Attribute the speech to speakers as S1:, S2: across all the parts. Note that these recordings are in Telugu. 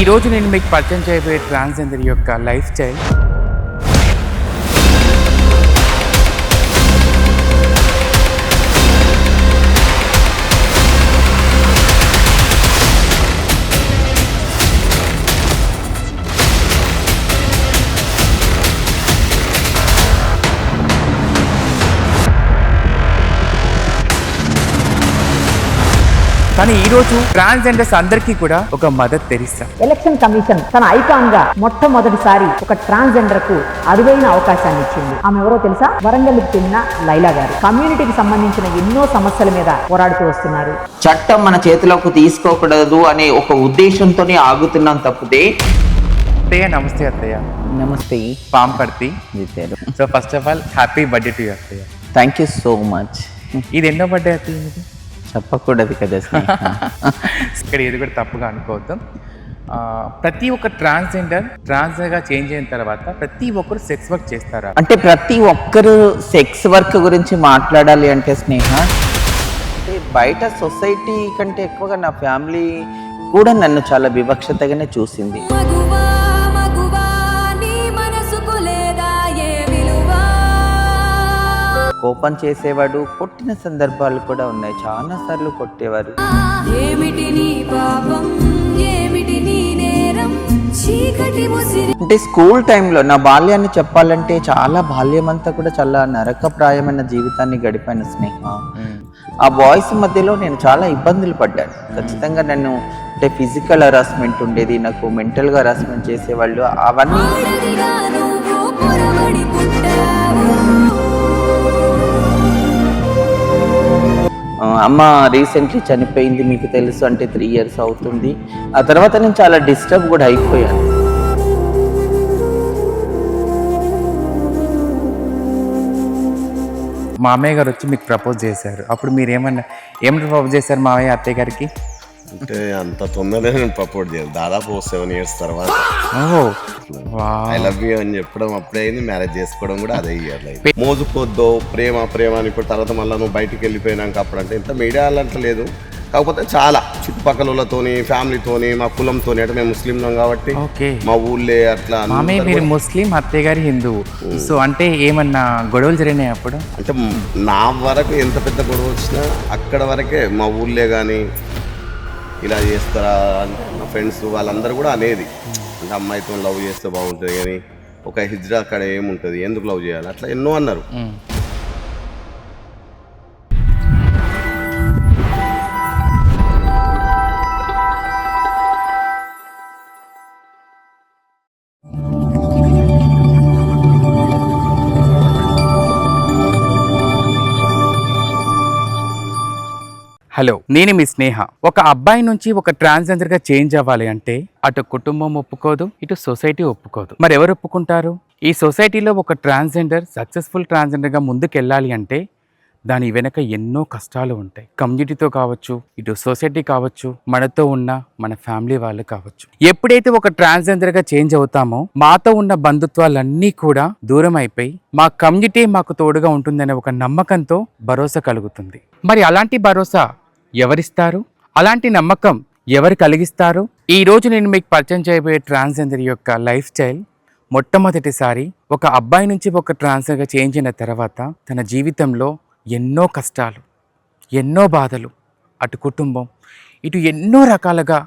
S1: ఈరోజు నేను మీకు పరిచయం చేయబోయే ట్రాన్స్జెండర్ యొక్క లైఫ్ స్టైల్. కానీ ఈరోజు ట్రాన్స్జెండర్స్ అందరికీ కూడా ఒక మదర్ తెరిసా.
S2: ఎలక్షన్ కమిషన్ తన ఐకాన్ గా మొట్టమొదటిసారి ఒక ట్రాన్స్జెండర్ కు అరుదైన అవకాశాన్ని ఇచ్చింది. ఆమె ఎవరో తెలుసా? వరంగల్కి చెందిన లైలా గారు. కమ్యూనిటీకి సంబంధించిన ఎన్నో సమస్యల మీద పోరాడుతూ వస్తున్నారు.
S3: చట్టం మన చేతిలోకి తీసుకోకూడదు అనే ఒక ఉద్దేశంతోనే ఆగుతున్నాం తప్పితే.
S1: అత్తయ్య నమస్తే. అత్తయ్య
S3: నమస్తే.
S1: Pamparthi. So first of all happy birthday to you అత్తయ్య.
S3: Thank you so much.
S1: ఇది ఎన్నో బర్త్డే అత్తయ్య మీది?
S3: చెప్పకూడదు కదా.
S1: ఇక్కడ ఏది కూడా తప్పుగా అనుకోవద్దు. ప్రతి ఒక్క ట్రాన్స్జెండర్గా చేంజ్ అయిన తర్వాత ప్రతి ఒక్కరు సెక్స్ వర్క్ చేస్తారా?
S3: అంటే ప్రతి ఒక్కరు సెక్స్ వర్క్ గురించి మాట్లాడాలి అంటే స్నేహ, అంటే బయట సొసైటీ కంటే ఎక్కువగా నా ఫ్యామిలీ కూడా నన్ను చాలా వివక్షతగానే చూసింది. కోపం చేసేవాడు, కొట్టిన సందర్భాలు కూడా ఉన్నాయి. చాలా సార్లు కొట్టేవారు. అంటే స్కూల్ టైంలో నా బాల్యాన్ని చెప్పాలంటే బాల్యం అంతా కూడా చాలా నరకప్రాయమైన జీవితాన్ని గడిపాను స్నేహ. ఆ బాయ్స్ మధ్యలో నేను చాలా ఇబ్బందులు పడ్డాను. ఖచ్చితంగా నన్ను అంటే ఫిజికల్ హరాస్మెంట్ ఉండేది, నాకు మెంటల్గా హరాస్మెంట్ చేసేవాళ్ళు. అవన్నీ అమ్మ రీసెంట్లీ చనిపోయింది, మీకు తెలుసు. అంటే 3 years అవుతుంది. ఆ తర్వాత నేను చాలా డిస్టర్బ్ కూడా అయిపోయాను.
S1: మామయ్య గారు వచ్చి మీకు ప్రపోజ్ చేశారు. అప్పుడు మీరు ఏమన్నా ప్రపోజ్ చేశారు మామయ్య అత్తయ్య గారికి?
S4: అంటే అంత తొందరగా నేను ప్రపోజ్ చేయాలి. దాదాపు 7 years తర్వాత ఐ లవ్ యూ అని చెప్పడం అప్పుడే అయింది. మ్యారేజ్ చేసుకోవడం కూడా అదే ఇయర్. మోజుకోద్దో ప్రేమ అని ఇప్పుడు తర్వాత మళ్ళీ నువ్వు బయటికి వెళ్ళిపోయినాక అప్పుడు అంటే ఇంత మీడియాలో అంత లేదు. కాకపోతే చాలా చుట్టుపక్కలతోని, ఫ్యామిలీతోని, మా కులంతోని, అంటే మేము ముస్లింలం కాబట్టి మా ఊళ్ళే అట్లా.
S1: మీరు ముస్లిం, అత్తయ్య గారి హిందువు. సో అంటే ఏమన్నా గొడవలు జరిగినాయి అప్పుడు? అంటే
S4: నా వరకు ఎంత పెద్ద గొడవ వచ్చినా అక్కడ వరకే. మా ఊళ్ళే కానీ ఇలా చేస్తారా అంటే మా ఫ్రెండ్స్ వాళ్ళందరూ కూడా అనేది, అంటే అమ్మాయితో లవ్ చేస్తే బాగుంటుంది కానీ ఒక హిజ్రా అక్కడ ఏముంటుంది, ఎందుకు లవ్ చేయాలి, అట్లా ఎన్నో అన్నారు.
S1: హలో, నేను మీ స్నేహ. ఒక అబ్బాయి నుంచి ఒక ట్రాన్స్జెండర్ గా చేంజ్ అవ్వాలి అంటే అటు కుటుంబం ఒప్పుకోదు, ఇటు సొసైటీ ఒప్పుకోదు. మరి ఎవరు ఒప్పుకుంటారు? ఈ సొసైటీలో ఒక ట్రాన్స్జెండర్ సక్సెస్ఫుల్ ట్రాన్స్జెండర్ గా ముందుకు వెళ్ళాలి అంటే దాని వెనక ఎన్నో కష్టాలు ఉంటాయి. కమ్యూనిటీతో కావచ్చు, ఇటు సొసైటీ కావచ్చు, మనతో ఉన్న మన ఫ్యామిలీ వాళ్ళు కావచ్చు. ఎప్పుడైతే ఒక ట్రాన్స్జెండర్ గా చేంజ్ అవుతామో మాతో ఉన్న బంధుత్వాలన్నీ కూడా దూరం అయిపోయి మా కమ్యూనిటీ మాకు తోడుగా ఉంటుందనే ఒక నమ్మకంతో భరోసా కలుగుతుంది. మరి అలాంటి భరోసా ఎవరిస్తారు? అలాంటి నమ్మకం ఎవరు కలిగిస్తారు? ఈ రోజు నేను మీకు పరిచయం చేయబోయే ట్రాన్స్జెండర్ యొక్క లైఫ్ స్టైల్. మొట్టమొదటిసారి ఒక అబ్బాయి నుంచి ఒక ట్రాన్స్జెండర్గా చేంజ్ అయిన తర్వాత తన జీవితంలో ఎన్నో కష్టాలు, ఎన్నో బాధలు, అటు కుటుంబం, ఇటు ఎన్నో రకాలుగా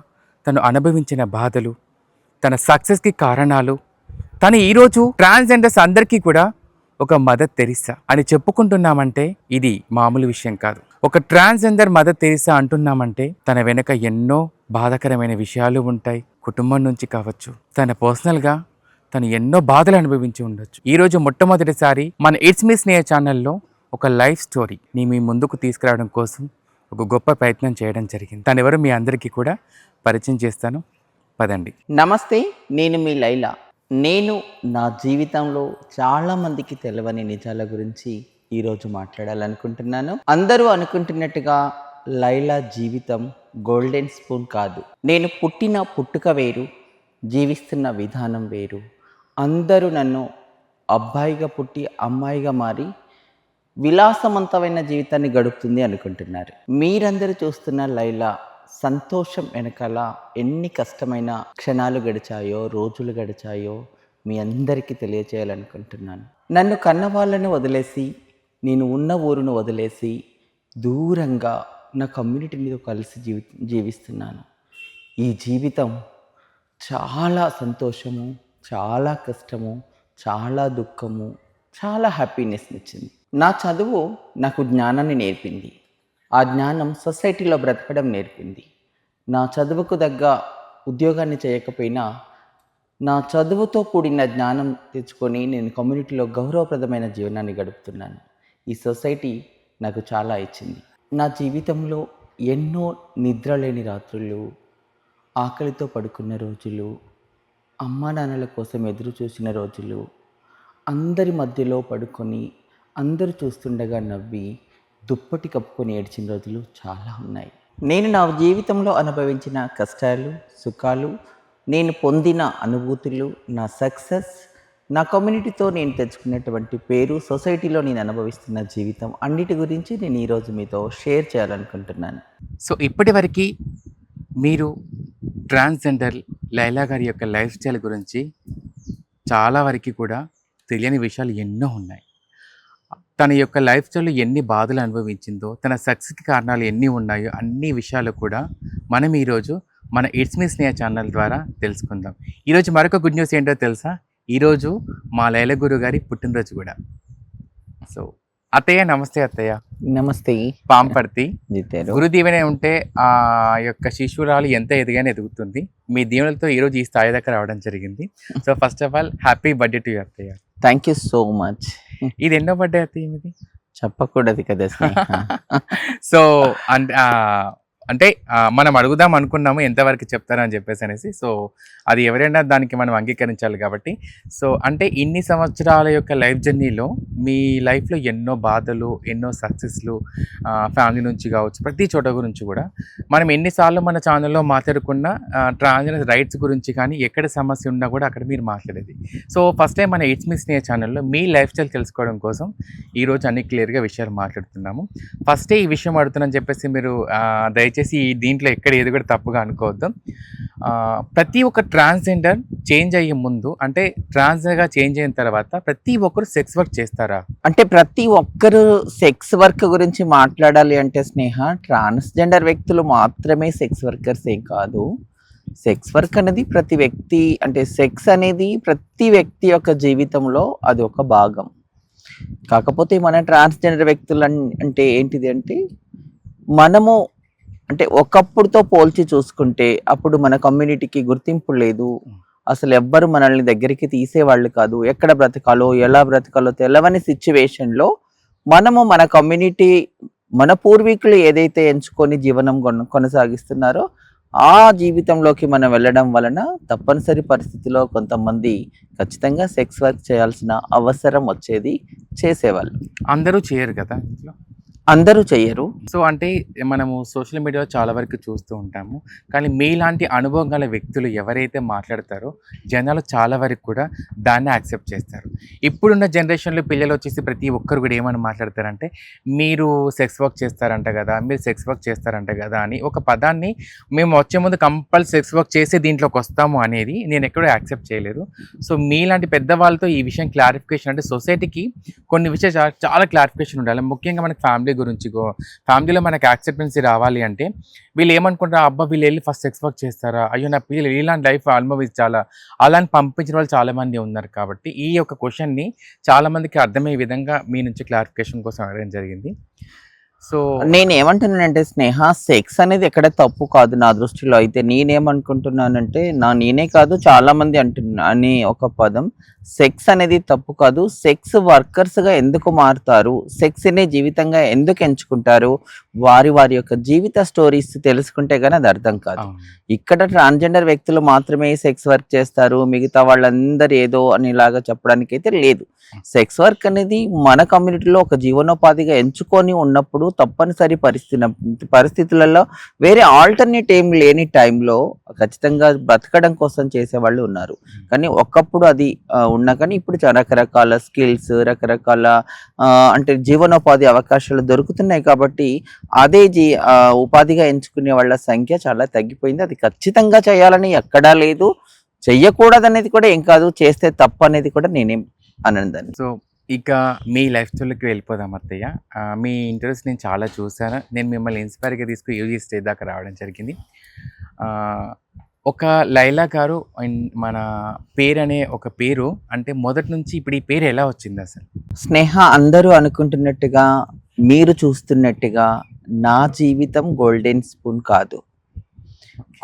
S1: తను అనుభవించిన బాధలు, తన సక్సెస్కి కారణాలు. తను ఈరోజు ట్రాన్స్జెండర్స్ అందరికీ కూడా ఒక మదర్ తెరిసా అని చెప్పుకుంటున్నామంటే ఇది మామూలు విషయం కాదు. ఒక ట్రాన్స్జెండర్ మదర్ తెరిసా అంటున్నామంటే తన వెనక ఎన్నో బాధాకరమైన విషయాలు ఉంటాయి. కుటుంబం నుంచి కావచ్చు, తన పర్సనల్గా తను ఎన్నో బాధలు అనుభవించి ఉండొచ్చు. ఈరోజు మొట్టమొదటిసారి మన ఇట్స్ మీ స్నేహ ఛానల్లో ఒక లైఫ్ స్టోరీ మీ ముందుకు తీసుకురావడం కోసం ఒక గొప్ప ప్రయత్నం చేయడం జరిగింది. తను ఎవరు మీ అందరికీ కూడా పరిచయం చేస్తాను, పదండి.
S3: నమస్తే, నేను మీ లైలా. నేను నా జీవితంలో చాలామందికి తెలియని నిజాల గురించి ఈరోజు మాట్లాడాలనుకుంటున్నాను. అందరూ అనుకుంటున్నట్టుగా లైలా జీవితం గోల్డెన్ స్పూన్ కాదు. నేను పుట్టిన పుట్టుక వేరు, జీవిస్తున్న విధానం వేరు. అందరూ నన్ను అబ్బాయిగా పుట్టి అమ్మాయిగా మారి విలాసవంతమైన జీవితాన్ని గడుపుతుంది అనుకుంటున్నారు. మీరందరూ చూస్తున్న లైలా సంతోషం వెనకాల ఎన్ని కష్టమైన క్షణాలు గడిచాయో, రోజులు గడిచాయో మీ అందరికీ తెలియచేయాలనుకుంటున్నాను. నన్ను కన్న వాళ్ళను వదిలేసి, నేను ఉన్న ఊరును వదిలేసి దూరంగా నా కమ్యూనిటీతో కలిసి జీవిస్తున్నాను. ఈ జీవితం చాలా సంతోషము, చాలా కష్టము, చాలా దుఃఖము, చాలా హ్యాపీనెస్ని ఇచ్చింది. నా చదువు నాకు జ్ఞానాన్ని నేర్పింది. ఆ జ్ఞానం సొసైటీలో బ్రతకడం నేర్పింది. నా చదువుకు తగ్గ ఉద్యోగాన్ని చేయకపోయినా నా చదువుతో కూడిన జ్ఞానం తెచ్చుకొని నేను కమ్యూనిటీలో గౌరవప్రదమైన జీవనాన్ని గడుపుతున్నాను. ఈ సొసైటీ నాకు చాలా ఇచ్చింది. నా జీవితంలో ఎన్నో నిద్రలేని రాత్రులు, ఆకలితో పడుకున్న రోజులు, అమ్మా నాన్నల కోసం ఎదురు చూసిన రోజులు, అందరి మధ్యలో పడుకొని అందరూ చూస్తుండగా నవ్వి దుప్పటి కప్పుకొని ఏడ్చిన రోజులు చాలా ఉన్నాయి. నేను నా జీవితంలో అనుభవించిన కష్టాలు, సుఖాలు, నేను పొందిన అనుభూతులు, నా సక్సెస్, నా కమ్యూనిటీతో నేను తెచ్చుకున్నటువంటి పేరు, సొసైటీలో నేను అనుభవిస్తున్న జీవితం అన్నిటి గురించి నేను ఈరోజు మీతో షేర్ చేయాలనుకుంటున్నాను.
S1: సో ఇప్పటివరకు మీరు ట్రాన్స్జెండర్ లైలా గారి యొక్క లైఫ్ స్టైల్ గురించి చాలా వరకు కూడా తెలియని విషయాలు ఎన్నో ఉన్నాయి. తన యొక్క లైఫ్ స్టైల్లో ఎన్ని బాధలు అనుభవించిందో, తన సక్సెస్కి కారణాలు ఎన్ని ఉన్నాయో అన్ని విషయాలు కూడా మనం ఈరోజు మన ఇట్స్ మీ స్నేహ ఛానల్ ద్వారా తెలుసుకుందాం. ఈరోజు మరొక గుడ్ న్యూస్ ఏంటో తెలుసా? ఈరోజు మా లైలా గురు గారి పుట్టినరోజు కూడా. సో అత్తయ్య నమస్తే. అత్తయ్య
S3: నమస్తే.
S1: పాంపర్తి
S3: జితేరు.
S1: గురు దీవెన ఉంటే ఆ యొక్క శిశురాలు ఎంత ఎదిగానే ఎదుగుతుంది. మీ దీవెనలతో ఈరోజు ఈ స్థాయి దగ్గర రావడం జరిగింది. So first of all happy birthday to you అత్తయ్య.
S3: Thank you so much.
S1: ఇది ఎన్నో బర్త్డే అత్తయ్య మీది?
S3: చెప్పకూడదు కదా.
S1: సో అంటే మనం అడుగుదాం అనుకున్నాము ఎంతవరకు చెప్తారని చెప్పేసి అనేసి. సో అది ఎవరైనా దానికి మనం అంగీకరించాలి కాబట్టి. సో అంటే ఇన్ని సంవత్సరాల యొక్క లైఫ్ జర్నీలో మీ లైఫ్లో ఎన్నో బాధలు, ఎన్నో సక్సెస్లు, ఫ్యామిలీ నుంచి కావచ్చు, ప్రతి చోట గురించి కూడా మనం ఎన్నిసార్లు మన ఛానల్లో మాట్లాడుకున్న ట్రాన్స్జెండర్ రైట్స్ గురించి కానీ ఎక్కడ సమస్య ఉన్నా కూడా అక్కడ మీరు మాట్లాడేది. సో ఫస్ట్ టైం మన ఇట్స్ మీ స్నేహ ఛానల్లో మీ లైఫ్ స్టైల్ తెలుసుకోవడం కోసం ఈరోజు అన్ని క్లియర్గా విషయాలు మాట్లాడుతున్నాము. ఫస్టే ఈ విషయం అడుగుతున్నాను చెప్పేసి మీరు దయచేసి దీంట్లో ఎక్కడ ఏది కూడా తప్పుగా అనుకోవద్దు. ప్రతి ఒక్క ట్రాన్స్జెండర్ చేంజ్ అయ్యే ముందు, అంటే ట్రాన్స్జెండర్గా చేంజ్ అయిన తర్వాత ప్రతి ఒక్కరు సెక్స్ వర్క్ చేస్తారా?
S3: అంటే ప్రతి ఒక్కరు సెక్స్ వర్క్ గురించి మాట్లాడాలి అంటే స్నేహ, ట్రాన్స్జెండర్ వ్యక్తులు మాత్రమే సెక్స్ వర్కర్స్ ఏం కాదు. సెక్స్ వర్క్ అనేది ప్రతి వ్యక్తి, అంటే సెక్స్ అనేది ప్రతి వ్యక్తి యొక్క జీవితంలో అది ఒక భాగం. కాకపోతే మన ట్రాన్స్జెండర్ వ్యక్తులు అంటే ఏంటిది అంటే, మనము అంటే ఒకప్పుడుతో పోల్చి చూసుకుంటే అప్పుడు మన కమ్యూనిటీకి గుర్తింపు లేదు. అసలు ఎవ్వరు మనల్ని దగ్గరికి తీసేవాళ్ళు కాదు. ఎక్కడ బ్రతకాలో, ఎలా బ్రతకాలో తెలవని సిచ్యువేషన్లో మనము మన కమ్యూనిటీ, మన పూర్వీకులు ఏదైతే ఎంచుకొని జీవనం కొనసాగిస్తున్నారో ఆ జీవితంలోకి మనం వెళ్ళడం వలన తప్పనిసరి పరిస్థితిలో కొంతమంది ఖచ్చితంగా సెక్స్ వర్క్ చేయాల్సిన అవసరం వచ్చేది. చేసేవాళ్ళు.
S1: అందరూ చేయరు కదా ఇంట్లో,
S3: అందరూ చెయ్యరు.
S1: సో అంటే మనము సోషల్ మీడియాలో చాలా వరకు చూస్తూ ఉంటాము. కానీ మీలాంటి అనుభవం గల వ్యక్తులు ఎవరైతే మాట్లాడతారో జనాలు చాలా వరకు కూడా దాన్ని యాక్సెప్ట్ చేస్తారు. ఇప్పుడున్న జనరేషన్లో పిల్లలు వచ్చేసి ప్రతి ఒక్కరు కూడా ఏమని మాట్లాడతారంటే, మీరు సెక్స్ వర్క్ చేస్తారంట కదా, మీరు సెక్స్ వర్క్ చేస్తారంట కదా అని ఒక పదాన్ని మేము వచ్చే ముందు కంపల్సరీ సెక్స్ వర్క్ చేసే దీంట్లోకి వస్తాము అనేది నేను ఎక్కడో యాక్సెప్ట్ చేయలేదు. సో మీలాంటి పెద్దవాళ్ళతో ఈ విషయం క్లారిఫికేషన్, అంటే సొసైటీకి కొన్ని విషయాలు చాలా క్లారిఫికేషన్ ఉండాలి. ముఖ్యంగా మనకి ఫ్యామిలీ గురించి, ఫ్యామిలీలో మనకి యాక్సెప్టెన్సీ రావాలి అంటే వీళ్ళు ఏమనుకుంటారు, అబ్బా వీళ్ళు వెళ్ళి ఫస్ట్ సెక్స్ వర్క్ చేస్తారా, అయ్యో నా పిల్లలు ఇలాంటి లైఫ్ అనుభవించాలా, అలాని పంపించిన వాళ్ళు చాలా మంది ఉన్నారు. కాబట్టి ఈ యొక్క క్వశ్చన్ని చాలా మందికి అర్థమయ్యే విధంగా మీ నుంచి క్లారిఫికేషన్ కోసం అడగడం జరిగింది. సో
S3: నేను ఏమంటున్నానంటే స్నేహ, సెక్స్ అనేది ఎక్కడ తప్పు కాదు నా దృష్టిలో. అయితే నేనేమనుకుంటున్నానంటే, నేనే కాదు చాలా మంది అనే ఒక పదం, సెక్స్ అనేది తప్పు కాదు. సెక్స్ వర్కర్స్గా ఎందుకు మారుతారు, సెక్స్ని జీవితంగా ఎందుకు ఎంచుకుంటారు, వారి యొక్క జీవిత స్టోరీస్ తెలుసుకుంటే కానీ అది అర్థం కాదు. ఇక్కడ ట్రాన్స్జెండర్ వ్యక్తులు మాత్రమే సెక్స్ వర్క్ చేస్తారు, మిగతా వాళ్ళందరూ ఏదో అనేలాగా చెప్పడానికి అయితే లేదు. సెక్స్ వర్క్ అనేది మన కమ్యూనిటీలో ఒక జీవనోపాధిగా ఎంచుకొని ఉన్నప్పుడు తప్పనిసరి పరిస్థితులలో వేరే ఆల్టర్నేట్ ఏం లేని టైంలో ఖచ్చితంగా బ్రతకడం కోసం చేసేవాళ్ళు ఉన్నారు. కానీ ఒకప్పుడు అది ఉన్నా కానీ ఇప్పుడు రకరకాల స్కిల్స్, రకరకాల అంటే జీవనోపాధి అవకాశాలు దొరుకుతున్నాయి కాబట్టి అదే ఉపాధిగా ఎంచుకునే వాళ్ళ సంఖ్య చాలా తగ్గిపోయింది. అది ఖచ్చితంగా చేయాలని ఎక్కడా లేదు, చెయ్యకూడదు అనేది కూడా ఏం కాదు, చేస్తే తప్పు అనేది కూడా నేనేం అనను.
S1: సో ఇక మీ లైఫ్ స్టైల్కి వెళ్ళిపోదాం అత్తయ్య. మీ ఇంటర్వ్యూస్ నేను చాలా చూశాను. నేను మిమ్మల్ని ఇన్స్పైర్గా తీసుకుని యూజీ స్టేజ్ దాకా రావడం జరిగింది. ఒక లైలా గారు మన పేరు అనే ఒక పేరు అంటే మొదటి నుంచి ఇప్పుడు ఈ పేరు ఎలా వచ్చింది అసలు?
S3: స్నేహ, అందరూ అనుకుంటున్నట్టుగా, మీరు చూస్తున్నట్టుగా నా జీవితం గోల్డెన్ స్పూన్ కాదు.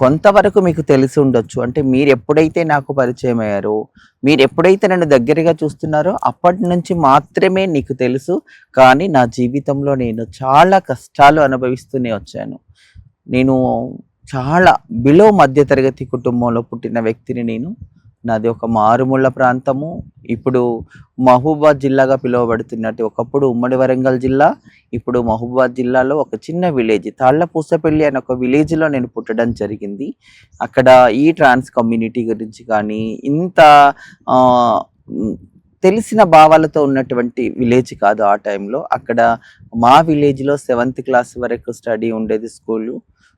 S3: కొంతవరకు మీకు తెలిసి ఉండొచ్చు. అంటే మీరు ఎప్పుడైతే నాకు పరిచయం అయ్యారో, మీరు ఎప్పుడైతే నన్ను దగ్గరగా చూస్తున్నారో అప్పటి నుంచి మాత్రమే నీకు తెలుసు. కానీ నా జీవితంలో నేను చాలా కష్టాలు అనుభవిస్తూనే వచ్చాను. నేను చాలా బిలో మధ్యతరగతి కుటుంబంలో పుట్టిన వ్యక్తిని నేను. నాది ఒక మారుమూల ప్రాంతము. ఇప్పుడు మహబూబాబాద్ జిల్లాగా పిలువబడుతున్నట్టు ఒకప్పుడు ఉమ్మడి వరంగల్ జిల్లా, ఇప్పుడు మహబూబాబాద్ జిల్లాలో ఒక చిన్న విలేజ్ తాళ్ళపూసపల్లి అనే ఒక విలేజ్లో నేను పుట్టడం జరిగింది. అక్కడ ఈ ట్రాన్స్ కమ్యూనిటీ గురించి కానీ ఇంత తెలిసిన భావాలతో ఉన్నటువంటి విలేజ్ కాదు ఆ టైంలో. అక్కడ మా విలేజ్లో 7th క్లాస్ వరకు స్టడీ ఉండేది స్కూలు.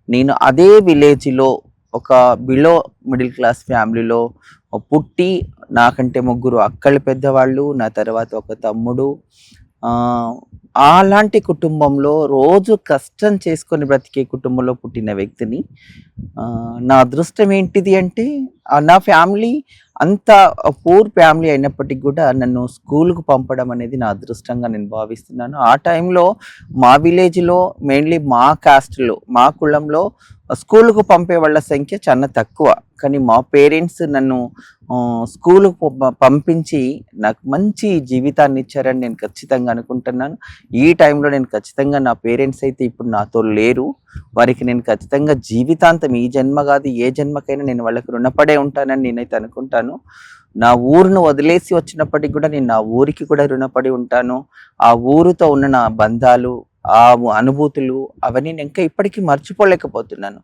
S3: నేను అదే విలేజ్లో ఒక బిలో మిడిల్ క్లాస్ ఫ్యామిలీలో పుట్టి, నాకంటే 3 అక్కలు పెద్దవాళ్ళు, నా తర్వాత ఒక తమ్ముడు, అలాంటి కుటుంబంలో రోజు కష్టం చేసుకొని బ్రతికే కుటుంబంలో పుట్టిన వ్యక్తిని. నా అదృష్టం ఏంటిది అంటే నా ఫ్యామిలీ అంత పూర్ ఫ్యామిలీ అయినప్పటికీ కూడా నన్ను స్కూల్కు పంపడం అనేది నా అదృష్టంగా నేను భావిస్తున్నాను. ఆ టైంలో మా విలేజ్లో మెయిన్లీ మా కాస్ట్లో, మా కులంలో స్కూలుకు పంపే వాళ్ళ సంఖ్య చాలా తక్కువ. కానీ మా పేరెంట్స్ నన్ను స్కూలుకు పంపించి నాకు మంచి జీవితాన్ని ఇచ్చారని నేను ఖచ్చితంగా అనుకుంటున్నాను. ఈ టైంలో నేను ఖచ్చితంగా, నా పేరెంట్స్ అయితే ఇప్పుడు నాతో లేరు, వారికి నేను ఖచ్చితంగా జీవితాంతం, ఈ జన్మ కాదు ఏ జన్మకైనా నేను వాళ్ళకి రుణపడే ఉంటానని నేనైతే అనుకుంటాను. నా ఊరును వదిలేసి వచ్చినప్పటికి కూడా నేను నా ఊరికి కూడా రుణపడి ఉంటాను. ఆ ఊరితో ఉన్న నా బంధాలు, ఆ అనుభూతులు అవన్నీ నేను ఇంకా ఇప్పటికీ మర్చిపోలేకపోతున్నాను.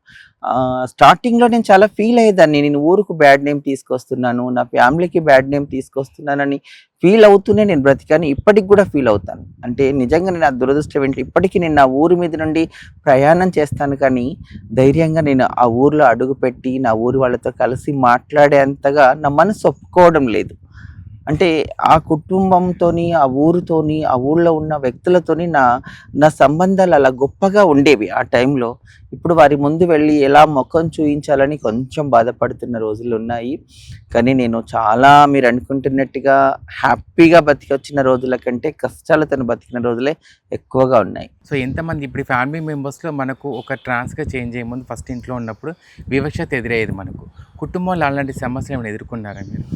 S3: స్టార్టింగ్లో నేను చాలా ఫీల్ అయ్యేదాన్ని, నేను ఊరుకు బ్యాడ్ నేమ్ తీసుకొస్తున్నాను, నా ఫ్యామిలీకి బ్యాడ్ నేమ్ తీసుకొస్తున్నానని ఫీల్ అవుతూనే నేను బ్రతికాను. ఇప్పటికి కూడా ఫీల్ అవుతాను. అంటే నిజంగా నేను ఆ దురదృష్టం ఏంటి, ఇప్పటికీ నేను నా ఊరి మీద నుండి ప్రయాణం చేస్తాను కానీ ధైర్యంగా నేను ఆ ఊరిలో అడుగుపెట్టి నా ఊరి వాళ్ళతో కలిసి మాట్లాడేంతగా నా మనసు ఒప్పుకోవడం లేదు. అంటే ఆ కుటుంబంతోని, ఆ ఊరితోని, ఆ ఊళ్ళో ఉన్న వ్యక్తులతోని నా సంబంధాలు అలా గొప్పగా ఉండేవి ఆ టైంలో. ఇప్పుడు వారి ముందు వెళ్ళి ఎలా ముఖం చూయించాలని కొంచెం బాధపడుతున్న రోజులు ఉన్నాయి. కానీ నేను చాలా, మీరు అనుకుంటున్నట్టుగా హ్యాపీగా బతికొచ్చిన రోజుల కంటే కష్టాలతో బతికిన రోజులే ఎక్కువగా ఉన్నాయి.
S1: సో ఎంతమంది ఇప్పుడు ఫ్యామిలీ మెంబర్స్లో మనకు ఒక ట్రాన్స్గా చేంజ్ అయ్యే ముందు ఫస్ట్ ఇంట్లో ఉన్నప్పుడు వివక్షత ఎదురయ్యేది మనకు. కుటుంబంలో అలాంటి సమస్యలు ఏమైనా ఎదుర్కొన్నారా మీరు?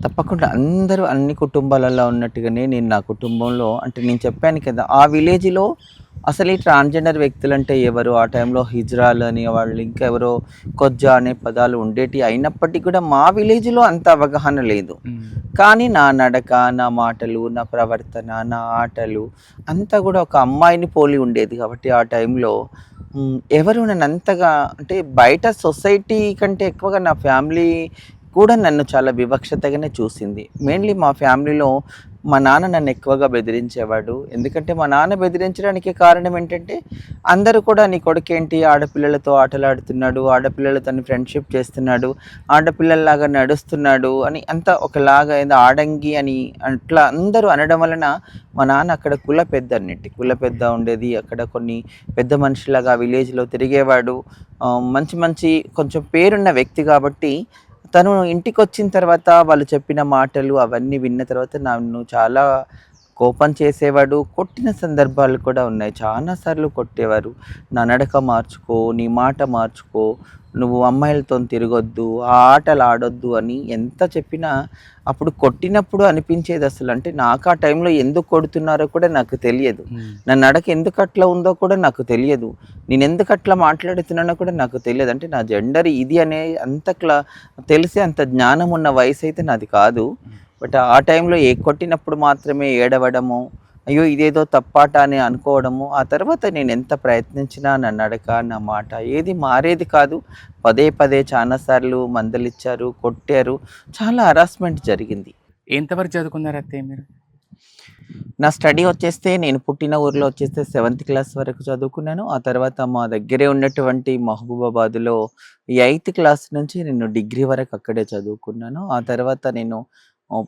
S3: తప్పకుండా అందరూ అన్ని కుటుంబాలలో ఉన్నట్టుగానే నేను నా కుటుంబంలో, అంటే నేను చెప్పాను కదా, ఆ విలేజ్లో అసలు ఈ ట్రాన్స్జెండర్ వ్యక్తులు అంటే ఎవరు, ఆ టైంలో హిజ్రాలు అనే వాళ్ళు, ఇంకా ఎవరో కొజ్జా అనే పదాలు ఉండేటి. అయినప్పటికీ కూడా మా విలేజ్లో అంత అవగాహన లేదు. కానీ నా నడక, నా మాటలు, నా ప్రవర్తన, నా ఆటలు అంతా కూడా ఒక అమ్మాయిని పోలి ఉండేది. కాబట్టి ఆ టైంలో ఎవరు నన్ను అంతగా, అంటే బయట సొసైటీ కంటే ఎక్కువగా నా ఫ్యామిలీ కూడా నన్ను చాలా వివక్షతగానే చూసింది. మెయిన్లీ మా ఫ్యామిలీలో మా నాన్న నన్ను ఎక్కువగా బెదిరించేవాడు. ఎందుకంటే మా నాన్న బెదిరించడానికి కారణం ఏంటంటే, అందరూ కూడా నీ కొడుకేంటి ఆడపిల్లలతో ఆటలాడుతున్నాడు, ఆడపిల్లలతో ఫ్రెండ్షిప్ చేస్తున్నాడు, ఆడపిల్లల్లాగా నడుస్తున్నాడు అని అంత ఒకలాగా ఏదో ఆడంగి అని అట్లా అందరూ అనడం వలన మా నాన్న అక్కడ కుల పెద్ద ఉండేది. అక్కడ కొన్ని పెద్ద మనిషిలాగా విలేజ్లో తిరిగేవాడు. మంచి కొంచెం పేరున్న వ్యక్తి కాబట్టి తను ఇంటికి వచ్చిన తర్వాత వాళ్ళు చెప్పిన మాటలు అవన్నీ విన్న తర్వాత నన్ను చాలా కోపం చేసేవాడు. కొట్టిన సందర్భాలు కూడా ఉన్నాయి. చాలాసార్లు కొట్టేవారు. నా నడక మార్చుకో, నీ మాట మార్చుకో, నువ్వు అమ్మాయిలతో తిరగొద్దు, ఆ ఆటలు ఆడొద్దు అని ఎంత చెప్పినా అప్పుడు కొట్టినప్పుడు అనిపించేది అసలు, అంటే నాకు ఆ టైంలో ఎందుకు కొడుతున్నారో కూడా నాకు తెలియదు. నా నడక ఎందుకు అట్లా ఉందో కూడా నాకు తెలియదు. నేను ఎందుకు అట్లా మాట్లాడుతున్నానో కూడా నాకు తెలియదు. అంటే నా జెండర్ ఇది అనే తెలిసే అంత జ్ఞానం ఉన్న వయసు అయితే నాది కాదు. బట్ ఆ టైంలో కొట్టినప్పుడు మాత్రమే ఏడవడము, అయ్యో ఇదేదో తప్పాట అని అనుకోవడము. ఆ తర్వాత నేను ఎంత ప్రయత్నించినా నా నడక, నా మాట ఏది మారేది కాదు. పదే పదే చాలా సార్లు మందలిచ్చారు, కొట్టారు. చాలా హరాస్మెంట్ జరిగింది.
S1: ఎంతవరకు చదువుకున్నారు అత్తయ్య మీరు?
S3: నా స్టడీ వచ్చేస్తే నేను పుట్టిన ఊర్లో వచ్చేస్తే 7th క్లాస్ వరకు చదువుకున్నాను. ఆ తర్వాత మా దగ్గరే ఉన్నటువంటి మహబూబాబాద్‌లో 8th క్లాస్ నుంచి నేను డిగ్రీ వరకు అక్కడే చదువుకున్నాను. ఆ తర్వాత నేను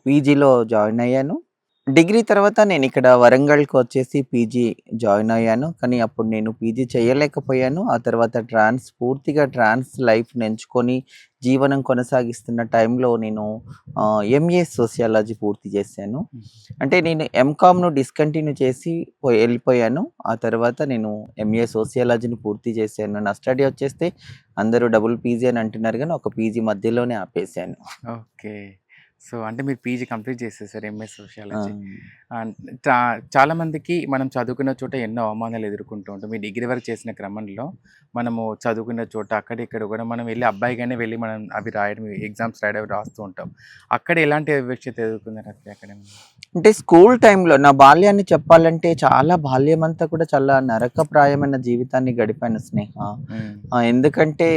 S3: పీజీలో జాయిన్ అయ్యాను. డిగ్రీ తర్వాత నేను ఇక్కడ వరంగల్‌కి వచ్చేసి పీజీ జాయిన్ అయ్యాను. కానీ అప్పుడు నేను పీజీ చేయలేకపోయాను. ఆ తర్వాత పూర్తిగా ట్రాన్స్ లైఫ్‌ని ఎంచుకొని జీవనం కొనసాగిస్తున్న టైంలో నేను ఎంఏ సోషియాలజీ పూర్తి చేశాను. అంటే నేను ఎంకామ్‌ను డిస్కంటిన్యూ చేసి వెళ్ళిపోయాను. ఆ తర్వాత నేను ఎంఏ సోషియాలజీని పూర్తి చేశాను. నా స్టడీ వచ్చేస్తే అందరూ డబుల్ పీజీ అని అంటున్నారు కానీ ఒక పీజీ మధ్యలోనే ఆపేశాను.
S1: ఓకే. సో, అంటే మీరు పీజీ కంప్లీట్ చేసేసారు ఎంఎస్
S3: ఆ!
S1: సోషియాలజీ. చాలా మందికి మనం చదువుకున్న చోట ఎన్నో అవమానాలు ఎదుర్కొంటూ ఉంటాం. మీ డిగ్రీ వరకు చేసిన క్రమంలో మనము చదువుకున్న చోట అక్కడ ఇక్కడ కూడా మనం వెళ్ళి అబ్బాయిగానే వెళ్ళి మనం అవి రాయడం, ఎగ్జామ్స్ రాయడం అవి రాస్తూ ఉంటాం. అక్కడ ఎలాంటి వివక్షత ఎదుర్కొన్నారు అక్కడ?
S3: అంటే స్కూల్ టైంలో నా బాల్యాన్ని చెప్పాలంటే చాలా బాల్యమంతా కూడా చాలా నరకప్రాయమైన జీవితాన్ని గడిపాను స్నేహ. ఎందుకంటే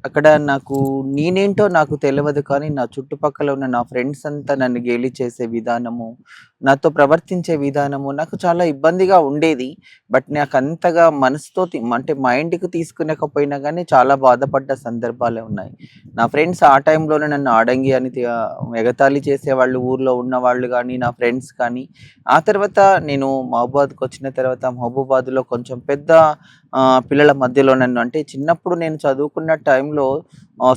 S3: అక్కడ నేనేంటో నాకు తెలవదు కానీ నా చుట్టుపక్కల ఉన్న నా ఫ్రెండ్స్ అంతా నన్ను గేలి చేసే విధానము, నాతో ప్రవర్తించే విధానము నాకు చాలా ఇబ్బందిగా ఉండేది. బట్ నాకు అంతగా మనసుతో అంటే మైండ్‌కి తీసుకునకపోయినా గానీ చాలా బాధపడ్డ సందర్భాలే ఉన్నాయి. నా ఫ్రెండ్స్ ఆ టైంలోనే నన్ను ఆడంగి అని ఎగతాళి చేసేవాళ్ళు ఊర్లో ఉన్నవాళ్ళు గానీ, నా ఫ్రెండ్స్ కానీ. ఆ తర్వాత నేను మహబూబాద్‌కి వచ్చిన తర్వాత మహబూబాద్‌లో కొంచెం పెద్ద పిల్లల మధ్యలో నన్ను అంటే చిన్నప్పుడు నేను చదువుకున్న టైంలో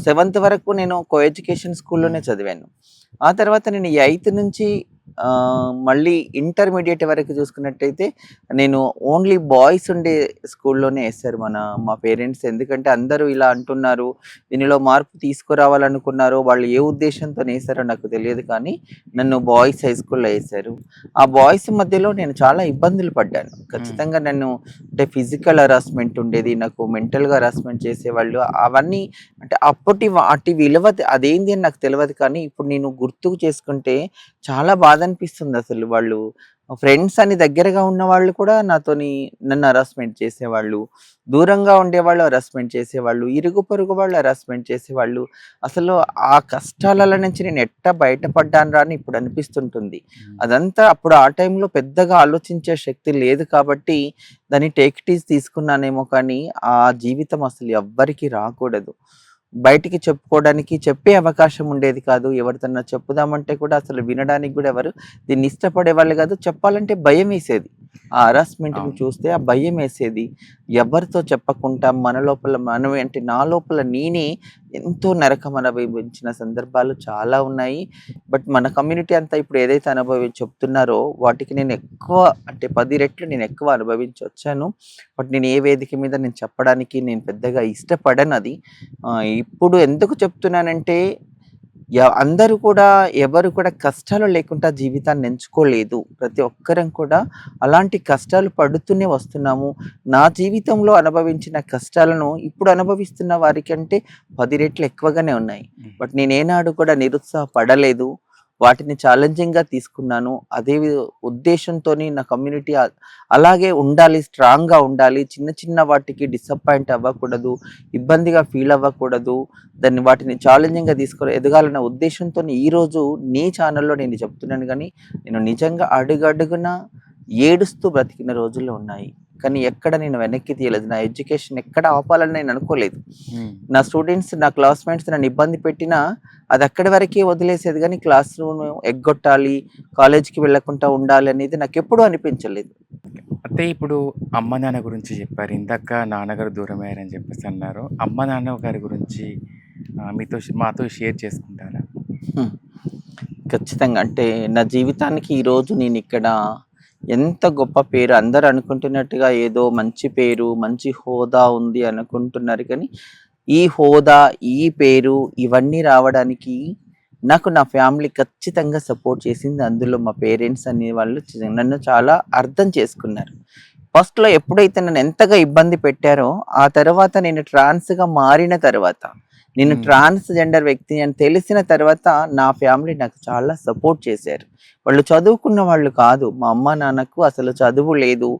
S3: 7th వరకు నేను కో ఎడ్యుకేషన్ స్కూల్‌లోనే చదివాను. ఆ తర్వాత నేను 8th నుంచి మళ్ళీ ఇంటర్మీడియేట్ వరకు చూసుకున్నట్టయితే నేను ఓన్లీ బాయ్స్ ఉండే స్కూల్‌లోనే ఏశారు మా పేరెంట్స్. ఎందుకంటే అందరూ ఇలా అంటున్నారు, దీనిలో మార్పు తీసుకురావాలనుకున్నారో వాళ్ళు ఏ ఉద్దేశంతోని ఏశారో నాకు తెలియదు కానీ నన్ను బాయ్స్ హై స్కూల్‌లో ఏశారు. ఆ బాయ్స్ మధ్యలో నేను చాలా ఇబ్బందులు పడ్డాను. ఖచ్చితంగా నన్ను అంటే ఫిజికల్ హరాస్మెంట్ ఉండేది. నాకు మెంటల్‌గా హరాస్మెంట్ చేసేవాళ్ళు. అవన్నీ అంటే వాటి విలువ అదేంది అని నాకు తెలవదు కానీ ఇప్పుడు నేను గుర్తుకు చేసుకుంటే చాలా బాధ అనిపిస్తుంది అసలు. వాళ్ళు ఫ్రెండ్స్ అని దగ్గరగా ఉన్నవాళ్ళు కూడా నన్ను హరాస్మెంట్ చేసేవాళ్ళు. దూరంగా ఉండేవాళ్ళు హరాస్మెంట్ చేసేవాళ్ళు. ఇరుగు పొరుగు వాళ్ళు హరాస్మెంట్ చేసేవాళ్ళు. అసలు ఆ కష్టాల నుంచి నేను ఎట్టా బయటపడ్డానురా అని ఇప్పుడు అనిపిస్తుంటుంది. అదంతా అప్పుడు ఆ టైంలో పెద్దగా ఆలోచించే శక్తి లేదు కాబట్టి దాన్ని టేక్ ఇట్ ఈజ్ తీసుకున్నానేమో కానీ ఆ జీవితం అసలు ఎవ్వరికీ రాకూడదు. బయటికి చెప్పుకోవడానికి చెప్పే అవకాశం ఉండేది కాదు. ఎవరితోన్నా చెప్పుదామంటే కూడా అసలు వినడానికి కూడా ఎవరు దీన్ని ఇష్టపడేవాళ్ళు కాదు. చెప్పాలంటే భయమేసేది. ఆ హరాస్మెంట్‌ని
S1: అవును.
S3: చూస్తే ఆ భయమేసేది. ఎవరితో చెప్పకుండా మన లోపల మనమే అంటే నా లోపల నేనే ఎంతో నరకం అనుభవించిన సందర్భాలు చాలా ఉన్నాయి. బట్ మన కమ్యూనిటీ అంతా ఇప్పుడు ఏదైతే చెప్తున్నారో వాటికి నేను ఎక్కువ అంటే 10 రెట్లు నేను ఎక్కువ అనుభవించొచ్చాను. బట్ నేను ఏ వేదిక మీద నేను చెప్పడానికి నేను పెద్దగా ఇష్టపడనది. ఇప్పుడు ఎందుకు చెప్తున్నానంటే అందరూ కూడా ఎవరు కూడా కష్టాలు లేకుండా జీవితాన్ని ఎంచుకోలేదు. ప్రతి ఒక్కరం కూడా అలాంటి కష్టాలు పడుతూనే వస్తున్నాము. నా జీవితంలో అనుభవించిన కష్టాలను ఇప్పుడు అనుభవిస్తున్న వారికంటే 10 రెట్లు ఎక్కువగానే ఉన్నాయి. బట్ నేనేనాడు కూడా నిరుత్సాహపడలేదు. వాటిని ఛాలెంజింగ్‌గా తీసుకున్నాను. అదే ఉద్దేశంతోని నా కమ్యూనిటీ అలాగే ఉండాలి, స్ట్రాంగ్‌గా ఉండాలి. చిన్న చిన్న వాటికి డిసప్పాయింట్ అవ్వకూడదు, ఇబ్బందిగా ఫీల్ అవ్వకూడదు. వాటిని ఛాలెంజింగ్‌గా తీసుకొని ఎదగాలన్న ఉద్దేశంతోని ఈరోజు నీ ఛానల్‌లో నేను చెప్తున్నాను గానీ, నేను నిజంగా అడుగడుగున ఏడుస్తూ బ్రతికిన రోజులు ఉన్నాయి. కానీ ఎక్కడ నేను వెనక్కి తీయలేదు. నా ఎడ్యుకేషన్ ఎక్కడ ఆపాలని నేను అనుకోలేదు. నా స్టూడెంట్స్, నా క్లాస్‌మేట్స్ నన్ను ఇబ్బంది పెట్టినా అది అక్కడి వరకే వదిలేసేది కానీ క్లాస్ రూమ్ ఎగ్గొట్టాలి, కాలేజ్‌కి వెళ్ళకుండా ఉండాలి అనేది నాకెప్పుడూ అనిపించలేదు.
S1: అయితే ఇప్పుడు అమ్మ, నాన్న గురించి చెప్పారు. ఇందాక నాన్నగారు దూరమయ్యారని చెప్పేసి అన్నారు. అమ్మ, నాన్నగారి గురించి మాతో షేర్ చేసుకుంటారా?
S3: హ్మ్. ఖచ్చితంగా. అంటే నా జీవితానికి ఈరోజు నేనిక్కడ ఎంత గొప్ప పేరు అందరూ అనుకుంటున్నట్టుగా ఏదో మంచి పేరు, మంచి హోదా ఉంది అనుకుంటున్నారు కానీ, ఈ హోదా, ఈ పేరు ఇవన్నీ రావడానికి నాకు నా ఫ్యామిలీ ఖచ్చితంగా సపోర్ట్ చేసింది. అందులో మా పేరెంట్స్ అనేవాళ్ళు నన్ను చాలా అర్థం చేసుకున్నారు. ఫస్ట్‌లో ఎప్పుడైతే నన్ను ఎంతగా ఇబ్బంది పెట్టారో, ఆ తర్వాత నేను ట్రాన్స్‌గా మారిన తర్వాత నేను ట్రాన్స్జెండర్ వ్యక్తి అని తెలిసిన తర్వాత నా ఫ్యామిలీ నాకు చాలా సపోర్ట్ చేశారు. వాళ్ళు చదువుకున్న వాళ్ళు కాదు, మా అమ్మ నాన్నకు అసలు చదువు లేదు,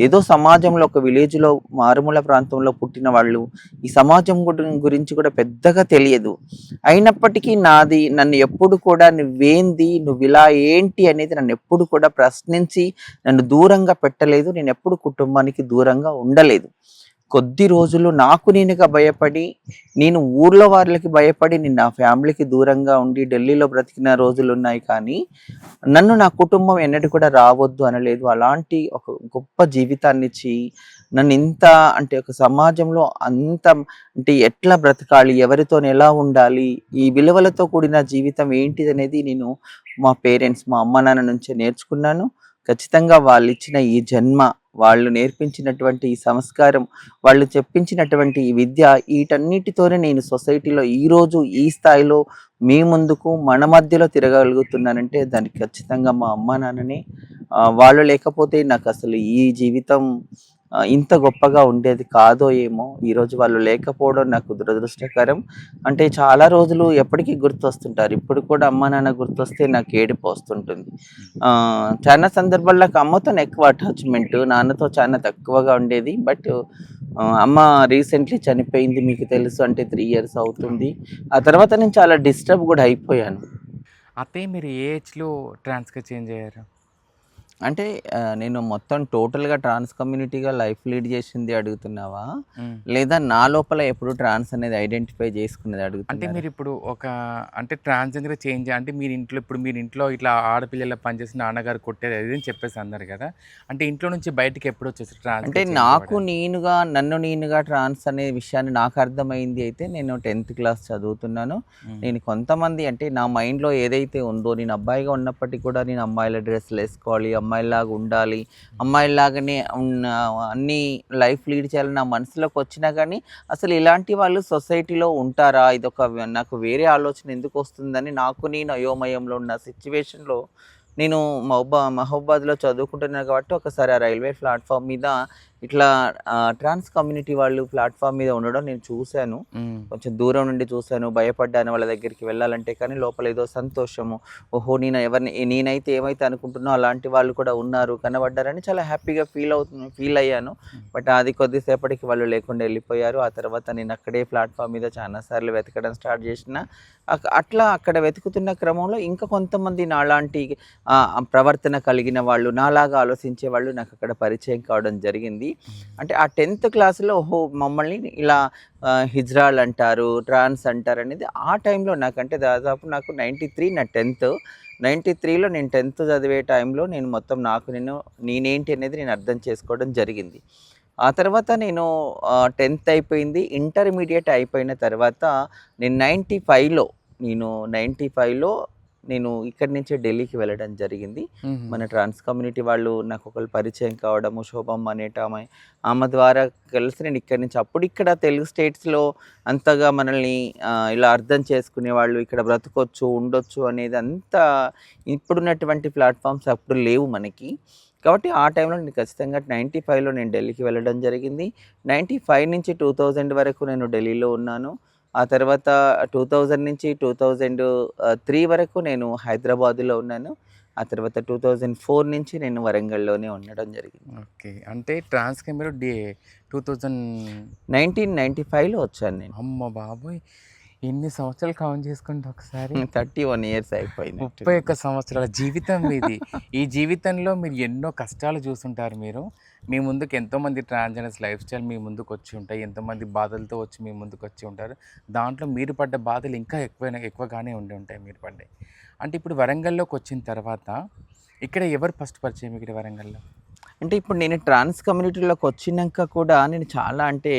S3: ఏదో సమాజంలో ఒక విలేజ్లో మారుమూల ప్రాంతంలో పుట్టిన వాళ్ళు, ఈ సమాజం గురించి కూడా పెద్దగా తెలియదు. అయినప్పటికీ నన్ను ఎప్పుడు కూడా నువ్వేంది, నువ్వు ఇలా ఏంటి అనేది నన్ను ఎప్పుడు కూడా ప్రశ్నించి నన్ను దూరంగా పెట్టలేదు. నేను ఎప్పుడు కుటుంబానికి దూరంగా ఉండలేదు. కొద్ది రోజులు నాకు నేనుగా భయపడి, నేను ఊర్లో వాళ్ళకి భయపడి, నేను నా ఫ్యామిలీకి దూరంగా ఉండి ఢిల్లీలో బ్రతికిన రోజులు ఉన్నాయి. కానీ నన్ను నా కుటుంబం ఎన్నడూ కూడా రావద్దు అనలేదు. అలాంటి ఒక గొప్ప జీవితాన్ని ఇచ్చి నన్ను ఇంత అంటే ఒక సమాజంలో అంత అంటే ఎట్లా బ్రతకాలి, ఎవరితో ఎలా ఉండాలి, ఈ విలువలతో కూడిన జీవితం ఏంటిది అనేది నేను మా పేరెంట్స్, మా అమ్మ నాన్న నుంచే నేర్చుకున్నాను. ఖచ్చితంగా వాళ్ళు ఇచ్చిన ఈ జన్మ, వాళ్ళు నేర్పించినటువంటి ఈ సంస్కారం, వాళ్ళు చెప్పించినటువంటి ఈ విద్య, వీటన్నిటితోనే నేను సొసైటీలో ఈరోజు ఈ స్థాయిలో మీ ముందుకు మన మధ్యలో తిరగలుగుతున్నానంటే దానికి ఖచ్చితంగా మా అమ్మ నాన్ననే. వాళ్ళు లేకపోతే నాకు అసలు ఈ జీవితం ఇంత గొప్పగా ఉండేది కాదో ఏమో. ఈరోజు వాళ్ళు లేకపోవడం నాకు దురదృష్టకరం. అంటే చాలా రోజులు ఎప్పటికీ గుర్తొస్తుంటారు. ఇప్పుడు కూడా అమ్మ నాన్న గుర్తొస్తే నాకు ఏడుపు వస్తుంటుంది. చాలా సందర్భాల్లో నాకు అమ్మతో ఎక్కువ అటాచ్మెంట్, నాన్నతో చాలా తక్కువగా ఉండేది. బట్ అమ్మ రీసెంట్లీ చనిపోయింది, మీకు తెలుసు. అంటే 3 years అవుతుంది. ఆ తర్వాత నేను చాలా డిస్టర్బ్ కూడా అయిపోయాను.
S1: అతే మీరు ఏ ఏజ్లో ట్రాన్స్గా చేంజ్ అయ్యారు?
S3: అంటే నేను మొత్తం టోటల్‌గా ట్రాన్స్ కమ్యూనిటీగా లైఫ్ లీడ్ చేసింది అడుగుతున్నావా? లేదా నా లోపల ఎప్పుడు ట్రాన్స్ అనేది ఐడెంటిఫై చేసుకున్నది
S1: అంటే
S3: అడుగుతున్నారా?
S1: మీరు ఇప్పుడు అంటే ట్రాన్స్జెండర్గా చేంజ్ అంటే మీరు ఇంట్లో ఇట్లా ఆడపిల్లల పనిచేసి నాన్నగారు కొట్టేది అది అని చెప్పేసి అన్నారు కదా, అంటే ఇంట్లో నుంచి బయటికి ఎప్పుడు వచ్చేసి ట్రాన్స్
S3: అంటే నన్ను నేనుగా ట్రాన్స్ అనే విషయాన్ని నాకు అర్థమైంది అయితే నేను 10th క్లాస్ చదువుతున్నాను. నేను కొంతమంది అంటే నా మైండ్‌లో ఏదైతే ఉందో, నేను అబ్బాయిగా ఉన్నప్పటికీ కూడా నేను అమ్మాయిల డ్రెస్సులు వేసుకోవాలి, అమ్మాయిలాగా ఉండాలి, అమ్మాయిలాగానే అన్ని లైఫ్ లీడ్ చేయాలని నా మనసులోకి వచ్చినా కానీ అసలు ఇలాంటి వాళ్ళు సొసైటీలో ఉంటారా, ఇదొక నాకు వేరే ఆలోచన ఎందుకు వస్తుందని నేను అయోమయంలో ఉన్న సిచ్యువేషన్లో నేను మహబూబాద్లో చదువుకుంటున్నాను. కాబట్టి ఒకసారి ఆ రైల్వే ప్లాట్ఫామ్ మీద ఇట్లా ట్రాన్స్ కమ్యూనిటీ వాళ్ళు ప్లాట్ఫామ్ మీద ఉండడం నేను చూశాను. కొంచెం దూరం నుండి చూశాను, భయపడ్డాను వాళ్ళ దగ్గరికి వెళ్ళాలంటే. కానీ లోపల ఏదో సంతోషము, ఓహో నేనైతే ఏమైతే అనుకుంటున్నా అలాంటి వాళ్ళు కూడా ఉన్నారు, కనబడ్డారని చాలా హ్యాపీగా ఫీల్ అయ్యాను. బట్ అది కొద్దిసేపటికి వాళ్ళు లేకుండా వెళ్ళిపోయారు. ఆ తర్వాత నేను అక్కడే ప్లాట్ఫామ్ మీద చాలాసార్లు వెతకడం స్టార్ట్ చేసిన. అట్లా అక్కడ వెతుకుతున్న క్రమంలో ఇంకా కొంతమంది నాలాంటి ప్రవర్తన కలిగిన వాళ్ళు, నాలాగా ఆలోచించే వాళ్ళు నాకు అక్కడ పరిచయం కావడం జరిగింది. అంటే ఆ 10th క్లాస్లో ఓహో మమ్మల్ని ఇలా హిజ్రాల్ అంటారు, ట్రాన్స్ అంటారు అనేది ఆ టైంలో నాకంటే దాదాపు నాకు 93 నా 10th. 93లో నేను 10th చదివే టైంలో నేను మొత్తం నేనేంటి అనేది నేను అర్థం చేసుకోవడం జరిగింది. ఆ తర్వాత నేను 10th అయిపోయింది. ఇంటర్మీడియట్ అయిపోయిన తర్వాత నేను 95లో నేను ఇక్కడి నుంచే ఢిల్లీకి వెళ్ళడం జరిగింది. మన ట్రాన్స్ కమ్యూనిటీ వాళ్ళు నాకు ఒకళ్ళు పరిచయం కావడము, శోభమ్మ అనేటామె, ఆమె ద్వారా కలిసి నేను ఇక్కడి నుంచి ఇక్కడ తెలుగు స్టేట్స్లో అంతగా మనల్ని ఇలా అర్థం చేసుకునేవాళ్ళు, ఇక్కడ బ్రతకొచ్చు, ఉండొచ్చు అనేది అంతా ఇప్పుడున్నటువంటి ప్లాట్ఫామ్స్ అప్పుడు లేవు మనకి. కాబట్టి ఆ టైంలో నేను ఖచ్చితంగా 95లో నేను ఢిల్లీకి వెళ్ళడం జరిగింది. 95 నుంచి 2000 వరకు నేను ఢిల్లీలో ఉన్నాను. ఆ తర్వాత 2000 నుంచి 2003 వరకు నేను హైదరాబాద్లో ఉన్నాను. ఆ తర్వాత 2004 నుంచి నేను వరంగల్లోనే ఉండడం జరిగింది.
S1: ఓకే, అంటే ట్రాన్స్కి మీరు
S3: 1995లో వచ్చాను నేను.
S1: అమ్మ బాబోయ్, ఎన్ని సంవత్సరాలు కౌంట్ చేసుకుంటే ఒకసారి
S3: 31 years అయిపోయింది.
S1: 31 సంవత్సరాల జీవితం మీది. ఈ జీవితంలో మీరు ఎన్నో కష్టాలు చూసుంటారు. మీ ముందుకు ఎంతోమంది ట్రాన్స్జెండర్స్ లైఫ్ స్టైల్ మీ ముందుకు వచ్చి ఉంటాయి, ఎంతోమంది బాధలతో వచ్చి మీ ముందుకు వచ్చి ఉంటారు. దాంట్లో మీరు పడ్డ బాధలు ఇంకా ఎక్కువగానే ఉండి ఉంటాయి మీరు పడ్డాయి. అంటే ఇప్పుడు వరంగల్లోకి వచ్చిన తర్వాత ఇక్కడ ఎవరు ఫస్ట్ పరిచయం ఇక్కడ వరంగల్లో?
S3: అంటే ఇప్పుడు నేను ట్రాన్స్ కమ్యూనిటీలోకి వచ్చినాక కూడా నేను చాలా అంటే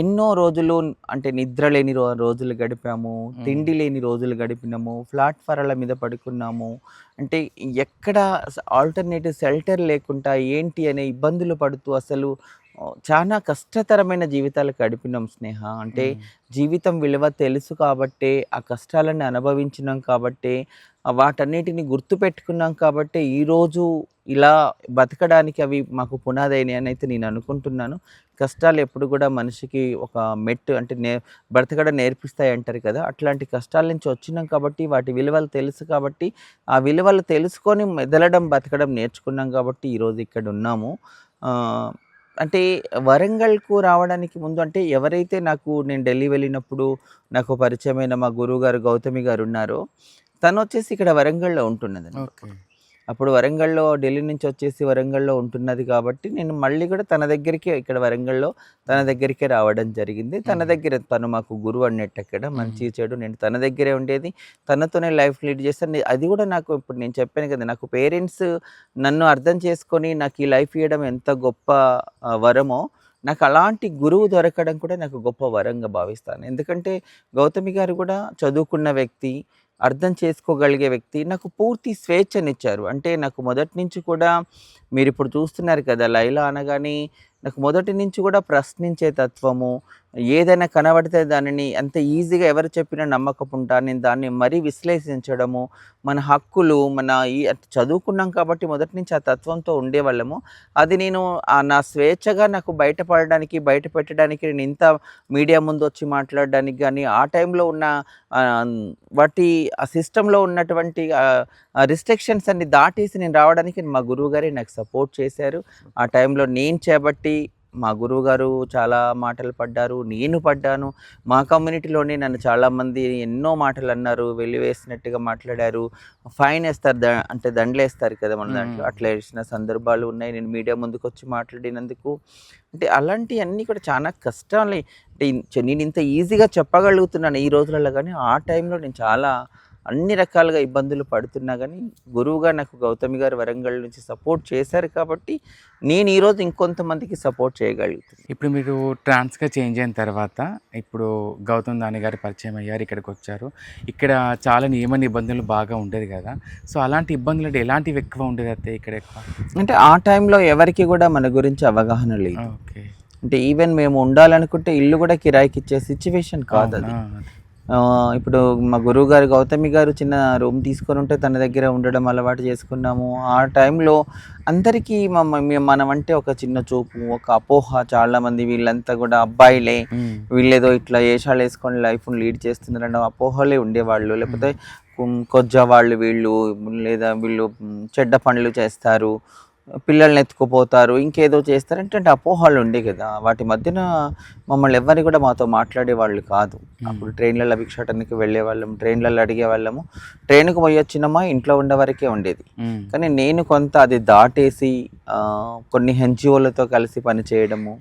S3: ఎన్నో రోజులు అంటే నిద్ర లేని రోజులు గడిపాము, తిండి లేని రోజులు గడిపినాము, ప్లాట్ఫారాల మీద పడుకున్నాము. అంటే ఎక్కడ ఆల్టర్నేటివ్ షెల్టర్ లేకుండా ఏంటి అనే ఇబ్బందులు పడుతూ అసలు చాలా కష్టతరమైన జీవితాలు గడిపినాం స్నేహ. అంటే జీవితం విలువ తెలుసు కాబట్టే, ఆ కష్టాలను అనుభవించినాం కాబట్టే, వాటన్నిటిని గుర్తుపెట్టుకున్నాం కాబట్టే ఈరోజు ఇలా బతకడానికి అవి మాకు పునాదైనయి అని అయితే నేను అనుకుంటున్నాను. కష్టాలు ఎప్పుడు కూడా మనిషికి ఒక మెట్టు అంటే బ్రతకడం నేర్పిస్తాయి అంటారు కదా! అట్లాంటి కష్టాల నుంచి వచ్చినాం కాబట్టి, వాటి విలువలు తెలుసు కాబట్టి, ఆ విలువలు తెలుసుకొని మెదలడం, బతకడం నేర్చుకున్నాం కాబట్టి ఈరోజు ఇక్కడ ఉన్నాము. ఆహ్, అంటే వరంగల్‌కు రావడానికి ముందు అంటే ఎవరైతే నేను ఢిల్లీ వెళ్ళినప్పుడు నాకు పరిచయమైన మా గురువుగారు గౌతమి గారున్నారో, తనొచ్చేసి ఇక్కడ వరంగల్‌లో ఉంటున్నదండి.
S1: ఓకే.
S3: అప్పుడు వరంగల్‌లో ఢిల్లీ నుంచి వచ్చేసి వరంగల్‌లో ఉంటున్నది కాబట్టి, నేను మళ్ళీ కూడా తన దగ్గరికే ఇక్కడ వరంగల్‌లో తన దగ్గరికే రావడం జరిగింది. తన దగ్గర తను మాకు గురువు అన్నట్టక్కడ. మంచి చెడు నేను తన దగ్గరే ఉండేది. తనతోనే లైఫ్ లీడ్ చేశాను. అది కూడా నాకు ఇప్పుడు నేను చెప్పాను కదా! నాకు పేరెంట్స్ నన్ను అర్థం చేసుకొని నాకు ఈ లైఫ్ ఇయ్యడం ఎంత గొప్ప వరమో, నాకు అలాంటి గురువు దొరకడం కూడా నాకు గొప్ప వరంగా భావిస్తాను. ఎందుకంటే గౌతమి గారు కూడా చదువుకున్న వ్యక్తి, అర్థం చేసుకోగలిగే వ్యక్తి. నాకు పూర్తి స్వేచ్ఛనిచ్చారు. అంటే నాకు మొదటి నుంచి కూడా మీరిప్పుడు చూస్తున్నారు కదా! లైలా అనగానే నాకు మొదటి నుంచి కూడా ప్రశ్నించే తత్వము, ఏదైనా కనబడితే దానిని అంత ఈజీగా ఎవరు చెప్పినా నమ్మకుండా నేను దాన్ని మరీ విశ్లేషించడము, మన హక్కులు అంటే చదువుకున్నాం కాబట్టి మొదటి నుంచి ఆ తత్వంతో ఉండేవాళ్ళము. అది నేను నా స్వేచ్ఛగా నాకు బయటపడడానికి, బయట పెట్టడానికి నేను ఇంత మీడియా ముందొచ్చి మాట్లాడడానికి గానీ, ఆ టైంలో ఉన్న ఆ సిస్టంలో ఉన్నటువంటి రిస్ట్రిక్షన్స్ అన్ని దాటేసి నేను రావడానికి మా గురువుగారే నాకు సపోర్ట్ చేశారు. ఆ టైంలో నేను చేపట్టి మా గురువుగారు చాలా మాటలు పడ్డారు. నేను పడ్డాను. మా కమ్యూనిటీలోనే నన్ను చాలామంది ఎన్నో మాటలు అన్నారు. వెలివేసినట్టుగా మాట్లాడారు. ఫైన్ ఏస్తారు అంటే దండలేస్తారు కదా మన దాంట్లో. అట్లా ఏసిన సందర్భాలు ఉన్నాయి. నేను మీడియా ముందుకొచ్చి మాట్లాడినందుకు. అంటే అలాంటివన్నీ కూడా చాలా కష్టాలే. అంటే నేను ఇంత ఈజీగా చెప్పగలుగుతున్నాను ఈ రోజులలో కానీ, ఆ టైంలో నేను చాలా అన్ని రకాలుగా ఇబ్బందులు పడుతున్నా కానీ, గురువుగా నాకు గౌతమి గారు వరంగల్ నుంచి సపోర్ట్ చేశారు కాబట్టి, నేను ఈరోజు ఇంకొంతమందికి సపోర్ట్ చేయగలుగుతున్నాను.
S1: ఇప్పుడు మీరు ట్రాన్స్‌గా చేంజ్ అయిన తర్వాత, ఇప్పుడు గౌతమ్ దాని గారు పరిచయం అయ్యారు, ఇక్కడికొచ్చారు. ఇక్కడ చాలా నియమ నిబంధనలు బాగా ఉండేది కదా! సో, అలాంటి ఇబ్బందులు అంటే ఎలాంటివి ఎక్కువ ఉండేది అత్తయ్య ఇక్కడ ఎక్కువ?
S3: అంటే ఆ టైంలో ఎవరికి కూడా మన గురించి అవగాహన లేదు.
S1: ఓకే.
S3: అంటే ఈవెన్ మేము ఉండాలనుకుంటే ఇల్లు కూడా కిరాయికి ఇచ్చే సిచ్యువేషన్ కాదు అది. ఇప్పుడు మా గురువుగారు గౌతమి గారు చిన్న రూమ్ తీసుకొని ఉంటే తన దగ్గర ఉండడం అలవాటు చేసుకున్నాము. ఆ టైంలో అందరికీ మనమంటే ఒక చిన్న చూపు, ఒక అపోహ. చాలామంది వీళ్ళంతా కూడా అబ్బాయిలే, వీళ్ళేదో ఇట్లా ఏషాలు వేసుకొని లైఫ్ని లీడ్ చేస్తున్నారన్న అపోహలే ఉండేవాళ్ళు. లేకపోతే కొజ్జా వాళ్ళు వీళ్ళు, లేదా వీళ్ళు చెడ్డ పనులు చేస్తారు, పిల్లల్ని ఎత్తుకుపోతారు, ఇంకేదో చేస్తారు అంటే అపోహలు ఉండే కదా. వాటి మధ్యన మమ్మల్ని ఎవరిని కూడా మాతో మాట్లాడేవాళ్ళు కాదు. అప్పుడు ట్రైన్లలో భిక్షాటనకి వెళ్ళేవాళ్ళం, ట్రైన్లలో అడిగేవాళ్ళము. ట్రైన్కి పోయొచ్చినమా ఇంట్లో ఉండే వరకే ఉండేది. కానీ నేను కొంత అది దాటేసి కొన్ని ఎన్జిఓలతో కలిసి పనిచేయడము,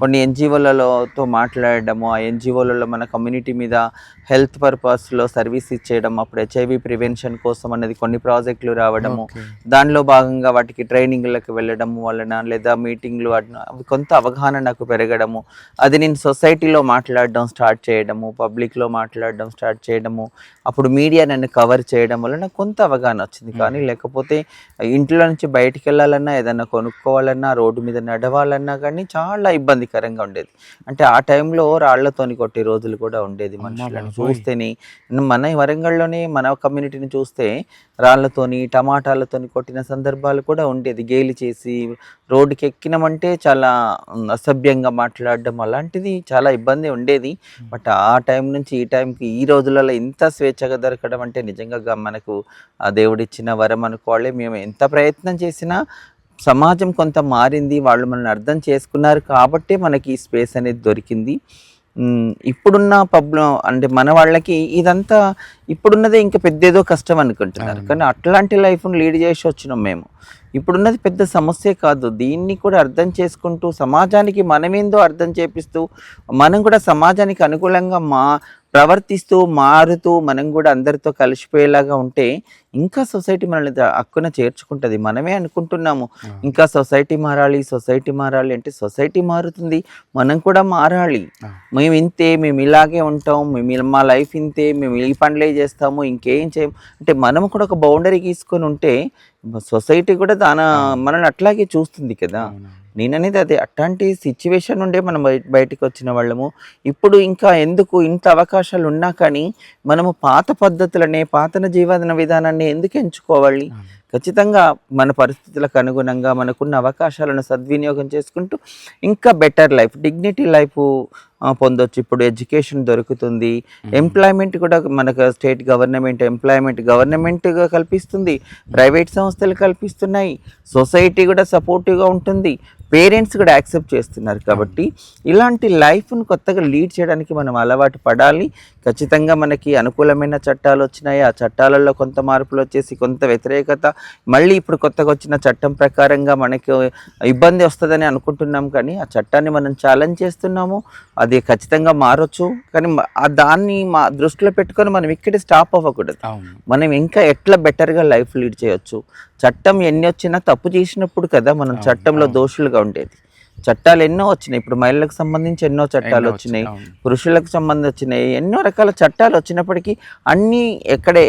S3: కొన్ని ఎన్జిఓలతో మాట్లాడడము, ఆ ఎన్జిఓలలో మన కమ్యూనిటీ మీద హెల్త్ పర్పస్లో సర్వీస్ ఇచ్చేయడం, అప్పుడు హెచ్ఐవి ప్రివెన్షన్ కోసం అనేది కొన్ని ప్రాజెక్టులు రావడము, దానిలో భాగంగా వాటికి ట్రైనింగ్లకు వెళ్ళడము వలన, లేదా మీటింగ్లు అవి కొంత అవగాహన నాకు పెరగడము, అది నేను సొసైటీలో మాట్లాడడం స్టార్ట్ చేయడము, పబ్లిక్లో మాట్లాడడం స్టార్ట్ చేయడము, అప్పుడు మీడియా నన్ను కవర్ చేయడం వల్ల నాకు కొంత అవగాహన వచ్చింది. కానీ లేకపోతే ఇంట్లో నుంచి బయటికి వెళ్ళాలన్నా, ఏదన్నా కొనుక్కోవాలన్నా, రోడ్డు మీద నడవాలన్నా కానీ చాలా ఇబ్బందికరంగా ఉండేది. అంటే ఆ టైంలో రాళ్లతోని కొట్టే రోజులు కూడా ఉండేది. మనుషులను చూస్తేనే మన వరంగల్లోనే మన కమ్యూనిటీని చూస్తే రాళ్లతోని, టమాటాలతోని కొట్టిన సందర్భాలు కూడా ఉండేది. గేలి చేసి రోడ్డుకి ఎక్కినామంటే చాలా అసభ్యంగా మాట్లాడడం, అలాంటిది చాలా ఇబ్బంది ఉండేది. బట్ ఆ టైం నుంచి ఈ టైంకి ఈ రోజులలో ఇంత స్వేచ్ఛగా దొరకడం అంటే నిజంగా మనకు ఆ దేవుడిచ్చిన వరం అనుకోవాలి. మేము ఎంత ప్రయత్నం చేసినా సమాజం కొంత మారింది, వాళ్ళు మనల్ని అర్థం చేసుకున్నారు కాబట్టే మనకి ఈ స్పేస్ అనేది దొరికింది. ఇప్పుడున్న పబ్లో అంటే మన వాళ్ళకి ఇదంతా ఇప్పుడున్నదే ఇంకా పెద్దేదో కష్టం అనుకుంటున్నారు. కానీ అట్లాంటి లైఫ్ను లీడ్ చేసి వచ్చినాం మేము. ఇప్పుడున్నది పెద్ద సమస్య కాదు. దీన్ని కూడా అర్థం చేసుకుంటూ సమాజానికి మనమేందో అర్థం చేపిస్తూ, మనం కూడా సమాజానికి అనుకూలంగా ప్రవర్తిస్తూ మారుతూ మనం కూడా అందరితో కలిసిపోయేలాగా ఉంటే ఇంకా సొసైటీ మనల్ని హక్కున చేర్చుకుంటుంది. మనమే అనుకుంటున్నాము ఇంకా సొసైటీ మారాలి అంటే సొసైటీ మారుతుంది, మనం కూడా మారాలి. మేము ఇంతే, మేము ఇలాగే ఉంటాం, మా లైఫ్ ఇంతే, మేము ఈ పనులే చేస్తాము, ఇంకేం చేయం అంటే మనం కూడా ఒక బౌండరీ గీసుకొని ఉంటే సొసైటీ కూడా మనల్ని అట్లాగే చూస్తుంది కదా. నేననేది అదే అట్లాంటి సిచ్యువేషన్ నుండే మనం బయటికి వచ్చిన వాళ్ళము. ఇప్పుడు ఇంకా ఎందుకు ఇంత అవకాశాలు ఉన్నా కానీ మనము పాత పద్ధతులనే పాతన జీవన విధానాన్ని ఎందుకు ఎంచుకోవాలి? ఖచ్చితంగా మన పరిస్థితులకు అనుగుణంగా మనకున్న అవకాశాలను సద్వినియోగం చేసుకుంటూ ఇంకా బెటర్ లైఫ్, డిగ్నిటీ లైఫ్ పొందొచ్చు. ఇప్పుడు ఎడ్యుకేషన్ దొరుకుతుంది, ఎంప్లాయ్మెంట్ కూడా మనకు స్టేట్ గవర్నమెంట్ గవర్నమెంట్గా కల్పిస్తుంది, ప్రైవేట్ సంస్థలు కల్పిస్తున్నాయి, సొసైటీ కూడా సపోర్టివ్గా ఉంటుంది, పేరెంట్స్ కూడా యాక్సెప్ట్ చేస్తున్నారు. కాబట్టి ఇలాంటి లైఫ్ను కొత్తగా లీడ్ చేయడానికి మనం అలవాటు పడాలి. ఖచ్చితంగా మనకి అనుకూలమైన చట్టాలు వచ్చినాయి, ఆ చట్టాలలో కొంత మార్పులు వచ్చేసి కొంత వ్యతిరేకత, మళ్ళీ ఇప్పుడు కొత్తగా వచ్చిన చట్టం ప్రకారంగా మనకి ఇబ్బంది వస్తుందని అనుకుంటున్నాం, కానీ ఆ చట్టాన్ని మనం ఛాలెంజ్ చేస్తున్నాము. అది ఖచ్చితంగా మారొచ్చు, కానీ దాన్ని దృష్టిలో పెట్టుకొని మనం ఇక్కడే స్టాప్ అవ్వకూడదు. మనం ఇంకా ఎట్లా బెటర్గా లైఫ్ లీడ్ చేయొచ్చు. చట్టం ఎన్ని వచ్చినా తప్పు చేసినప్పుడు కదా మనం చట్టంలో దోషులుగా ఉండేది. చట్టాలు ఎన్నో వచ్చినాయి, ఇప్పుడు మహిళలకు సంబంధించి ఎన్నో చట్టాలు వచ్చినాయి, పురుషులకు సంబంధించి వచ్చినాయి, ఎన్నో రకాల చట్టాలు వచ్చినప్పటికీ అన్నీ ఎక్కడే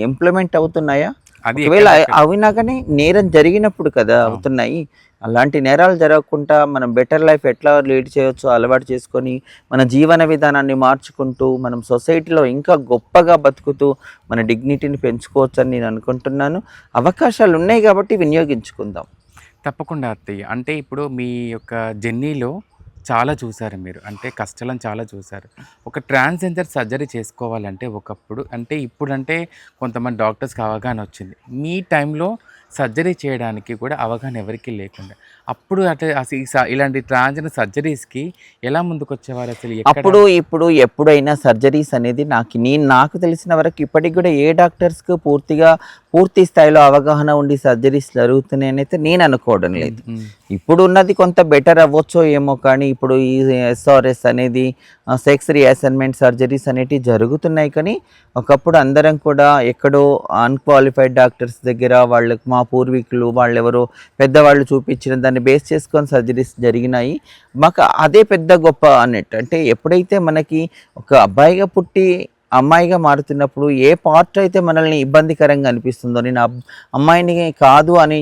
S3: ఇంప్లిమెంట్ అవుతున్నాయా? ఒకవేళ అవినా కానీ నేరం జరిగినప్పుడు కదా అవుతున్నాయి. అలాంటి నేరాలు జరగకుండా మనం బెటర్ లైఫ్ ఎట్లా లీడ్ చేయొచ్చో అలవాటు చేసుకొని మన జీవన విధానాన్ని మార్చుకుంటూ మనం సొసైటీలో ఇంకా గొప్పగా బతుకుతూ మన డిగ్నిటీని పెంచుకోవచ్చు అని నేను అనుకుంటున్నాను. అవకాశాలు ఉన్నాయి కాబట్టి వినియోగించుకుందాం.
S1: తప్పకుండా అత్తయ్య. అంటే ఇప్పుడు మీ యొక్క జర్నీలో చాలా చూసారు మీరు, అంటే కష్టాలను చాలా చూసారు. ఒక ట్రాన్స్జెండర్ సర్జరీ చేసుకోవాలంటే ఒకప్పుడు అంటే ఇప్పుడంటే కొంతమంది డాక్టర్స్కి అవగాహన వచ్చింది. మీ టైంలో సర్జరీ చేయడానికి కూడా అవగాహన ఎవరికీ లేకుండా అప్పుడు అసలు ఇలాంటి ట్రాన్స్జెండర్ సర్జరీస్కి ఎలా ముందుకు వచ్చేవారు అసలు?
S3: అప్పుడు ఇప్పుడు ఎప్పుడైనా సర్జరీస్ అనేది నాకు తెలిసిన వరకు ఇప్పటికి కూడా ఏ డాక్టర్స్కి పూర్తి స్థాయిలో అవగాహన ఉండి సర్జరీస్ జరుగుతున్నాయని అయితే నేను అనుకోవడం లేదు. ఇప్పుడు ఉన్నది కొంత బెటర్ అవ్వచ్చో ఏమో, కానీ ఇప్పుడు ఈ SRS అనేది సెక్స్ రీఅసైన్మెంట్ సర్జరీస్ అనేటివి జరుగుతున్నాయి. కానీ ఒకప్పుడు అందరం కూడా ఎక్కడో అన్క్వాలిఫైడ్ డాక్టర్స్ దగ్గర వాళ్ళకి మా పూర్వీకులు వాళ్ళెవరో పెద్దవాళ్ళు చూపించిన దాన్ని బేస్ చేసుకొని సర్జరీస్ జరిగినాయి. మాకు అదే పెద్ద గొప్ప అన్నట్టు. అంటే ఎప్పుడైతే మనకి ఒక అబ్బాయిగా పుట్టి అమ్మాయిగా మారుతున్నప్పుడు ఏ పార్ట్ అయితే మనల్ని ఇబ్బందికరంగా అనిపిస్తుందో, నేను అమ్మాయిని కాదు అని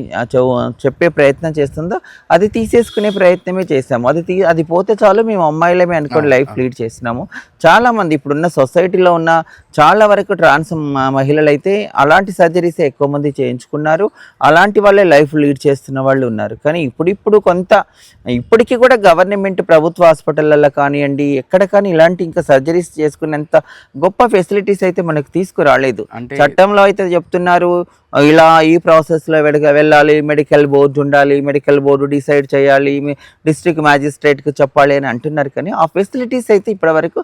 S3: చెప్పే ప్రయత్నం చేస్తుందో అది తీసేసుకునే ప్రయత్నమే చేసాము. అది పోతే చాలు మేము అమ్మాయిలమే అనుకోని లైఫ్ లీడ్ చేసినాము. చాలామంది ఇప్పుడున్న సొసైటీలో ఉన్న చాలా వరకు ట్రాన్స్ మహిళలు అయితే అలాంటి సర్జరీసే ఎక్కువ మంది చేయించుకున్నారు. అలాంటి వాళ్ళే లైఫ్ లీడ్ చేస్తున్న వాళ్ళు ఉన్నారు. కానీ ఇప్పుడు ఇప్పటికీ కూడా గవర్నమెంట్ ప్రభుత్వ హాస్పిటళ్ళల్లో కానివ్వండి ఎక్కడ కానీ ఇలాంటి ఇంకా సర్జరీస్ చేసుకునేంత గొప్ప ఫెసిలిటీస్ అయితే మనకు తీసుకురాలేదు. చట్టంలో అయితే చెప్తున్నారు ఇలా ఈ ప్రాసెస్లో వెళ్ళాలి, మెడికల్ బోర్డు ఉండాలి, మెడికల్ బోర్డు డిసైడ్ చేయాలి, డిస్ట్రిక్ట్ మ్యాజిస్ట్రేట్కి చెప్పాలి అని అంటున్నారు. కానీ ఆ ఫెసిలిటీస్ అయితే ఇప్పటివరకు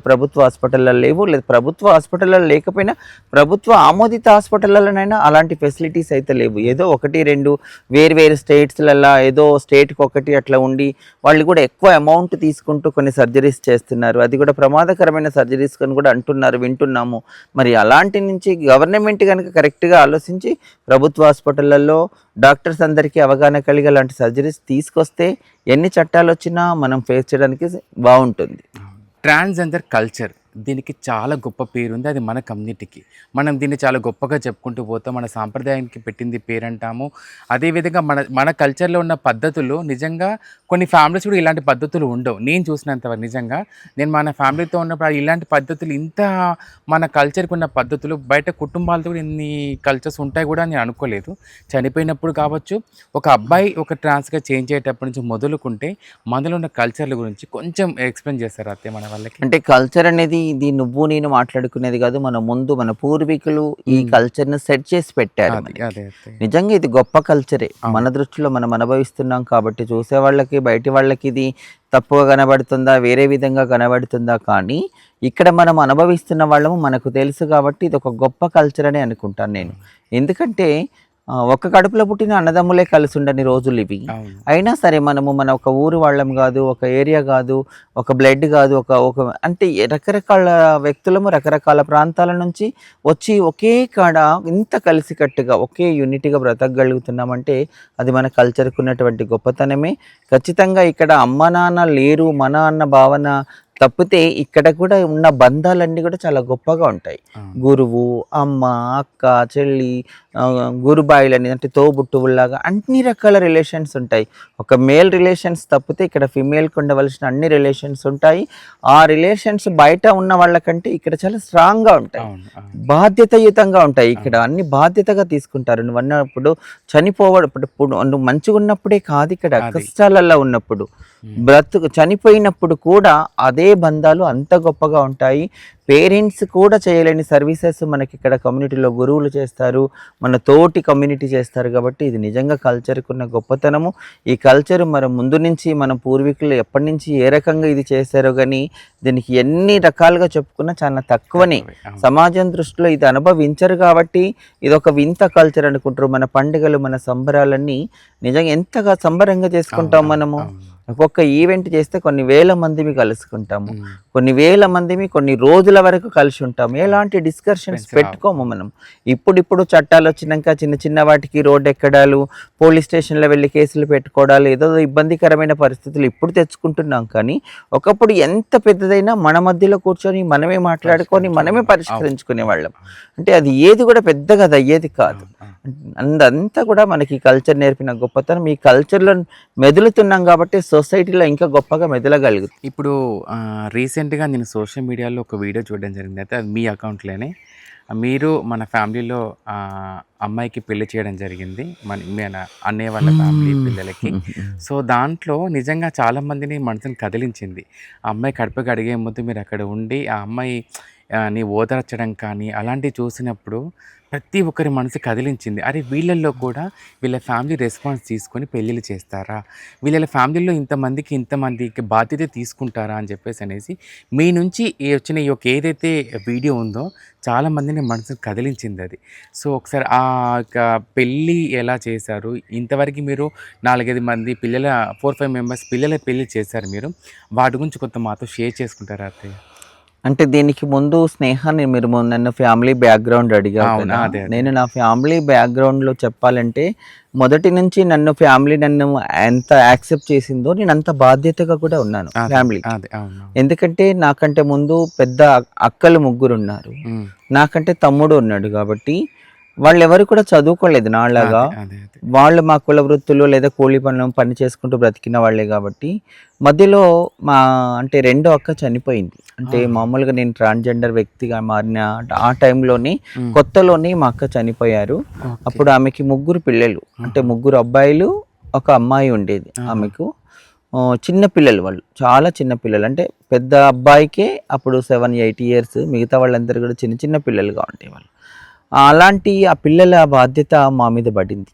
S3: ప్రభుత్వ హాస్పిటల్లో లేవు. లేదు ప్రభుత్వ హాస్పిటల్లో లేకపోయినా ప్రభుత్వ ఆమోదిత హాస్పిటల్లోనైనా అలాంటి ఫెసిలిటీస్ అయితే లేవు. ఏదో 1-2 వేరు స్టేట్స్లలో ఏదో స్టేట్కి ఒకటి అట్లా ఉండి వాళ్ళు కూడా ఎక్కువ అమౌంట్ తీసుకుంటూ కొన్ని సర్జరీస్ చేస్తున్నారు. అది కూడా ప్రమాదకరమైన సర్జరీస్ అని కూడా అంటున్నారు, వింటున్నాము. మరి అలాంటి నుంచి గవర్నమెంట్ కనుక కరెక్ట్గా ఆలోచించి ప్రభుత్వ హాస్పిటళ్లలో డాక్టర్స్ అందరికీ అవగాహన కలిగి అలాంటి సర్జరీస్ తీసుకొస్తే ఎన్ని చట్టాలు వచ్చినా మనం ఫేస్ చేయడానికి బాగుంటుంది.
S1: ట్రాన్స్జెండర్ కల్చర్ దీనికి చాలా గొప్ప పేరు ఉంది. అది మన కమ్యూనిటీకి మనం దీన్ని చాలా గొప్పగా చెప్పుకుంటూ పోతాం. మన సాంప్రదాయానికి పెట్టింది పేరంటాము. అదేవిధంగా మన కల్చర్లో ఉన్న పద్ధతులు నిజంగా కొన్ని ఫ్యామిలీస్ కూడా ఇలాంటి పద్ధతులు ఉండవు. నేను చూసినంతవరకు నిజంగా నేను మన ఫ్యామిలీతో ఉన్నప్పుడు ఇలాంటి పద్ధతులు ఇంత మన కల్చర్కి ఉన్న పద్ధతులు బయట కుటుంబాలతో కూడా ఇన్ని కల్చర్స్ ఉంటాయి కూడా నేను అనుకోలేదు. చనిపోయినప్పుడు కావచ్చు, ఒక అబ్బాయి ఒక ట్రాన్స్గా చేంజ్ అయ్యేటప్పటి నుంచి మొదలుకుంటే మనలో ఉన్న కల్చర్ల గురించి కొంచెం ఎక్స్ప్లెయిన్ చేస్తారు అత్తే మన వాళ్ళకి.
S3: అంటే కల్చర్ అనేది ఇది నువ్వు నేను మాట్లాడుకునేది కాదు. మన పూర్వీకులు ఈ కల్చర్ ను సెట్ చేసి పెట్టారు. నిజంగా ఇది గొప్ప కల్చరే. మన దృష్టిలో మనం అనుభవిస్తున్నాం కాబట్టి చూసే వాళ్ళకి బయటి వాళ్ళకి ఇది తప్పుగా కనబడుతుందా, వేరే విధంగా కనబడుతుందా, కానీ ఇక్కడ మనం అనుభవిస్తున్న వాళ్ళము మనకు తెలుసు కాబట్టి ఇది ఒక గొప్ప కల్చర్ అని అనుకుంటాను నేను. ఎందుకంటే ఒక కడుపులో పుట్టిన అన్నదమ్ములే కలిసి ఉండని రోజులు ఇవి. అయినా సరే మన ఒక ఊరు వాళ్ళం కాదు, ఒక ఏరియా కాదు, ఒక బ్లడ్ కాదు, ఒక అంటే రకరకాల వ్యక్తులము రకరకాల ప్రాంతాల నుంచి వచ్చి ఒకే కాడ ఇంత కలిసికట్టుగా ఒకే యూనిటీగా బ్రతకగలుగుతున్నామంటే అది మన కల్చర్కు ఉన్నటువంటి గొప్పతనమే. ఖచ్చితంగా ఇక్కడ అమ్మ నాన్న లేరు మన అన్న భావన తప్పితే ఇక్కడ కూడా ఉన్న బంధాలన్నీ కూడా చాలా గొప్పగా ఉంటాయి. గురువు, అమ్మ, అక్క, చెల్లి, గురుబాయిలని అంటే తోబుట్టువుల్లాగా అన్ని రకాల రిలేషన్స్ ఉంటాయి. ఒక మేల్ రిలేషన్స్ తప్పితే ఇక్కడ ఫిమేల్కి ఉండవలసిన అన్ని రిలేషన్స్ ఉంటాయి. ఆ రిలేషన్స్ బయట ఉన్న వాళ్ళకంటే ఇక్కడ చాలా స్ట్రాంగ్గా ఉంటాయి, బాధ్యతాయుతంగా ఉంటాయి. ఇక్కడ అన్ని బాధ్యతగా తీసుకుంటారు. నువ్వు అన్నప్పుడు చనిపోవడం నువ్వు మంచిగా ఉన్నప్పుడే కాదు, ఇక్కడ కష్టాలలో ఉన్నప్పుడు చనిపోయినప్పుడు కూడా అదే బంధాలు అంత గొప్పగా ఉంటాయి. పేరెంట్స్ కూడా చేయలేని సర్వీసెస్ మనకి ఇక్కడ కమ్యూనిటీలో గురువులు చేస్తారు, మన తోటి కమ్యూనిటీ చేస్తారు. కాబట్టి ఇది నిజంగా కల్చర్కి ఉన్న గొప్పతనము. ఈ కల్చర్ మన ముందు నుంచి మన పూర్వీకులు ఎప్పటి నుంచి ఏ రకంగా ఇది చేశారో కానీ దీనికి ఎన్ని రకాలుగా చెప్పుకున్నా చాలా తక్కువనే. సమాజం దృష్టిలో ఇది అనుభవించరు కాబట్టి ఇది ఒక వింత కల్చర్ అనుకుంటారు. మన పండుగలు, మన సంబరాలన్నీ నిజంగా ఎంతగా సంబరంగా చేసుకుంటాం మనము. ఒక్కొక్క ఈవెంట్ చేస్తే కొన్ని వేల మందిని కలుసుకుంటాము, కొన్ని వేల మందిని కొన్ని రోజుల వరకు కలిసి ఉంటాము. ఎలాంటి డిస్కషన్స్ పెట్టుకోము మనం. ఇప్పుడు చట్టాలు వచ్చినాక చిన్న చిన్న వాటికి రోడ్డు ఎక్కడాలు, పోలీస్ స్టేషన్లో వెళ్ళి కేసులు పెట్టుకోవడాలు, ఏదో ఇబ్బందికరమైన పరిస్థితులు ఇప్పుడు తెచ్చుకుంటున్నాం. కానీ ఒకప్పుడు ఎంత పెద్దదైనా మన మధ్యలో కూర్చొని మనమే మాట్లాడుకొని మనమే పరిష్కరించుకునే వాళ్ళం. అంటే అది ఏది కూడా పెద్దగా అది అయ్యేది కాదు. అంతా కూడా మనకి కల్చర్ నేర్పిన గొప్పతనం. ఈ కల్చర్లో మెదులుతున్నాం కాబట్టి సొసైటీలో ఇంకా గొప్పగా మెదలగలుగుతుంది.
S1: ఇప్పుడు రీసెంట్గా నేను సోషల్ మీడియాలో ఒక వీడియో చూడడం జరిగింది. అయితే అది మీ అకౌంట్లోనే మీరు మన ఫ్యామిలీలో అమ్మాయికి పెళ్లి చేయడం జరిగింది, మన అన్నయ్య వాళ్ళ ఫ్యామిలీ పిల్లలకి. సో దాంట్లో నిజంగా చాలామందిని మనసుని కదిలించింది. ఆ అమ్మాయి కడుపుకి అడిగే ముందు మీరు అక్కడ ఉండి ఆ అమ్మాయి నీ ఓదార్చడం కానీ అలాంటివి చూసినప్పుడు ప్రతి ఒక్కరి మనసు కదిలించింది. అరే వీళ్ళల్లో కూడా వీళ్ళ ఫ్యామిలీ రెస్పాన్స్ తీసుకొని పెళ్ళిళ్ళు చేస్తారా, వీళ్ళ ఫ్యామిలీలో ఇంతమందికి బాధ్యత తీసుకుంటారా అని చెప్పేసి అనేసి మీ నుంచి వచ్చిన ఈ యొక్క ఏదైతే వీడియో ఉందో చాలామందిని మనసును కదిలించింది అది. సో ఒకసారి ఆ యొక్క పెళ్ళి ఎలా చేశారు, ఇంతవరకు మీరు 4-5 మంది పిల్లల 4-5 మెంబర్స్ పిల్లల పెళ్ళి చేశారు మీరు, వాటి గురించి కొంత మాతో షేర్ చేసుకుంటారా అత్తయ్య?
S3: అంటే దీనికి ముందు స్నేహాన్ని మీరు నన్ను ఫ్యామిలీ బ్యాక్గ్రౌండ్ అడిగారు. నేను నా ఫ్యామిలీ బ్యాక్గ్రౌండ్లో చెప్పాలంటే మొదటి నుంచి ఫ్యామిలీ నన్ను ఎంత యాక్సెప్ట్ చేసిందో నేను అంత బాధ్యతగా కూడా ఉన్నాను ఫ్యామిలీ. ఎందుకంటే నాకంటే ముందు పెద్ద అక్కలు 3 ఉన్నారు, నాకంటే తమ్ముడు ఉన్నాడు. కాబట్టి వాళ్ళు ఎవరు కూడా చదువుకోలేదు నాలాగా. వాళ్ళు మా కుల వృత్తులు లేదా కూలి పని చేసుకుంటూ బ్రతికిన వాళ్ళే. కాబట్టి మధ్యలో అంటే 2వ అక్క చనిపోయింది. అంటే మామూలుగా నేను ట్రాన్స్జెండర్ వ్యక్తిగా మారిన ఆ టైంలోనే కొత్తలోనే మా అక్క చనిపోయారు. అప్పుడు ఆమెకి 3 పిల్లలు, అంటే 3 అబ్బాయిలు 1 అమ్మాయి ఉండేది ఆమెకు. చిన్న పిల్లలు, వాళ్ళు చాలా చిన్న పిల్లలు. అంటే పెద్ద అబ్బాయికే అప్పుడు 7-8 ఇయర్స్, మిగతా వాళ్ళందరూ కూడా చిన్న చిన్న పిల్లలుగా ఉంటాయి వాళ్ళు. అలాంటి ఆ పిల్లల బాధ్యత మా మీద పడింది.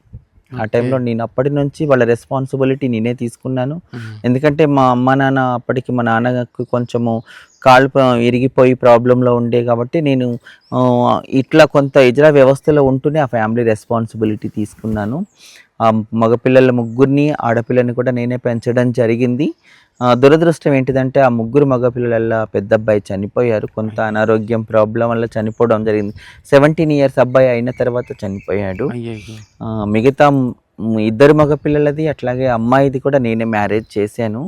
S3: ఆ టైంలో నేను అప్పటి నుంచి వాళ్ళ రెస్పాన్సిబిలిటీ నేనే తీసుకున్నాను. ఎందుకంటే మా అమ్మ నాన్న అప్పటికి మా నాన్నకు కొంచెము కాళ్ళు ఇరిగిపోయి ప్రాబ్లంలో ఉండే. కాబట్టి నేను ఇట్లా కొంత ఇజరా వ్యవస్థలో ఉంటూనే ఆ ఫ్యామిలీ రెస్పాన్సిబిలిటీ తీసుకున్నాను. మగపిల్లల 3 ఆడపిల్లని కూడా నేనే పెంచడం జరిగింది. దురదృష్టం ఏంటిదంటే ఆ 3 మగపిల్లల పెద్ద అబ్బాయి చనిపోయారు. కొంత అనారోగ్యం ప్రాబ్లం వల్ల చనిపోవడం జరిగింది. 17 ఇయర్స్ అబ్బాయి అయిన తర్వాత చనిపోయాడు. మిగతా 2 మగపిల్లలది అట్లాగే అమ్మాయిది కూడా నేనే మ్యారేజ్ చేశాను.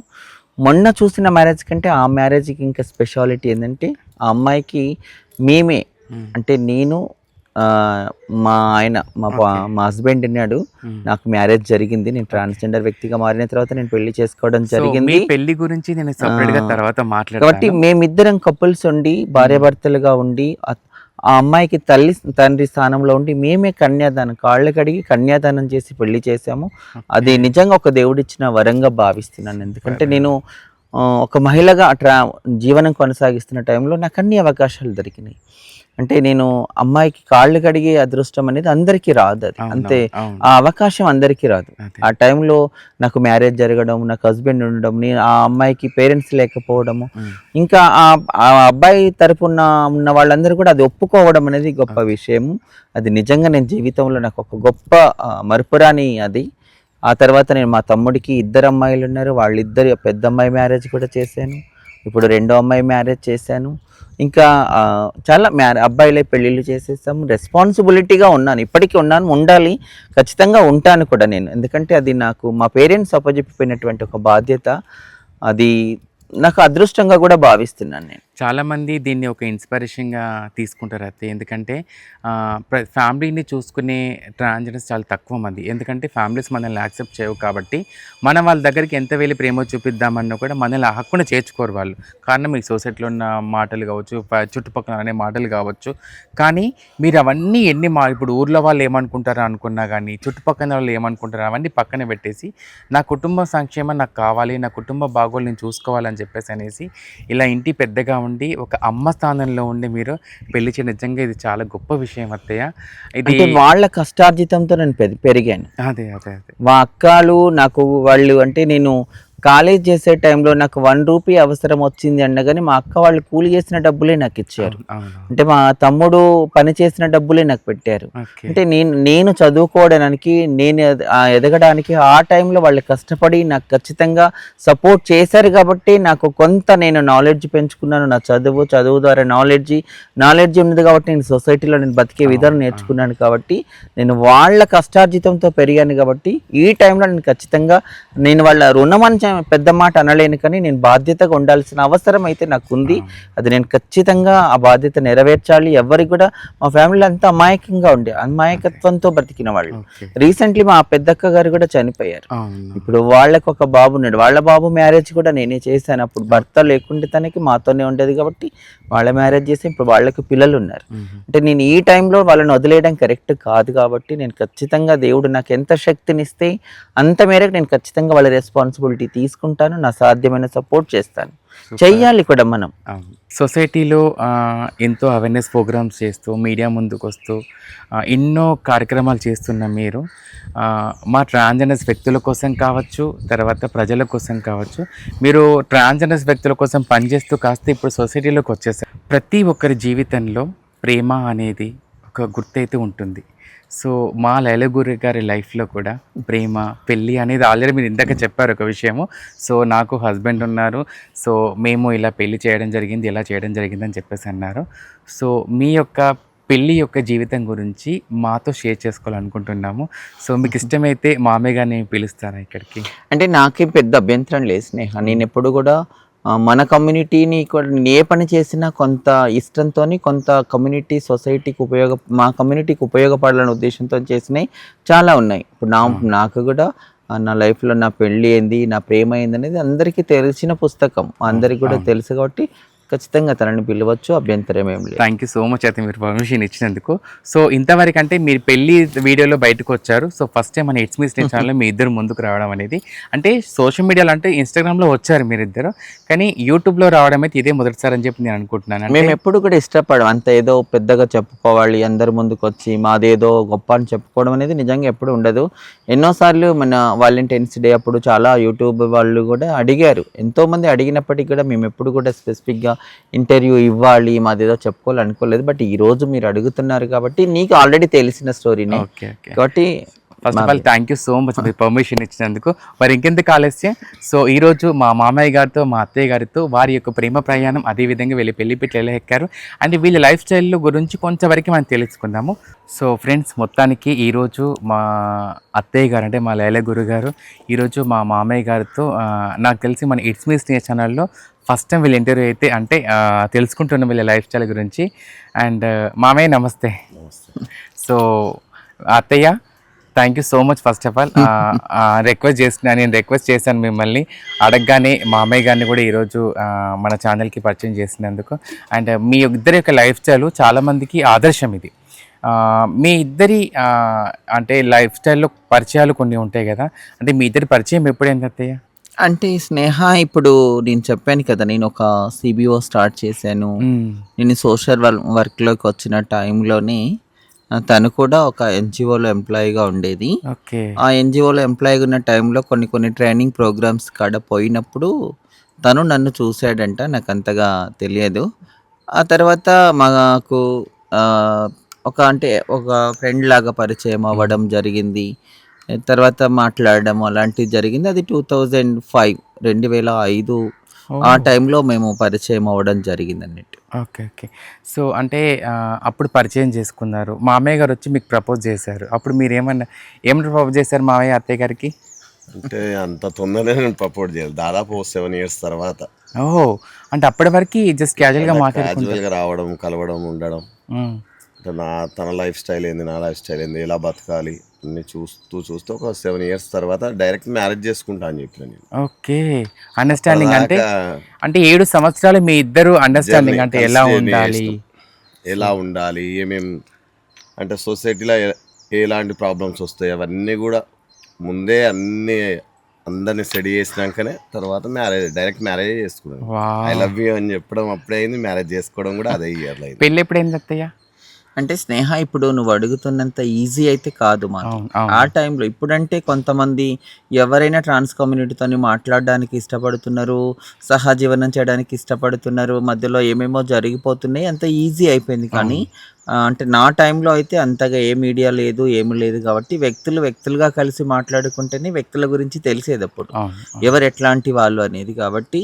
S3: మొన్న చూసిన మ్యారేజ్ కంటే ఆ మ్యారేజ్కి ఇంకా స్పెషాలిటీ ఏంటంటే ఆ అమ్మాయికి మేమే, అంటే నేను, మా ఆయన, మా హస్బెండ్ ఉన్నాడు, నాకు మ్యారేజ్ జరిగింది. నేను ట్రాన్స్జెండర్ వ్యక్తిగా మారిన తర్వాత నేను పెళ్లి చేసుకోవడం జరిగింది.
S1: పెళ్లి గురించి నేను సెపరేట్ గా తర్వాత మాట్లాడతాను.
S3: కాబట్టి మేమిద్దరం కపుల్స్ ఉండి భార్యాభర్తలుగా ఉండి ఆ అమ్మాయికి తండ్రి స్థానంలో ఉండి మేమే కన్యాదానం, కాళ్ళు కడిగి కన్యాదానం చేసి పెళ్లి చేశాము. అది నిజంగా ఒక దేవుడిచ్చిన వరంగా భావిస్తున్నాను. ఎందుకంటే నేను ఒక మహిళగా జీవనం కొనసాగిస్తున్న టైంలో నాకు అన్ని అవకాశాలు దొరికినాయి. అంటే నేను అమ్మాయికి కాళ్ళు కడిగే అదృష్టం అనేది అందరికీ రాదు. అది అంతే, ఆ అవకాశం అందరికీ రాదు. ఆ టైంలో నాకు మ్యారేజ్ జరగడం, నాకు హస్బెండ్ ఉండడం, నేను ఆ అమ్మాయికి పేరెంట్స్ లేకపోవడము, ఇంకా ఆ అబ్బాయి తరపున ఉన్న వాళ్ళందరూ కూడా అది ఒప్పుకోవడం అనేది గొప్ప విషయము. అది నిజంగా నేను జీవితంలో నాకు ఒక గొప్ప మరుపురాని అది. ఆ తర్వాత నేను మా తమ్ముడికి 2 అమ్మాయిలు ఉన్నారు, వాళ్ళిద్దరు పెద్ద అమ్మాయి మ్యారేజ్ కూడా చేశాను. ఇప్పుడు 2వ అమ్మాయి మ్యారేజ్ చేశాను. ఇంకా చాలా అబ్బాయిలే పెళ్ళిళ్ళు చేసేసాము. రెస్పాన్సిబిలిటీగా ఉన్నాను, ఇప్పటికీ ఉన్నాను, ఉండాలి, ఖచ్చితంగా ఉంటాను కూడా నేను. ఎందుకంటే అది నాకు మా పేరెంట్స్ అప్పచెప్పిపోయినటువంటి ఒక బాధ్యత. అది నాకు అదృష్టంగా కూడా భావిస్తున్నాను నేను.
S1: చాలామంది దీన్ని ఒక ఇన్స్పిరేషన్గా తీసుకుంటారు అయితే, ఎందుకంటే ఫ్యామిలీని చూసుకునే ట్రాన్స్జెండర్స్ చాలా తక్కువ మంది. ఎందుకంటే ఫ్యామిలీస్ మనల్ని యాక్సెప్ట్ చేయవు కాబట్టి మనం వాళ్ళ దగ్గరికి ఎంత వెళ్ళి ప్రేమ చూపిద్దామన్నా కూడా మనల్ని హక్కును చేర్చుకోరు వాళ్ళు. కారణం ఈ సొసైటీలో ఉన్న మాటలు కావచ్చు, చుట్టుపక్కల అనే మాటలు కావచ్చు. కానీ మీరు అవన్నీ ఇప్పుడు ఊర్లో వాళ్ళు ఏమనుకుంటారో అనుకున్నా కానీ, చుట్టుపక్కల వాళ్ళు ఏమనుకుంటారో అవన్నీ పక్కన పెట్టేసి నా కుటుంబ సంక్షేమం నాకు కావాలి, నా కుటుంబ బాగోలు నేను చూసుకోవాలని చెప్పేసి అనేసి ఇలా ఇంటి పెద్దగా ఉండి ఒక అమ్మ స్థానంలో ఉండి మీరు పెళ్లి చేయడం నిజంగా ఇది చాలా గొప్ప విషయం అత్తయ్య. ఇది
S3: అంటే వాళ్ళ కష్టార్జితంతో నేను పెరిగాను.
S1: అదే అదే అదే
S3: మా అక్కలు నాకు వాళ్ళు అంటే నేను కాలేజ్ చేసే టైంలో నాకు 1 రూపీ అవసరం వచ్చింది అనగానే మా అక్క వాళ్ళు కూలి చేసిన డబ్బులే నాకు ఇచ్చారు.
S1: అవును.
S3: అంటే మా తమ్ముడు పని చేసిన డబ్బులే నాకు పెట్టారు.
S1: ఓకే.
S3: అంటే నేను చదువుకోవడానికి నేను ఎదగడానికి ఆ టైంలో వాళ్ళు కష్టపడి నాకు ఖచ్చితంగా సపోర్ట్ చేశారు కాబట్టి నాకు కొంత నేను నాలెడ్జ్ పెంచుకున్నాను. నా చదువు ద్వారా నాలెడ్జ్ ఉన్నది కాబట్టి నేను సొసైటీలో నేను బతికే విధానం నేర్చుకున్నాను కాబట్టి నేను వాళ్ళ కష్టార్జితంతో పెరిగాను కాబట్టి ఈ టైంలో నేను ఖచ్చితంగా నేను వాళ్ళ రుణం అని పెద్ద మాట అనలేను కానీ నేను బాధ్యతగా ఉండాల్సిన అవసరం అయితే నాకు ఉంది. అది నేను ఖచ్చితంగా ఆ బాధ్యత నెరవేర్చాలి. ఎవరికి కూడా మా ఫ్యామిలీలో అంతా అమాయకంగా ఉండే అమాయకత్వంతో బ్రతికిన వాళ్ళు. రీసెంట్లీ మా పెద్దక్క గారు కూడా చనిపోయారు. ఇప్పుడు వాళ్ళకు ఒక బాబు ఉన్నాడు. వాళ్ళ బాబు మ్యారేజ్ కూడా నేనే చేశాను. అప్పుడు భర్త లేకుంటే తనకి మాతోనే ఉండేది కాబట్టి వాళ్ళ మ్యారేజ్ చేసి ఇప్పుడు వాళ్ళకి పిల్లలు ఉన్నారు. అంటే నేను ఈ టైంలో వాళ్ళని వదిలేయడం కరెక్ట్ కాదు కాబట్టి నేను ఖచ్చితంగా దేవుడు నాకు ఎంత శక్తినిస్తే అంత మేరకు నేను ఖచ్చితంగా వాళ్ళ రెస్పాన్సిబిలిటీ తీసుకుంటాను. నా సాధ్యమైన సపోర్ట్ చేస్తాను. చెయ్యాలి కూడా మనం.
S1: సొసైటీలో ఎంతో అవేర్నెస్ ప్రోగ్రామ్స్ చేస్తూ మీడియా ముందుకు వస్తూ ఎన్నో కార్యక్రమాలు చేస్తున్న మీరు మా ట్రాన్స్జెండర్స్ వ్యక్తుల కోసం కావచ్చు, తర్వాత ప్రజల కోసం కావచ్చు, మీరు ట్రాన్స్జెండర్స్ వ్యక్తుల కోసం పనిచేస్తూ కాస్త ఇప్పుడు సొసైటీలోకి వచ్చేసారు. ప్రతి ఒక్కరి జీవితంలో ప్రేమ అనేది ఒక గుర్తయితే ఉంటుంది. సో మా లైలగురి గారి లైఫ్లో కూడా ప్రేమ, పెళ్ళి అనేది ఆల్రెడీ మీరు ఇందాక చెప్పారు ఒక విషయము. సో నాకు హస్బెండ్ ఉన్నారు, సో మేము ఇలా పెళ్ళి చేయడం జరిగింది, ఇలా చేయడం జరిగింది అని చెప్పేసి అన్నారు. సో మీ యొక్క పెళ్ళి యొక్క జీవితం గురించి మాతో షేర్ చేసుకోవాలనుకుంటున్నాము. సో మీకు ఇష్టమైతే మామయ్య గారిని పిలుస్తారా ఇక్కడికి?
S3: అంటే నాకేం పెద్ద అభ్యంతరం లేదు స్నేహ. నేను ఎప్పుడు కూడా మన కమ్యూనిటీని కూడా నేను ఏ పని చేసినా కొంత ఇష్టంతో, కొంత కమ్యూనిటీ సొసైటీకి మా కమ్యూనిటీకి ఉపయోగపడాలనే ఉద్దేశంతో చేసినవి చాలా ఉన్నాయి. ఇప్పుడు నాకు కూడా నా లైఫ్లో నా పెళ్ళి ఏంది, నా ప్రేమ ఏంది అనేది అందరికీ తెలిసిన పుస్తకం, అందరికి కూడా తెలుసు కాబట్టి ఖచ్చితంగా తనని పిలవచ్చు, అభ్యంతరం ఏం లేదు.
S1: థ్యాంక్ యూ సో మచ్ అయితే మీరు పర్మిషన్ ఇచ్చినందుకు. సో ఇంతవరకు అంటే మీరు పెళ్లి వీడియోలో బయటకు వచ్చారు. సో ఫస్ట్ టైం మన ఇట్స్ మీ స్నేహ ఛానల్లో మీ ఇద్దరు ముందుకు రావడం అనేది, అంటే సోషల్ మీడియాలో అంటే ఇన్స్టాగ్రామ్లో వచ్చారు మీరిద్దరు, కానీ యూట్యూబ్లో రావడం అయితే ఇదే మొదటిసారి అని చెప్పి నేను అనుకుంటున్నాను.
S3: మేము ఎప్పుడు కూడా ఇష్టపడం అంత ఏదో పెద్దగా చెప్పుకోవాలి, అందరి ముందుకు వచ్చి మాదేదో గొప్ప అని చెప్పుకోవడం అనేది నిజంగా ఎప్పుడు ఉండదు. ఎన్నోసార్లు మన వాలంటైన్స్ డే అప్పుడు చాలా యూట్యూబ్ వాళ్ళు కూడా అడిగారు, ఎంతోమంది అడిగినప్పటికీ కూడా మేము ఎప్పుడు కూడా స్పెసిఫిక్గా ఇంటర్వ్యూ ఇవ్వాలి, మాదేదో చెప్పుకోవాలి అనుకోలేదు. బట్ ఈ రోజు మీరు అడుగుతున్నారు కాబట్టి నీకు ఆల్రెడీ తెలిసిన స్టోరీనే కాబట్టి
S1: first of all thank you so much మీరు పర్మిషన్ ఇచ్చినందుకు. మరి ఇంకెందుకు ఆలస్యం, సో ఈరోజు మా మామయ్య గారితో, మా అత్తయ్య గారితో వారి యొక్క ప్రేమ ప్రయాణం, అదేవిధంగా వీళ్ళ పెళ్లిపెట్టి ఎలా ఎక్కారు అండ్ వీళ్ళ లైఫ్ స్టైల్ గురించి కొంతవరకు మనం తెలుసుకుందాము. సో ఫ్రెండ్స్, మొత్తానికి ఈరోజు మా అత్తయ్య గారు అంటే మా లైలగురు గారు ఈరోజు మా మామయ్య గారితో నాకు తెలిసి మన ఇట్స్ మీ స్నేహ ఛానల్లో ఫస్ట్ టైం వీళ్ళ ఇంటర్వ్యూ అయితే అంటే తెలుసుకుంటున్నాం వీళ్ళ లైఫ్ స్టైల్ గురించి. అండ్ మామయ్య నమస్తే. సో అత్తయ్య thank you so much. First of all నేను రిక్వెస్ట్ చేశాను మిమ్మల్ని అడగగానే మామయ్య గారిని కూడా ఈరోజు మన ఛానల్కి పరిచయం చేసినందుకు. అండ్ మీ ఇద్దరి యొక్క లైఫ్ స్టైల్ చాలామందికి ఆదర్శం. ఇది మీ ఇద్దరి అంటే లైఫ్ స్టైల్లో పరిచయాలు కొన్ని ఉంటాయి కదా, అంటే మీ ఇద్దరి పరిచయం ఎప్పుడైంది అత్తయ్య?
S3: అంటే స్నేహ, ఇప్పుడు నేను చెప్పాను కదా, నేను ఒక సిబిఓ స్టార్ట్ చేశాను. నేను సోషల్ వర్క్లోకి వచ్చిన టైంలోనే తను కూడా ఒక ఎన్జిఓలో ఎంప్లాయీగా ఉండేది. ఆ ఎన్జిఓలో ఎంప్లాయీగా ఉన్న టైంలో కొన్ని ట్రైనింగ్ ప్రోగ్రామ్స్ కాడ పోయినప్పుడు తను నన్ను చూశాడంట. నాకు అంతగా తెలియదు. ఆ తర్వాత మాకు ఒక ఫ్రెండ్ లాగా పరిచయం అవ్వడం జరిగింది. తర్వాత మాట్లాడడం అలాంటివి జరిగింది. అది 2005 ఆ టైంలో మేము పరిచయం అవ్వడం జరిగింది అన్నట్టు.
S1: ఓకే. సో అంటే అప్పుడు పరిచయం చేసుకున్నారు, మామయ్య గారు వచ్చి మీకు ప్రపోజ్ చేశారు. అప్పుడు మీరు ఏమన్నా ప్రపోజ్ చేశారు మామయ్య అత్తయ్య గారికి?
S4: అంటే అంత తొందరగా నేను ప్రపోజ్ చేయాలి దాదాపు 7 ఇయర్స్ తర్వాత.
S1: ఓహో! అంటే అప్పటి వరకి జస్ట్ క్యాజువల్‌గా మాట్లాడుకుంటారు.
S4: క్యాజువల్గా రావడం, కలవడం, ఉండడం.
S1: హ్మ్.
S4: అంటే తన లైఫ్ స్టైల్ ఏంది, నా లైఫ్ స్టైల్ ఏంది, ఎలా బతకాలి అన్ని చూస్తూ ఒక 7 ఇయర్స్ తర్వాత డైరెక్ట్ మ్యారేజ్ చేసుకుంటా అని చెప్పిన నేను.
S1: ఓకే. అండర్‌స్టాండింగ్ అంటే,
S4: అప్పటిదాకా
S1: అంటే 7 సంవత్సరాలు మీ ఇద్దరు అండర్‌స్టాండింగ్
S4: జర్నీ
S1: అంటే
S4: కలిసి
S1: ఎలా
S4: జర్నీ
S1: ఉండాలి?
S4: చేసినాం. ఎలా ఉండాలి, ఏమేం అంటే సొసైటీలో ఎలాంటి ప్రాబ్లమ్స్ వస్తాయి అవన్నీ కూడా ముందే అన్నీ అందరిని స్టడీ చేసినాకనే తర్వాత డైరెక్ట్ మ్యారేజ్ చేసుకున్నాను. I
S1: wow!
S4: లవ్ యూ అని చెప్పడం అప్పుడే అయింది, మ్యారేజ్ చేసుకోవడం కూడా అదే ఇయర్లో అయింది.
S1: పెళ్లెప్పుడైంది అత్తయ్య?
S3: అంటే స్నేహ ఇప్పుడు నువ్వు అడుగుతున్నంత ఈజీ అయితే కాదు మాది.
S1: అవును.
S3: ఆ
S1: అవును.
S3: టైంలో ఇప్పుడంటే కొంతమంది ఎవరైనా ట్రాన్స్ కమ్యూనిటీతోని మాట్లాడడానికి ఇష్టపడుతున్నారు, సహజీవనం చేయడానికి ఇష్టపడుతున్నారు. మధ్యలో ఏమేమో జరిగిపోతున్నాయి. అంత ఈజీ అయిపోయింది. కానీ
S1: అవును.
S3: అంటే నా టైంలో అయితే అంతగా ఏ మీడియా లేదు, ఏమి లేదు కాబట్టి వ్యక్తులుగా కలిసి మాట్లాడుకుంటేనే వ్యక్తుల గురించి తెలిసేదప్పుడు.
S1: అవును. అవును.
S3: ఎవరు ఎట్లాంటి వాళ్ళు అనేది. కాబట్టి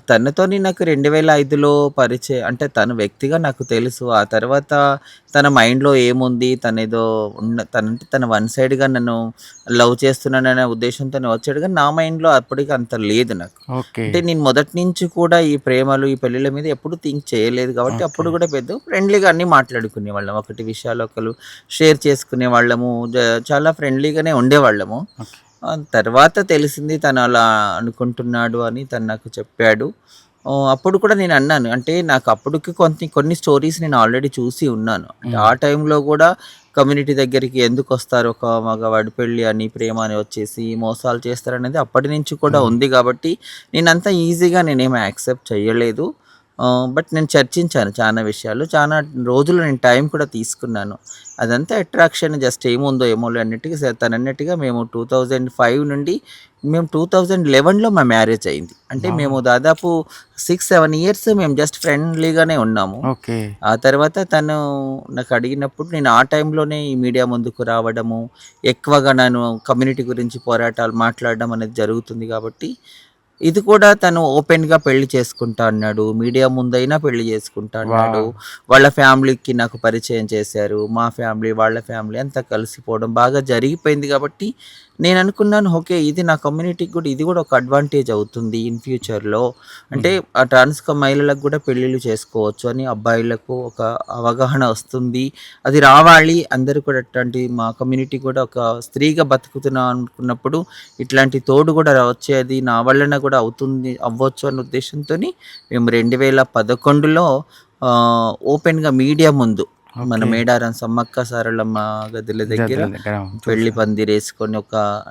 S3: తనతోని నాకు 2005లో అంటే తను వ్యక్తిగా నాకు తెలుసు. ఆ తర్వాత తన మైండ్‌లో ఏముంది, తనంటే తను వన్ సైడ్‌గా నన్ను లవ్ చేస్తున్నాననే ఉద్దేశంతోనే వచ్చాడు గానీ, నా మైండ్‌లో అప్పటికి అంత లేదు నాకు.
S1: ఓకే.
S3: అంటే నేను మొదటి నుంచి కూడా ఈ ప్రేమలు, ఈ పెళ్ళిళ్ళ మీద ఎప్పుడు థింక్ చేయలేదు కాబట్టి,
S1: ఓకే.
S3: అప్పుడు కూడా పెద్ద ఫ్రెండ్లీగా అన్నీ మాట్లాడుకునేవాళ్ళం. ఒకటి విషయాలు ఒకళ్ళు షేర్ చేసుకునేవాళ్ళము. చాలా ఫ్రెండ్లీగానే ఉండేవాళ్ళము.
S1: ఓకే.
S3: తర్వాత తెలిసింది తను అలా అనుకుంటున్నాడు అని తను నాకు చెప్పాడు. అప్పుడు కూడా నేనన్నాను. అంటే నాకు అప్పటికి కొన్ని స్టోరీస్ నేను ఆల్రెడీ చూసి ఉన్నాను. అంటే
S1: హ్మ్.
S3: ఆ టైంలో గూడా కమ్యూనిటీ దగ్గరికి ఎందుకొస్తారు ఒక మగవాడు పెళ్లి అని, ప్రేమ అని వచ్చేసి మోసాలు చేస్తారనేది అప్పటి నుంచి కూడా
S1: హ్మ్.
S3: ఉంది గాబట్టి, నేనంత ఈజీగా నేనేమి యాక్సెప్ట్ చేయలేదు. బట్ నేను చర్చించాను చానా విషయాలు. చానా రోజులు నేను టైం కూడా తీసుకున్నాను. అదంతా అట్రాక్షన్ జస్ట్ ఏముందో ఏమోలే అన్నట్టుగా తనన్నట్టుగా మేము 2005 నుండి మేము 2011లో మా మ్యారేజ్ అయింది. అంటే మేము
S1: వావ్!
S3: దాదాపు 6, 7 ఇయర్స్ మేము జస్ట్ ఫ్రెండ్లీగానే ఉన్నాము.
S1: ఓకే.
S3: ఆ తర్వాత తను నాకు అడిగినప్పుడు నేను ఆ టైంలోనే ఈ మీడియా ముందుకు రావడము, ఎక్కువగా నేను కమ్యూనిటీ గురించి పోరాటాలు మాట్లాడడం అనేది జరుగుతుంది కాబట్టి, ఇది కూడా తను ఓపెన్‌గా పెళ్లి చేసుకుంటా అన్నాడు. మీడియా ముందైనా పెళ్లి చేసుకుంటా అన్నాడు.
S1: వావ్!
S3: వాళ్ళ ఫ్యామిలీకి నాకు పరిచయం చేశారు. మా ఫ్యామిలీ, వాళ్ళ ఫ్యామిలీ అంతా కలిసిపోవడం బాగా జరిగిపోయింది కాబట్టి, నేననుకున్నాను ఓకే. ఇది నా కమ్యూనిటీకి కూడా ఇది కూడా ఒక అడ్వాంటేజ్ అవుతుంది ఇన్ ఫ్యూచర్‌లో. అంటే
S1: హ్మ్.
S3: ఆ మహిళలకు కూడా పెళ్ళిళ్ళు చేసుకోవచ్చు అని అబ్బాయిలకు ఒక అవగాహన వస్తుంది. అది రావాలి. అందరూ కూడా అట్లాంటి మా కమ్యూనిటీ కూడా ఒక స్త్రీగా బతుకుతున్నాం అనుకున్నప్పుడు, ఇట్లాంటి తోడు కూడా వచ్చేది నా వల్లన కూడా అవ్వచ్చు అన్న ఉద్దేశంతోని మేము 2011లో ఓపెన్‌గా మీడియా ముందు మన
S1: ఓకే.
S3: మేడారం సమ్మక్క సారలమ్మ గదుల దగ్గర
S1: గద్దెల దగ్గర
S3: పెళ్లి
S1: చూసా.
S3: పందిరేసుకొని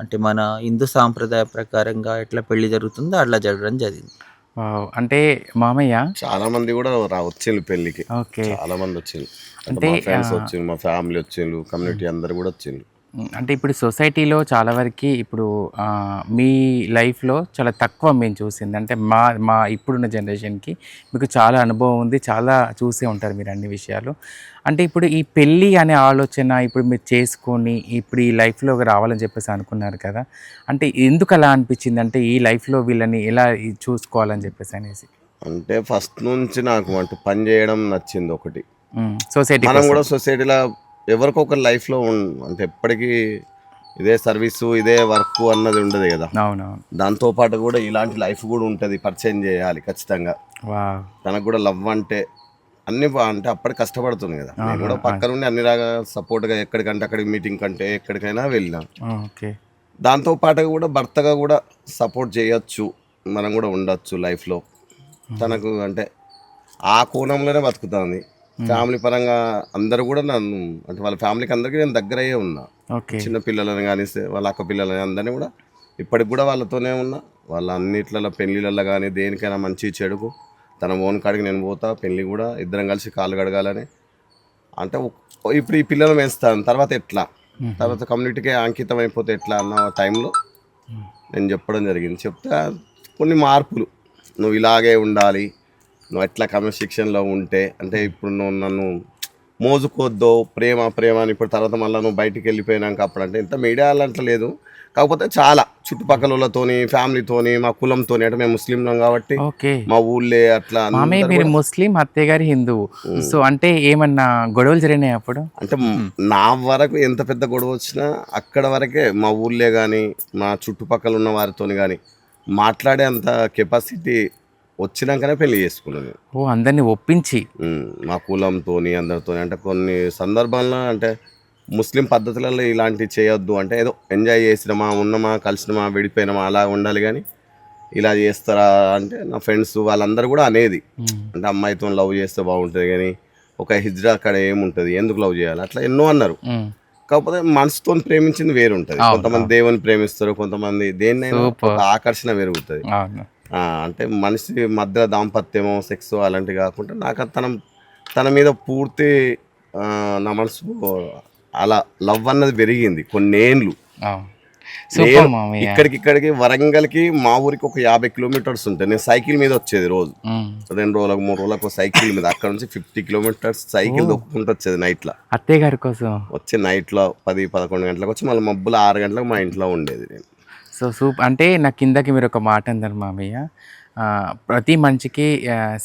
S3: అంటే మన హిందూ సాంప్రదాయ ప్రకారంగా ఎట్లా పెళ్లి జరుగుతుందో అట్లా జరగడం జరిగింది.
S1: వావ్! అంటే మామయ్య
S4: చాలా మంది కూడా వచ్చిండ్రు పెళ్ళికి.
S1: ఓకే.
S4: చాలా మంది వచ్చిండ్రు. అంటే
S1: అంటే
S4: మా ఫ్రెండ్స్ వచ్చిండ్రు, మా ఫ్యామిలీ వచ్చిండ్రు, కమ్యూనిటీ అందరు కూడా వచ్చిండ్రు.
S1: అంటే ఇప్పుడు సొసైటీలో చాలా వరకి ఇప్పుడు మీ లైఫ్‌లో చాలా తక్కువ మేము చూసింది. అంటే మా మా ఇప్పుడున్న జనరేషన్‌కి మీకు చాలా అనుభవం ఉంది. చాలా చూసే ఉంటారు మీరు అన్ని విషయాలు. అంటే ఇప్పుడు ఈ పెళ్ళి అనే ఆలోచన ఇప్పుడు మీరు చేసుకొని ఇప్పుడు ఈ లైఫ్‌లోకి రావాలని చెప్పేసి అనుకున్నారు కదా! అంటే ఎందుకు అలా అనిపించింది? అంటే ఈ లైఫ్‌లో వీళ్ళని ఎలా చూసుకోవాలని చెప్పేసి అనేసి?
S4: అంటే ఫస్ట్ నుంచి నాకు అంటే పని చేయడం నచ్చింది ఒకటి.
S1: సొసైటీ
S4: మనం
S1: కోసం.
S4: కూడా సొసైటీలో ఎవరికొకరి లైఫ్‌లో అంటే ఎప్పటికీ ఇదే సర్వీసు, ఇదే వర్కు అన్నది ఉండదు కదా!
S1: అవునవును.
S4: దాంతో పాటు కూడా ఇలాంటి లైఫ్ కూడా ఉంటది. పరిచయం చేయాలి ఖచ్చితంగా.
S1: వావ్!
S4: తనకు కూడా లవ్ అంటే అన్నీ అంటే అప్పటికి కష్టపడుతుంది కదా! నేను
S1: ఆహా!
S4: కూడా పక్కనుండి అన్ని రకాల సపోర్ట్‌గా ఎక్కడికంటే అక్కడికి మీటింగ్ కంటే ఎక్కడికైనా వెళ్ళినా.
S1: ఓకే.
S4: దాంతో పాటుగా కూడా భర్తగా కూడా సపోర్ట్ చేయొచ్చు. మనం కూడా ఉండొచ్చు లైఫ్‌లో. తనకు అంటే ఆ కోణంలోనే బతుకుతాంది. ఫ్యామిలీ పరంగా అందరూ కూడా నన్ను అంటే వాళ్ళ ఫ్యామిలీకి అందరికీ నేను దగ్గరయ్యే ఉన్నా.
S1: ఓకే.
S4: చిన్న పిల్లలని గానీ, వాళ్ళ అక్క పిల్లలని అందరిని కూడా ఇప్పటికి కూడా వాళ్ళతోనే ఉన్నా. వాళ్ళ అన్నిట్లలో పెళ్ళిళ్ళలో గానీ, దేనికైనా మంచి చెడుకు తన ఓన్ కాడికి నేను పోతా. పెళ్ళి కూడా ఇద్దరం కలిసి కాళ్ళు కడగాలని. అంటే ఇప్పుడు ఈ పిల్లలు పెంచుతాను. తర్వాత ఎట్లా? తర్వాత కమ్యూనిటీకే అంకితం అయిపోతే ఎట్లా అన్న టైంలో నేను చెప్పడం జరిగింది. చెప్తే కొన్ని మార్పులు. నువ్వు ఇలాగే ఉండాలి. నువ్వు ఎట్లా క్రమశిక్షణలో ఉంటే అంటే ఇప్పుడు నువ్వు నన్ను మోజుకోద్దో ప్రేమ ప్రేమ అని ఇప్పుడు తర్వాత మళ్ళీ నువ్వు బయటికి వెళ్ళిపోయినాక అప్పుడు అంటే ఇంత మీడియాలో అట్లా లేదు. కాకపోతే చాలా చుట్టుపక్కల వాళ్ళతోని ఫ్యామిలీతోని మా కులంతోని అంటే మేము ముస్లింలం కాబట్టి
S1: ఓకే.
S4: మా ఊళ్ళే అట్లా
S1: మామయ్య
S4: అందరూ
S1: మీరు
S4: కూడా-
S1: ముస్లిం, అత్తయ్య గారి హిందువు. సో అంటే ఏమన్నా గొడవలు జరిగినాయి అప్పుడు?
S4: అంటే నా వరకు ఎంత పెద్ద గొడవ వచ్చినా అక్కడ వరకే మా ఊళ్ళే కానీ మా చుట్టుపక్కల ఉన్న వారితోని కానీ మాట్లాడే అంత కెపాసిటీ వచ్చినాకనే పెళ్లి చేసుకున్నాను.
S1: ఓ, అందరిని ఒప్పించి.
S4: మా కులంతోని అందరితోని అంటే కొన్ని సందర్భాల్లో అంటే ముస్లిం పద్ధతులలో ఇలాంటివి చేయొద్దు అంటే ఏదో ఎంజాయ్ చేసినామా ఉన్నామా కలిసినామా విడిపోయినామా అలా ఉండాలి కానీ ఇలా చేస్తారా అంటే నా ఫ్రెండ్స్ వాళ్ళందరూ కూడా అనేది అంటే అమ్మాయితో లవ్ చేస్తే బాగుంటుంది కానీ ఒక హిజ్రా అక్కడ ఏముంటుంది ఎందుకు లవ్ చేయాలి అట్లా ఎన్నో అన్నారు. కాకపోతే మనసుతో ప్రేమించింది వేరు ఉంటుంది. కొంతమంది దేవుని ప్రేమిస్తారు, కొంతమంది దేన్నైనా ఒక ఆకర్షణ పెరుగుతుంది. అంటే మనిషి మధ్య దాంపత్యమో సెక్స్ అలాంటివి కాకుండా నాకు తన మీద పూర్తి నా మనసు అలా లవ్ అన్నది పెరిగింది కొన్నేళ్ళు. ఇక్కడికి వరంగల్కి మా ఊరికి ఒక 50 కిలోమీటర్స్ ఉంటాయి. నేను సైకిల్ మీద వచ్చేది రోజు 2 రోజులకు 3 రోజులకు సైకిల్ మీద అక్కడ నుంచి 50 కిలోమీటర్స్ సైకిల్ దొక్కుంటూ వచ్చేది నైట్ లో.
S1: అత్తయ్య గారి కోసం
S4: వచ్చి నైట్ లో 10-11 గంటలకు వచ్చి మళ్ళీ మబ్బులు 6 గంటలకు మా ఇంట్లో ఉండేది నేను.
S1: సో అంటే నా కిందకి మీరు ఒక మాట అన్నారు మామయ్య, ప్రతి మనిషికి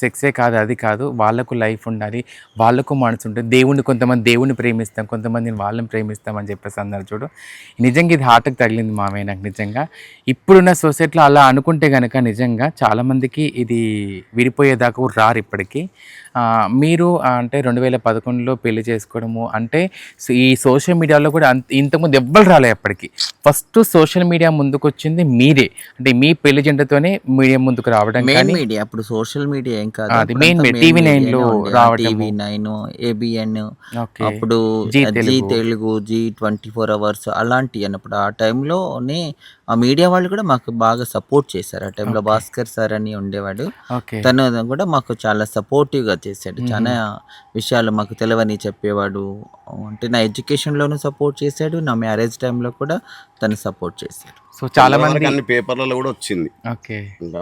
S1: సెక్సే కాదు అది కాదు, వాళ్ళకు లైఫ్ ఉండాలి, వాళ్ళకు మనసు ఉంటుంది. కొంతమంది దేవుణ్ణి ప్రేమిస్తాం, కొంతమందిని వాళ్ళని ప్రేమిస్తాం అని చెప్పేసి అన్నారు చూడు. నిజంగా ఇది హార్ట్కి తగిలింది మామయ్య నాకు. నిజంగా ఇప్పుడున్న సొసైటీలో అలా అనుకుంటే కనుక నిజంగా చాలామందికి ఇది విడిపోయేదాకా రారు ఇప్పటికీ. మీరు అంటే 2011లో పెళ్లి చేసుకోవడము అంటే ఈ సోషల్ మీడియాలో కూడా ఇంతకుముందు ఎవ్వరు రాలే అప్పటికి. ఫస్ట్ సోషల్ మీడియా ముందుకు వచ్చింది మీరే, అంటే మీ పెళ్లి జంటతోనే మీడియా ముందుకు రావడం.
S3: మీడియా అప్పుడు సోషల్ మీడియా ఏం కాదు,
S1: TV9 రావడం,
S3: TV9, ABN, అప్పుడు జీ తెలుగు, G24 అవర్స్ అలాంటి అన్నప్పుడు ఆ టైంలోనే ఆ మీడియా వాళ్ళు కూడా మాకు బాగా సపోర్ట్ చేశారు. ఆ టైంలో భాస్కర్ సార్ అని ఉండేవాడు, తను కూడా మాకు చాలా సపోర్టివ్ గా చేశాడు. చాలా విషయాలు మాకు తెలియని చెప్పేవాడు. అంటే నా ఎడ్యుకేషన్లోనూ సపోర్ట్ చేశాడు, నా మ్యారేజ్ టైంలో కూడా తను సపోర్ట్ చేశాడు.
S1: సో చాలా మంది
S4: అన్ని పేపర్లలో కూడా వచ్చింది.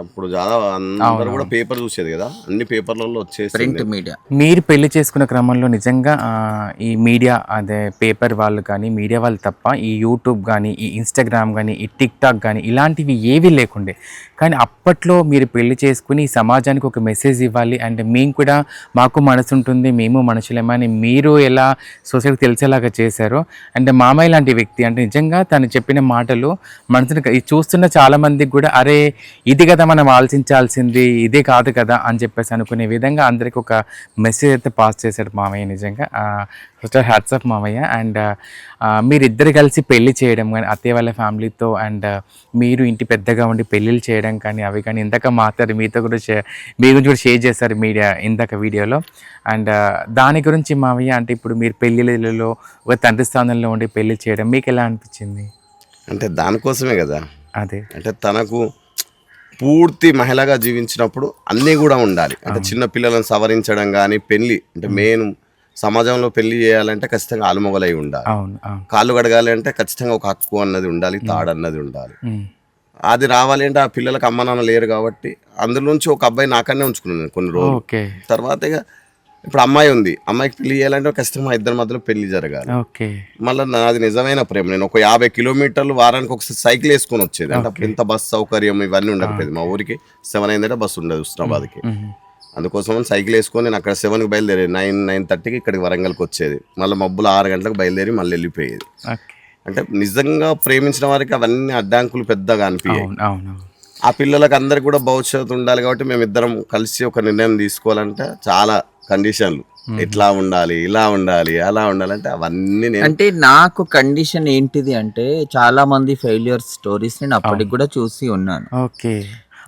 S4: అప్పుడు చాలా అందరూ కూడా పేపర్ చూసేది కదా, అన్ని పేపర్లలో వచ్చేసి
S3: ప్రింట్ మీడియా.
S1: మీరు పెళ్లి చేసుకున్న క్రమంలో నిజంగా ఈ మీడియా అదే పేపర్ వాళ్ళు కానీ మీడియా వాళ్ళు తప్ప ఈ యూట్యూబ్ కానీ ఈ ఇన్స్టాగ్రామ్ కానీ ఈ టిక్టాక్ కానీ ఇలాంటివి ఏవి లేకుండే. కానీ అప్పట్లో మీరు పెళ్లి చేసుకుని ఈ సమాజానికి ఒక మెసేజ్ ఇవ్వాలి అంటే మేము కూడా మాకు మనసు ఉంటుంది, మేము మనుషులేమని మీరు ఎలా సొసైటీకి తెలిసేలాగా చేశారో. అంటే మామయ్య లాంటి వ్యక్తి అంటే నిజంగా తను చెప్పిన మాటలు మనసుని చూస్తున్న చాలా మందికి కూడా అరే ఇది కదా మనం ఆలోచించాల్సింది, ఇదే కాదు కదా అని చెప్పేసి అనుకునే విధంగా అందరికి ఒక మెసేజ్ అయితే పాస్ చేశాడు మామయ్య. నిజంగా ఫస్ట్ హ్యాట్స్ ఆఫ్ మామయ్య. అండ్ మీరిద్దరు కలిసి పెళ్లి చేయడం కానీ అత్తయ్య వాళ్ళ ఫ్యామిలీతో అండ్ మీరు ఇంటి పెద్దగా ఉండి పెళ్ళిళ్ళు చేయడం కానీ అవి కానీ ఇందాక మాట్లాడి మీతో కూడా మీ గురించి కూడా షేర్ చేశారు మీడియా ఇందాక వీడియోలో. అండ్ దాని గురించి మామయ్య అంటే ఇప్పుడు మీరు పెళ్ళిళ్ళలో ఒక తండ్రి స్థానంలో ఉండి పెళ్లి చేయడం మీకు ఎలా అనిపించింది?
S4: అంటే దానికోసమే కదా,
S1: అదే
S4: అంటే తనకు పూర్తి మహిళగా జీవించినప్పుడు అన్నీ కూడా ఉండాలి. అంటే చిన్న పిల్లలను సవరించడం కానీ పెళ్ళి అంటే మెయిన్ సమాజంలో పెళ్లి చేయాలంటే ఖచ్చితంగా ఆలుమొగలై ఉండాలి, కాళ్ళు కడగాలి అంటే ఖచ్చితంగా ఒక హక్కు అన్నది ఉండాలి, తాడు అన్నది ఉండాలి. అది రావాలి అంటే ఆ పిల్లలకు అమ్మ నాన్న లేరు కాబట్టి అందులో నుంచి ఒక అబ్బాయి నాకన్నే ఉంచుకున్నాను కొన్ని రోజులు. తర్వాత ఇక ఇప్పుడు అమ్మాయి ఉంది, అమ్మాయికి పెళ్లి చేయాలంటే ఖచ్చితంగా మా ఇద్దరి మధ్యలో పెళ్లి జరగాలి. మళ్ళీ నాది నిజమైన ప్రేమ. నేను ఒక 50 కిలోమీటర్లు వారానికి ఒకసారి సైకిల్ వేసుకొని వచ్చేది. అంటే అప్పుడు ఇంత బస్ సౌకర్యం ఇవన్నీ ఉండకపోయింది. మా ఊరికి 7 అయిందంటే బస్సు ఉండదు హుస్నాబాద్కి. అందుకోసం సైకిల్ వేసుకొని నేను అక్కడ 7కి బయలుదేరేది, 9-9:30కి ఇక్కడికి వరంగల్కి వచ్చేది. మళ్ళీ మబ్బులు 6 గంటలకు బయలుదేరి మళ్ళీ వెళ్ళిపోయేది. అంటే నిజంగా ప్రేమించిన వారికి అవన్నీ అడ్డంకులు పెద్దగా అనిపించాయి. ఆ పిల్లలకు అందరికి కూడా భవిష్యత్తు ఉండాలి కాబట్టి మేమిద్దరం కలిసి ఒక నిర్ణయం తీసుకోవాలంటే చాలా కండిషన్లు, ఇట్లా ఉండాలి, ఇలా ఉండాలి, అలా ఉండాలంటే అవన్నీ
S3: అంటే నాకు కండిషన్ ఏంటిది అంటే చాలా మంది ఫెయిల్యూర్ స్టోరీస్ నేను అప్పటికి కూడా చూసి ఉన్నాను.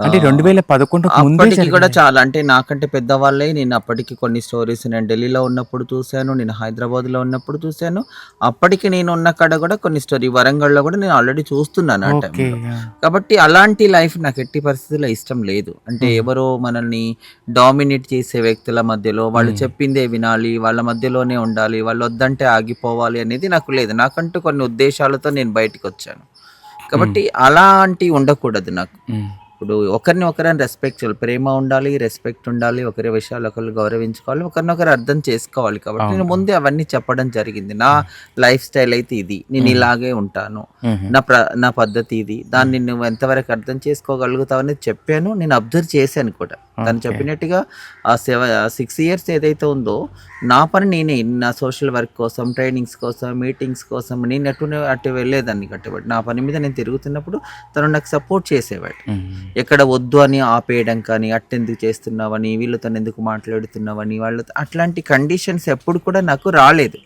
S1: అంటే 2011
S3: అప్పటికి కూడా చాలా అంటే నాకంటే పెద్దవాళ్ళే. నేను అప్పటికి కొన్ని స్టోరీస్ నేను ఢిల్లీలో ఉన్నప్పుడు చూశాను, నేను హైదరాబాద్లో ఉన్నప్పుడు చూశాను. అప్పటికి నేను ఉన్న కాడ కూడా కొన్ని స్టోరీ వరంగల్లో కూడా నేను ఆల్రెడీ చూస్తున్నాను ఆ టైంలో. కాబట్టి అలాంటి లైఫ్ నాకు ఎట్టి పరిస్థితుల్లో ఇష్టం లేదు. అంటే ఎవరో మనల్ని డామినేట్ చేసే వ్యక్తుల మధ్యలో వాళ్ళు చెప్పిందే వినాలి, వాళ్ళ మధ్యలోనే ఉండాలి, వాళ్ళు వద్దంటే ఆగిపోవాలి అనేది నాకు లేదు. నాకంటూ కొన్ని ఉద్దేశాలతో నేను బయటకు వచ్చాను కాబట్టి అలాంటి ఉండకూడదు నాకు. ఇప్పుడు ఒకరిని ఒకరిని రెస్పెక్ట్ చేయాలి, ప్రేమ ఉండాలి, రెస్పెక్ట్ ఉండాలి, ఒకరి విషయాలు ఒకరు గౌరవించుకోవాలి, ఒకరినొకరు అర్థం చేసుకోవాలి. కాబట్టి నేను ముందే అవన్నీ చెప్పడం జరిగింది. నా లైఫ్ స్టైల్ అయితే ఇది, నేను ఇలాగే ఉంటాను, నా పద్ధతి ఇది, దాన్ని నువ్వు ఎంతవరకు అర్థం చేసుకోగలుగుతావు అనేది చెప్పాను. నేను అబ్జర్వ్ చేశాను కూడా. తను చెప్పినట్టుగా ఆ 6 ఇయర్స్ ఏదైతే ఉందో నా పని నేనే, నా సోషల్ వర్క్ కోసం, ట్రైనింగ్స్ కోసం, మీటింగ్స్ కోసం నేను అటు వెళ్ళేదాన్ని. కట్టుబడి నా పని మీద నేను తిరుగుతున్నప్పుడు తను నాకు సపోర్ట్ చేసేవాడు. ఎక్కడ వద్దు అని ఆపేయడం కానీ, అట్టెందుకు చేస్తున్నావని, వీళ్ళతో ఎందుకు మాట్లాడుతున్నావని, వాళ్ళతో అట్లాంటి కండిషన్స్ ఎప్పుడు కూడా నాకు రాలేదు.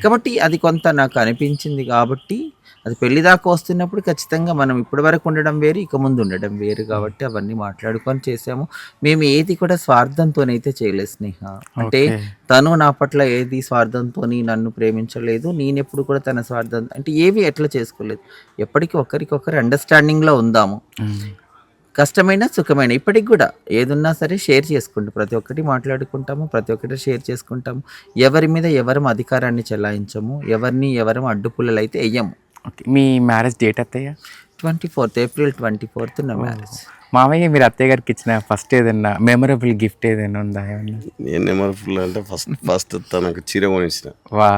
S3: కాబట్టి అది కొంత నాకు అనిపించింది. కాబట్టి అది పెళ్లి దాకా వస్తున్నప్పుడు ఖచ్చితంగా మనం ఇప్పటి వరకు ఉండడం వేరు, ఇక ముందు ఉండడం వేరు. కాబట్టి అవన్నీ మాట్లాడుకొని చేసాము. మేము ఏది కూడా స్వార్థంతోనైతే చేయలేదు స్నేహ. అంటే తను నా పట్ల ఏది స్వార్థంతో నన్ను ప్రేమించలేదు, నేనెప్పుడు కూడా తన స్వార్థం అంటే ఏవి ఎట్లా చేసుకోలేదు. ఎప్పటికీ ఒకరికొకరు అండర్స్టాండింగ్లో ఉందాము. కష్టమైన సుఖమైన ఇప్పటికి కూడా ఏదున్నా సరే షేర్ చేసుకుంటాం, ప్రతి ఒక్కటి మాట్లాడుకుంటాము, ప్రతి ఒక్కటి షేర్ చేసుకుంటాము. ఎవరి మీద ఎవరం అధికారాన్ని చెలాయించము, ఎవరం అడ్డుపుల్లలు అయితే వెయ్యము.
S1: మీ మ్యారేజ్ డేట్ అత్తయ్య?
S3: 24th April 24th నా మ్యారేజ్.
S1: మామయ్య, మీరు అత్తయ్య గారికి ఇచ్చిన ఫస్ట్ ఏదైనా మెమరబుల్ గిఫ్ట్ ఏదైనా ఉందా? ఏమన్నా?
S4: నేను మెమరబుల్ అంటే ఫస్ట్ తనకు చీర కొనిచ్చిన.
S1: వా,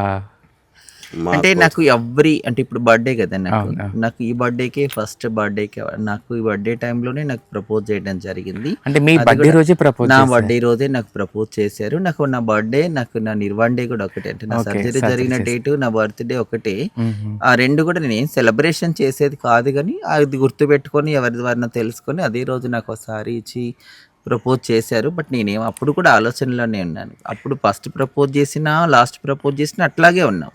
S3: అంటే నాకు అంటే ఇప్పుడు బర్త్డే కదా నాకు ఈ బర్త్డేకే ఫస్ట్ బర్త్డేకే నాకు ఈ బర్త్డే టైంలోనే నాకు ప్రపోజ్ చేయడం జరిగింది.
S1: అంటే మీ బర్త్డే రోజే ప్రపోజ్?
S3: నా బర్త్డే రోజే నాకు ప్రపోజ్ చేశారు. నాకు నా బర్త్డే, నాకు నా నిర్వాణ డే కూడా ఒకటే. అంటే నా సర్జరీ జరిగిన డేట్, నా బర్త్డే ఒకటే. ఆ రెండు కూడా నేను ఏం సెలబ్రేషన్ చేసేది కాదు, కానీ అది గుర్తుపెట్టుకొని ఎవరి ద్వారా తెలుసుకొని అదే రోజు నాకు ఒకసారి ఇచ్చి ప్రపోజ్ చేశారు. బట్ నేనేం అప్పుడు కూడా ఆలోచనలోనే ఉన్నాను. అప్పుడు ఫస్ట్ ప్రపోజ్ చేసినా, లాస్ట్ ప్రపోజ్ చేసినా అట్లాగే ఉన్నాం.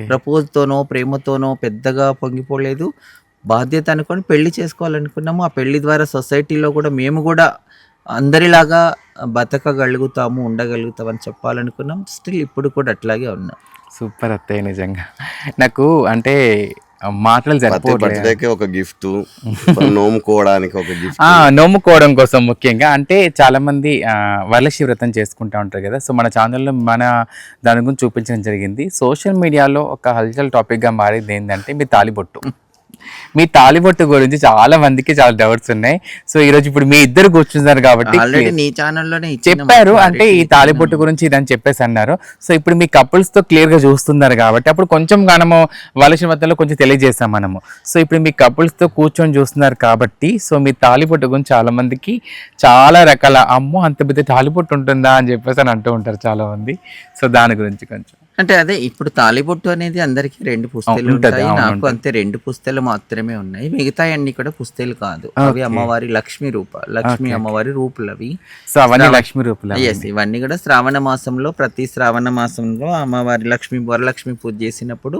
S3: ప్రపోజ్తోనో ప్రేమతోనో పెద్దగా పొంగిపోలేదు. బాధ్యత అనుకొని పెళ్లి చేసుకోవాలనుకున్నాము. ఆ పెళ్లి ద్వారా సొసైటీలో కూడా మేము కూడా అందరిలాగా బతకగలుగుతాము, ఉండగలుగుతాం అని చెప్పాలనుకున్నాం. స్టిల్ ఇప్పుడు కూడా అట్లాగే ఉన్నాం.
S1: సూపర్ అత్తయ్య, నిజంగా నాకు అంటే మాటలు
S4: బర్త్డేకి ఒక గిఫ్ట్, నోముకోవడానికి ఒక గిఫ్ట్,
S1: నోముకోవడం కోసం ముఖ్యంగా. అంటే చాలా మంది వరలక్ష్మి వ్రతం చేసుకుంటా ఉంటారు కదా. సో మన ఛానల్లో దాని గురించి చూపించడం జరిగింది. సోషల్ మీడియాలో ఒక హల్చల్ టాపిక్గా మారేది ఏంటంటే మీ తాలిబొట్టు. మీ తాలిబొట్టు గురించి చాలా మందికి చాలా డౌట్స్ ఉన్నాయి. సో ఈ రోజు ఇప్పుడు మీ ఇద్దరు కూర్చున్నారు కాబట్టి
S3: నీ ఛానల్లోనే
S1: చెప్పారు, అంటే ఈ తాలిబొట్టు గురించి ఇదని చెప్పేసి అన్నారు. సో ఇప్పుడు మీ కపుల్స్ తో క్లియర్ గా చూస్తున్నారు కాబట్టి అప్పుడు కొంచెం మనము వలసిన మధ్యలో కొంచెం తెలియజేస్తాం మనము. సో ఇప్పుడు మీ కపుల్స్ తో కూర్చొని చూస్తున్నారు కాబట్టి సో మీ తాలిబొట్టు గురించి చాలా మందికి చాలా రకాల అమ్మో అంత పెద్ద తాలిబొట్టు ఉంటుందా అని చెప్పేసి అని అంటూ ఉంటారు చాలా మంది. సో దాని గురించి కొంచెం
S3: అంటే అదే ఇప్పుడు తాలిబొట్టు అనేది అందరికి 2 పుస్తలు ఉంటాయి. నాకు అంతే 2 పుస్తలు మాత్రమే ఉన్నాయి. మిగతా అన్ని కూడా పుస్తలు కాదు. అవి అమ్మవారి లక్ష్మీ అమ్మవారి రూపులు అవి.
S1: సో అవన్నీ లక్ష్మీ రూపులు.
S3: ఇవన్నీ కూడా శ్రావణ మాసంలో, ప్రతి శ్రావణ మాసంలో అమ్మవారి వరలక్ష్మి పూజ చేసినప్పుడు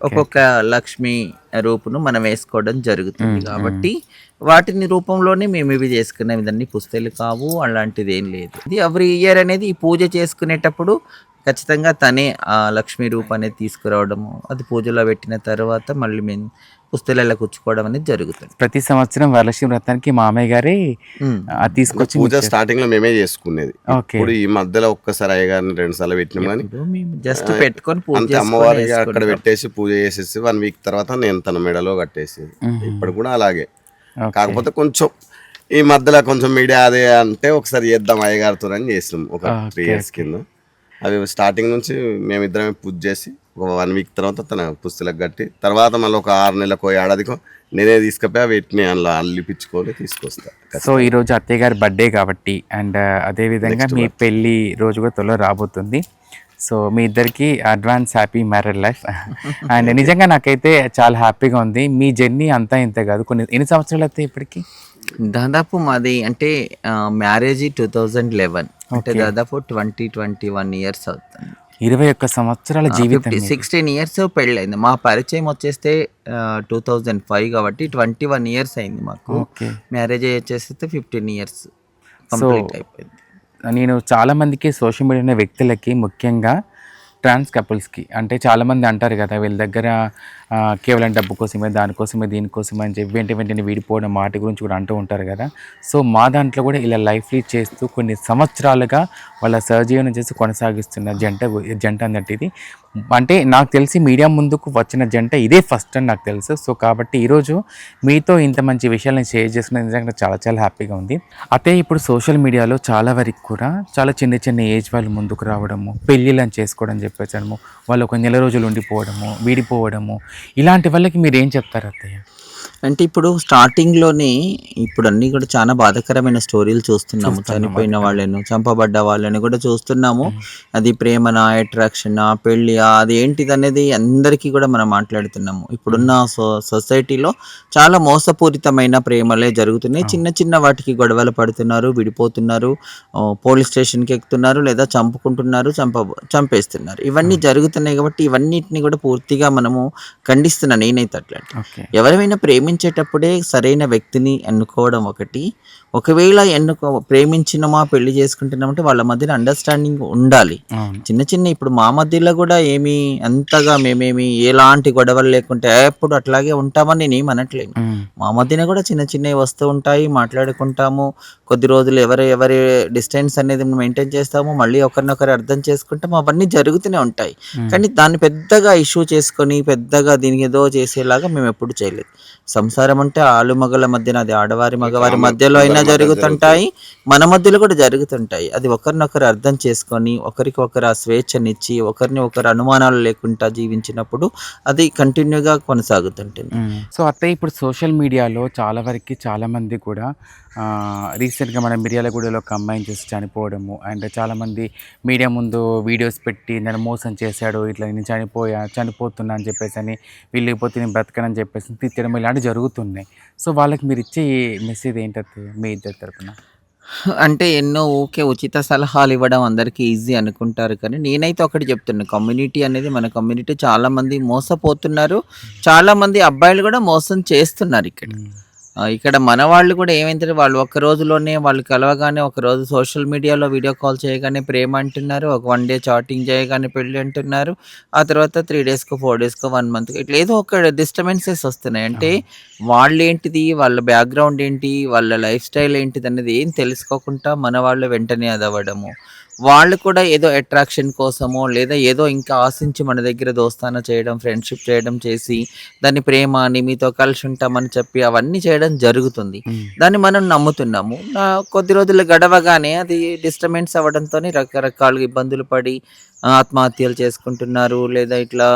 S3: ఒక్కొక్క లక్ష్మి రూపును మనం వేసుకోవడం జరుగుతుంది. కాబట్టి వాటిని రూపంలోనే మేము ఇవి చేసుకున్నాం. ఇదన్నీ పుస్తలు కావు, అలాంటిది ఏం లేదు. ఇది ఎవ్రీ ఇయర్ అనేది ఈ పూజ చేసుకునేటప్పుడు ఖచ్చితంగా తనే ఆ లక్ష్మీ రూపం అనేది తీసుకురావడము, అది పూజలో పెట్టిన తర్వాత మళ్ళీ మేము పుస్తకాలలో కూర్చుకోవడం అనేది జరుగుతుంది.
S1: ప్రతి సంవత్సరం వరలక్ష్మి వ్రతానికి మామయ్య గారే తీసుకొచ్చి
S4: పూజ స్టార్టింగ్ లో మేమే చేసుకునేది. ఇప్పుడు ఈ మధ్యలో ఒక్కసారి అయ్యగారిని 2 సార్లు పెట్టినాం, కానీ
S3: జస్ట్ పెట్టుకొని పూజ
S4: అమ్మవారికి అక్కడ పెట్టేసి పూజ చేసేసి 1 వీక్ తర్వాత నేను తన మెడలో కట్టేసి ఇప్పుడు కూడా అలాగే. కాకపోతే కొంచెం ఈ మధ్యలో కొంచెం మీడియా అదే అంటే ఒకసారి చేద్దాం అయ్యగారితో అని చేసినాం ఒక 3 years కింద. అవి స్టార్టింగ్ నుంచి మేమిద్దరమే పూజ చేసి ఒక 1 వీక్ తర్వాత తన పుస్తలకు కట్టి తర్వాత మళ్ళీ ఒక 6 నెలలకు ఏడాదికో నేనే తీసుకుపోయి వీటిని అందులో అల్లిపించుకొని తీసుకొస్తా.
S1: సో ఈ రోజు అత్తయ్య గారి బర్త్డే కాబట్టి అండ్ అదే విధంగా మీ పెళ్లి రోజు కూడా త్వరలో రాబోతుంది. సో మీ ఇద్దరికి advance happy married life. And నిజంగా నాకైతే చాలా హ్యాపీగా ఉంది. మీ జర్నీ అంతా ఇంత కాదు, ఎన్ని సంవత్సరాలు అయితే ఇప్పటికి?
S3: దాదాపు మాది అంటే మ్యారేజ్ 2011, అంటే దాదాపు 21 years అవుతుంది.
S1: 21 సంవత్సరాల జీవితం,
S3: 16 years పెళ్ళైంది. మా పరిచయం వచ్చేస్తే 2005 కాబట్టి 21 years అయింది మాకు. మ్యారేజ్ వచ్చేస్తే 15 years కంప్లీట్ అయిపోయింది.
S1: నేను చాలా మందికి సోషల్ మీడియా వ్యక్తులకి ముఖ్యంగా ట్రాన్స్ కపుల్స్కి అంటే చాలామంది అంటారు కదా వీళ్ళ దగ్గర కేవలం డబ్బు కోసమే దానికోసమే దీనికోసమే అని చెప్పి వెంటనే విడిపోవడం వాటి గురించి కూడా అంటూ ఉంటారు కదా. సో మా దాంట్లో కూడా ఇలా లైఫ్ లీడ్ చేస్తూ కొన్ని సంవత్సరాలుగా వాళ్ళ సహజీవనం చేసి కొనసాగిస్తున్న జంట అన్నట్టు ఇది. అంటే నాకు తెలిసి మీడియా ముందుకు వచ్చిన జంట ఇదే ఫస్ట్ అని నాకు తెలుసు. సో కాబట్టి ఈరోజు మీతో ఇంత మంచి విషయాలను షేర్ చేసుకునేది నిజంగా చాలా చాలా హ్యాపీగా ఉంది. అయితే ఇప్పుడు సోషల్ మీడియాలో చాలా వరకు కూడా చాలా చిన్న చిన్న ఏజ్ వాళ్ళు ముందుకు రావడము, పెళ్ళిళ్ళని చేసుకోవడం చెప్పేసడము, వాళ్ళు ఒక నెల రోజులు ఉండిపోవడము, విడిపోవడము, ఇలాంటి వాళ్ళకి మీరు ఏం చెప్తారు అత్తయ్య?
S3: అంటే ఇప్పుడు స్టార్టింగ్లోనే ఇప్పుడు అన్నీ కూడా చాలా బాధాకరమైన స్టోరీలు చూస్తున్నాము. చనిపోయిన వాళ్ళను, చంపబడ్డ వాళ్ళని కూడా చూస్తున్నాము. అది ప్రేమనా, అట్రాక్షనా, పెళ్ళియా, అది ఏంటిది అనేది అందరికీ కూడా మనం మాట్లాడుతున్నాము. ఇప్పుడున్న సొసైటీలో చాలా మోసపూరితమైన ప్రేమలే జరుగుతున్నాయి. చిన్న చిన్న వాటికి గొడవలు పడుతున్నారు, విడిపోతున్నారు, పోలీస్ స్టేషన్కి ఎక్కుతున్నారు, లేదా చంపుకుంటున్నారు, చంపేస్తున్నారు. ఇవన్నీ జరుగుతున్నాయి కాబట్టి ఇవన్నిటిని కూడా పూర్తిగా మనము ఖండిస్తున్నాను నేనైతే. అట్లాంటి ఎవరైనా ప్రేమించేటప్పుడే సరైన వ్యక్తిని ఎన్నుకోవడం ఒకటి. ఒకవేళ ప్రేమించినమా, పెళ్లి చేసుకుంటున్నామంటే వాళ్ళ మధ్యన అండర్స్టాండింగ్ ఉండాలి. చిన్న చిన్న ఇప్పుడు మా మధ్యలో కూడా ఏమి అంతగా మేమేమి ఎలాంటి గొడవలు లేకుంటే ఎప్పుడు అట్లాగే ఉంటామని నేను ఏమి అనట్లేను. మా మధ్యన కూడా చిన్న చిన్నవి వస్తూ ఉంటాయి, మాట్లాడుకుంటాము. కొద్ది రోజులు ఎవరి డిస్టెన్స్ అనేది మెయింటైన్ చేస్తాము, మళ్ళీ ఒకరినొకరు అర్థం చేసుకుంటాము. అవన్నీ జరుగుతూనే ఉంటాయి. కానీ దాన్ని పెద్దగా ఇష్యూ చేసుకొని పెద్దగా దీనికి ఏదో చేసేలాగా మేము ఎప్పుడు చేయలేదు. సంసారం అంటే ఆలుమగల మధ్యన, అది ఆడవారి మగవారి మధ్యలో అయినా జరుగుతుంటాయి, మన మధ్యలో కూడా జరుగుతుంటాయి. అది ఒకరినొకరు అర్థం చేసుకొని ఒకరికొకరు ఆ స్వేచ్ఛనిచ్చి ఒకరిని ఒకరు అనుమానాలు లేకుండా జీవించినప్పుడు అది కంటిన్యూగా కొనసాగుతుంటుంది.
S1: సో అత్తయ్య ఇప్పుడు సోషల్ మీడియాలో చాలా వరకు చాలామంది కూడా రీసెంట్గా మన మిర్యాలగూడలో ఒక అమ్మాయిని చూసి చనిపోవడము, అండ్ చాలామంది మీడియా ముందు వీడియోస్ పెట్టి నన్ను మోసం చేశాడు, ఇట్లా నేను చనిపోతున్నా అని చెప్పేసి అని, వీళ్ళకపోతే నేను బ్రతకనని చెప్పేసి తిట్టడం ఇలాంటివి జరుగుతున్నాయి. సో వాళ్ళకి మీరు ఇచ్చే మెసేజ్ ఏంటంటే మీ ఇద్దరి తరపున?
S3: అంటే ఎన్నో ఊకే ఉచిత సలహాలు ఇవ్వడం అందరికీ ఈజీ అనుకుంటారు. కానీ నేనైతే ఒకటి చెప్తున్నా, కమ్యూనిటీ అనేది మన కమ్యూనిటీ చాలామంది మోసపోతున్నారు. చాలామంది అబ్బాయిలు కూడా మోసం చేస్తున్నారు ఇక్కడ మన వాళ్ళు కూడా ఏమైందంటే వాళ్ళు ఒక్క రోజులోనే వాళ్ళు కలవగానే ఒకరోజు సోషల్ మీడియాలో వీడియో కాల్ చేయగానే ప్రేమ అంటున్నారు, ఒక 1 డే చాటింగ్ చేయగానే పెళ్ళి అంటున్నారు, ఆ తర్వాత 3 డేస్కో 4 డేస్కో 1 మంత్కి ఇట్లా ఏదో ఒక డిస్టర్బెన్సెస్ వస్తున్నాయి. అంటే వాళ్ళు ఏంటిది, వాళ్ళ బ్యాక్గ్రౌండ్ ఏంటి, వాళ్ళ లైఫ్ స్టైల్ ఏంటిది అనేది ఏం తెలుసుకోకుండా మన వాళ్ళు వెంటనే అదవ్వడము, వాళ్ళు కూడా ఏదో అట్రాక్షన్ కోసమో లేదా ఏదో ఇంకా ఆశించి మన దగ్గర దోస్తానా చేయడం, ఫ్రెండ్షిప్ చేయడం చేసి దాన్ని ప్రేమ అని, మీతో కలిసి ఉంటామని చెప్పి అవన్నీ చేయడం జరుగుతుంది. దాన్ని మనం నమ్ముతున్నాము. కొద్ది రోజులు గడవగానే అది డిస్టర్బెన్స్ అవ్వడంతో రకరకాలుగా ఇబ్బందులు పడి ఆత్మహత్యలు చేసుకుంటున్నారు, లేదా ఇట్లా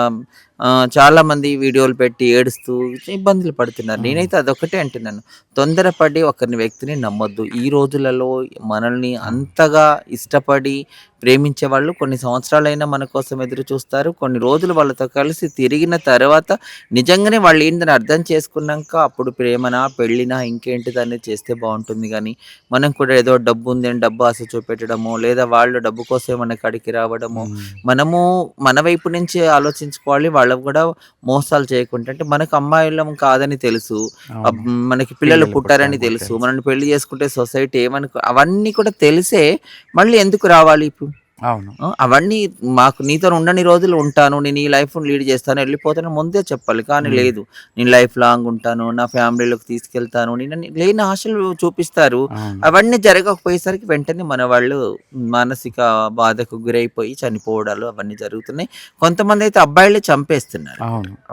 S3: చాలామంది వీడియోలు పెట్టి ఏడుస్తూ ఇబ్బందులు పడుతున్నారు. నేనైతే అదొకటే అంటున్నాను, తొందరపడి ఒకరిని వ్యక్తిని నమ్మొద్దు. ఈ రోజులలో మనల్ని అంతగా ఇష్టపడి ప్రేమించే వాళ్ళు కొన్ని సంవత్సరాలైనా మన కోసం ఎదురు చూస్తారు. కొన్ని రోజులు వాళ్ళతో కలిసి తిరిగిన తర్వాత నిజంగానే వాళ్ళు ఏంటని అర్థం చేసుకున్నాక అప్పుడు ప్రేమనా, పెళ్ళినా, ఇంకేంటిది అనేది చేస్తే బాగుంటుంది. కానీ మనం కూడా ఏదో డబ్బు ఉంది అని డబ్బు ఆశ చూపెట్టడము, లేదా వాళ్ళు డబ్బు కోసమే మన కాడికి రావడము, మనము మన వైపు నుంచి ఆలోచించుకోవాలి. వాళ్ళకు కూడా మోసాలు చేయకుండా, అంటే మనకు అమ్మాయిలం కాదని తెలుసు, మనకి పిల్లలు పుట్టారని తెలుసు, మనల్ని పెళ్లి చేసుకుంటే సొసైటీ ఏమనుకో, అవన్నీ కూడా తెలిసే మళ్ళీ ఎందుకు రావాలి ఇప్పుడు?
S1: అవును,
S3: అవన్నీ మాకు నీతో ఉండని రోజులు ఉంటాను, నేను ఈ లైఫ్ లీడ్ చేస్తాను, వెళ్ళిపోతాను ముందే చెప్పాలి. కానీ లేదు, నేను లైఫ్ లాంగ్ ఉంటాను, నా ఫ్యామిలీలోకి తీసుకెళ్తాను, నేను లేని ఆశలు చూపిస్తారు. అవన్నీ జరగకపోయేసరికి వెంటనే మన వాళ్ళు మానసిక బాధకు గురైపోయి చనిపోవడాలు అవన్నీ జరుగుతున్నాయి. కొంతమంది అయితే అబ్బాయిలే చంపేస్తున్నారు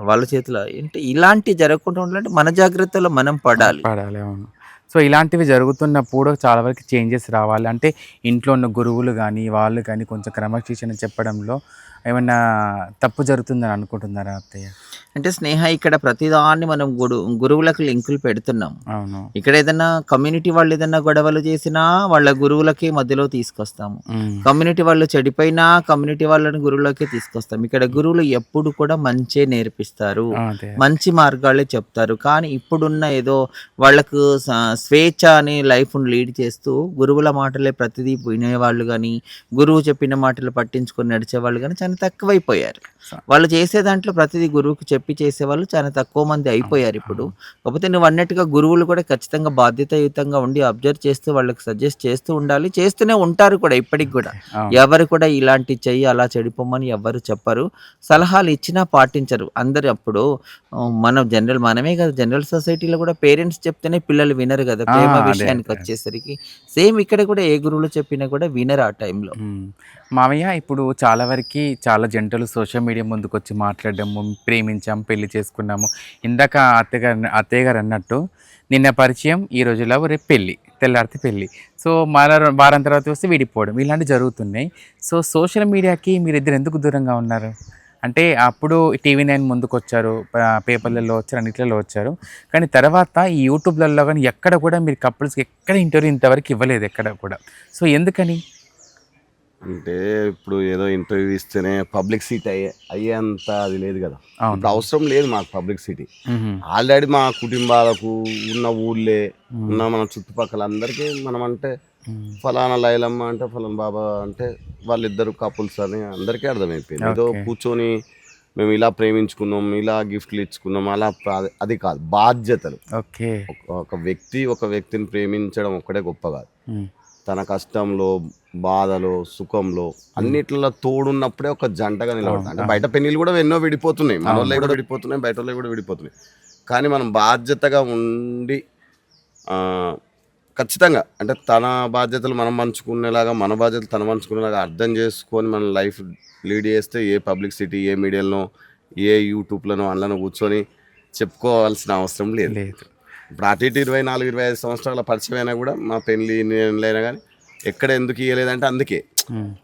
S3: వాళ్ళ చేతిలో. ఏంటి ఇలాంటి జరగకుండా ఉండాలంటే మన జాగ్రత్తలో మనం పడాలి.
S1: అవును. సో ఇలాంటివి జరుగుతున్నప్పుడు చాలా వరకు చేంజెస్ రావాలి. అంటే ఇంట్లో ఉన్న గురువులు కానీ వాళ్ళు కానీ కొంచెం క్రమశిక్షణ చెప్పడంలో ఏమన్నా తప్పు జరుగుతుందని అనుకుంటున్నారా అత్తయ్య?
S3: అంటే స్నేహ, ఇక్కడ ప్రతిదాన్ని మనం గురువులకు లింకులు పెడుతున్నాం.
S1: అవును,
S3: ఇక్కడ ఏదైనా కమ్యూనిటీ వాళ్ళు ఏదైనా గొడవలు చేసినా వాళ్ళ గురువులకి మధ్యలో తీసుకొస్తాము. కమ్యూనిటీ వాళ్ళు చెడిపోయినా కమ్యూనిటీ వాళ్ళని గురువులకే తీసుకొస్తాం. ఇక్కడ గురువులు ఎప్పుడు కూడా మంచే నేర్పిస్తారు, మంచి మార్గాలే చెప్తారు. కానీ ఇప్పుడున్న ఏదో వాళ్ళకు స్వేచ్ఛ అనే లైఫ్ను లీడ్ చేస్తూ గురువుల మాటలే ప్రతిదీ వినేవాళ్ళు కానీ, గురువు చెప్పిన మాటలు పట్టించుకొని నడిచేవాళ్ళు కానీ చాలా తక్కువైపోయారు. వాళ్ళు చేసే దాంట్లో ప్రతిదీ గురువుకి చెప్పి చేసేవాళ్ళు చాలా తక్కువ మంది అయిపోయారు ఇప్పుడు. కాకపోతే నువ్వు అన్నట్టుగా గురువులు కూడా ఖచ్చితంగా బాధ్యతాయుతంగా ఉండి అబ్జర్వ్ చేస్తూ వాళ్ళకి సజెస్ట్ చేస్తూ ఉండాలి. చేస్తూనే ఉంటారు కూడా ఇప్పటికి కూడా. ఎవరు కూడా ఇలాంటి చెయ్యి అలా చెడిపోమని ఎవ్వరు చెప్పరు. సలహాలు ఇచ్చినా పాటించరు. అందరు అప్పుడు మనమే కదా జనరల్ సొసైటీలో కూడా పేరెంట్స్ చెప్తేనే పిల్లలు వినరు కదా. ప్రేమ విషయానికి వచ్చేసరికి సేమ్ ఇక్కడ కూడా ఏ గురువులు చెప్పినా కూడా వినరు ఆ టైంలో.
S1: మామయ్య ఇప్పుడు చాలా వరకు చాలా జంటలు సోషల్ మీడియా ముందుకు వచ్చి మాట్లాడడము, ప్రేమించాం, పెళ్లి చేసుకున్నాము. ఇందాక అత్తయ్య గారు అన్నట్టు నిన్న పరిచయం, ఈ రోజు లవ్, రేపు పెళ్ళి, తెల్లారితే పెళ్ళి. సో వారం తర్వాత వస్తే విడిపోవడం, ఇలాంటివి జరుగుతున్నాయి. సో సోషల్ మీడియాకి మీరిద్దరు ఎందుకు దూరంగా ఉన్నారు? అంటే అప్పుడు TV9 ముందుకు వచ్చారు, పేపర్లలో వచ్చారు, అన్నిట్లలో వచ్చారు. కానీ తర్వాత ఈ యూట్యూబ్లలో కానీ ఎక్కడ కూడా మీరు కపుల్స్కి ఎక్కడ ఇంటర్వ్యూ ఇంతవరకు ఇవ్వలేదు ఎక్కడ కూడా. సో ఎందుకని?
S4: అంటే ఇప్పుడు ఏదో ఇంటర్వ్యూ ఇస్తేనే పబ్లిసిటీ అయ్యేంత అది లేదు కదా. ఇప్పుడు అవసరం లేదు మాకు పబ్లిసిటీ. ఆల్రెడీ మా కుటుంబాలకు ఉన్న ఊళ్ళే ఉన్న మన చుట్టుపక్కల అందరికీ మనం అంటే ఫలానా లైలమ్మ అంటే ఫలానా బాబా అంటే వాళ్ళిద్దరు కపుల్స్ అని అందరికీ అర్థమైపోయింది. ఏదో కూర్చొని మేము ఇలా ప్రేమించుకున్నాం, ఇలా గిఫ్ట్లు ఇచ్చుకున్నాం, అలా అది కాదు. బాధ్యతలు. ఒక వ్యక్తిని ప్రేమించడం ఒక్కడే గొప్ప కాదు. తన కష్టంలో, బాధలో, సుఖంలో అన్నిట్లలో తోడున్నప్పుడే ఒక జంటగా నిలబడతాం. అంటే బయట పెళ్ళిళ్ళు కూడా ఎన్నో విడిపోతున్నాయి, మన వాళ్ళు కూడా విడిపోతున్నాయి, బయట వాళ్ళు కూడా విడిపోతున్నాయి. కానీ మనం బాధ్యతగా ఉండి ఖచ్చితంగా అంటే తన బాధ్యతలు మనం పంచుకునేలాగా, మన బాధ్యతలు తన పంచుకునేలాగా అర్థం చేసుకొని మన లైఫ్ లీడ్ చేస్తే ఏ పబ్లిసిటీ, ఏ మీడియాలో, ఏ యూట్యూబ్లోనో అందులో కూర్చొని చెప్పుకోవాల్సిన అవసరం లేదు. ఇప్పుడు అటు ఇటు 24-25 సంవత్సరాల పరిచయం అయినా కూడా మా పెళ్ళి అయినా కానీ ఎక్కడ ఎందుకు ఇవ్వలేదంటే అందుకే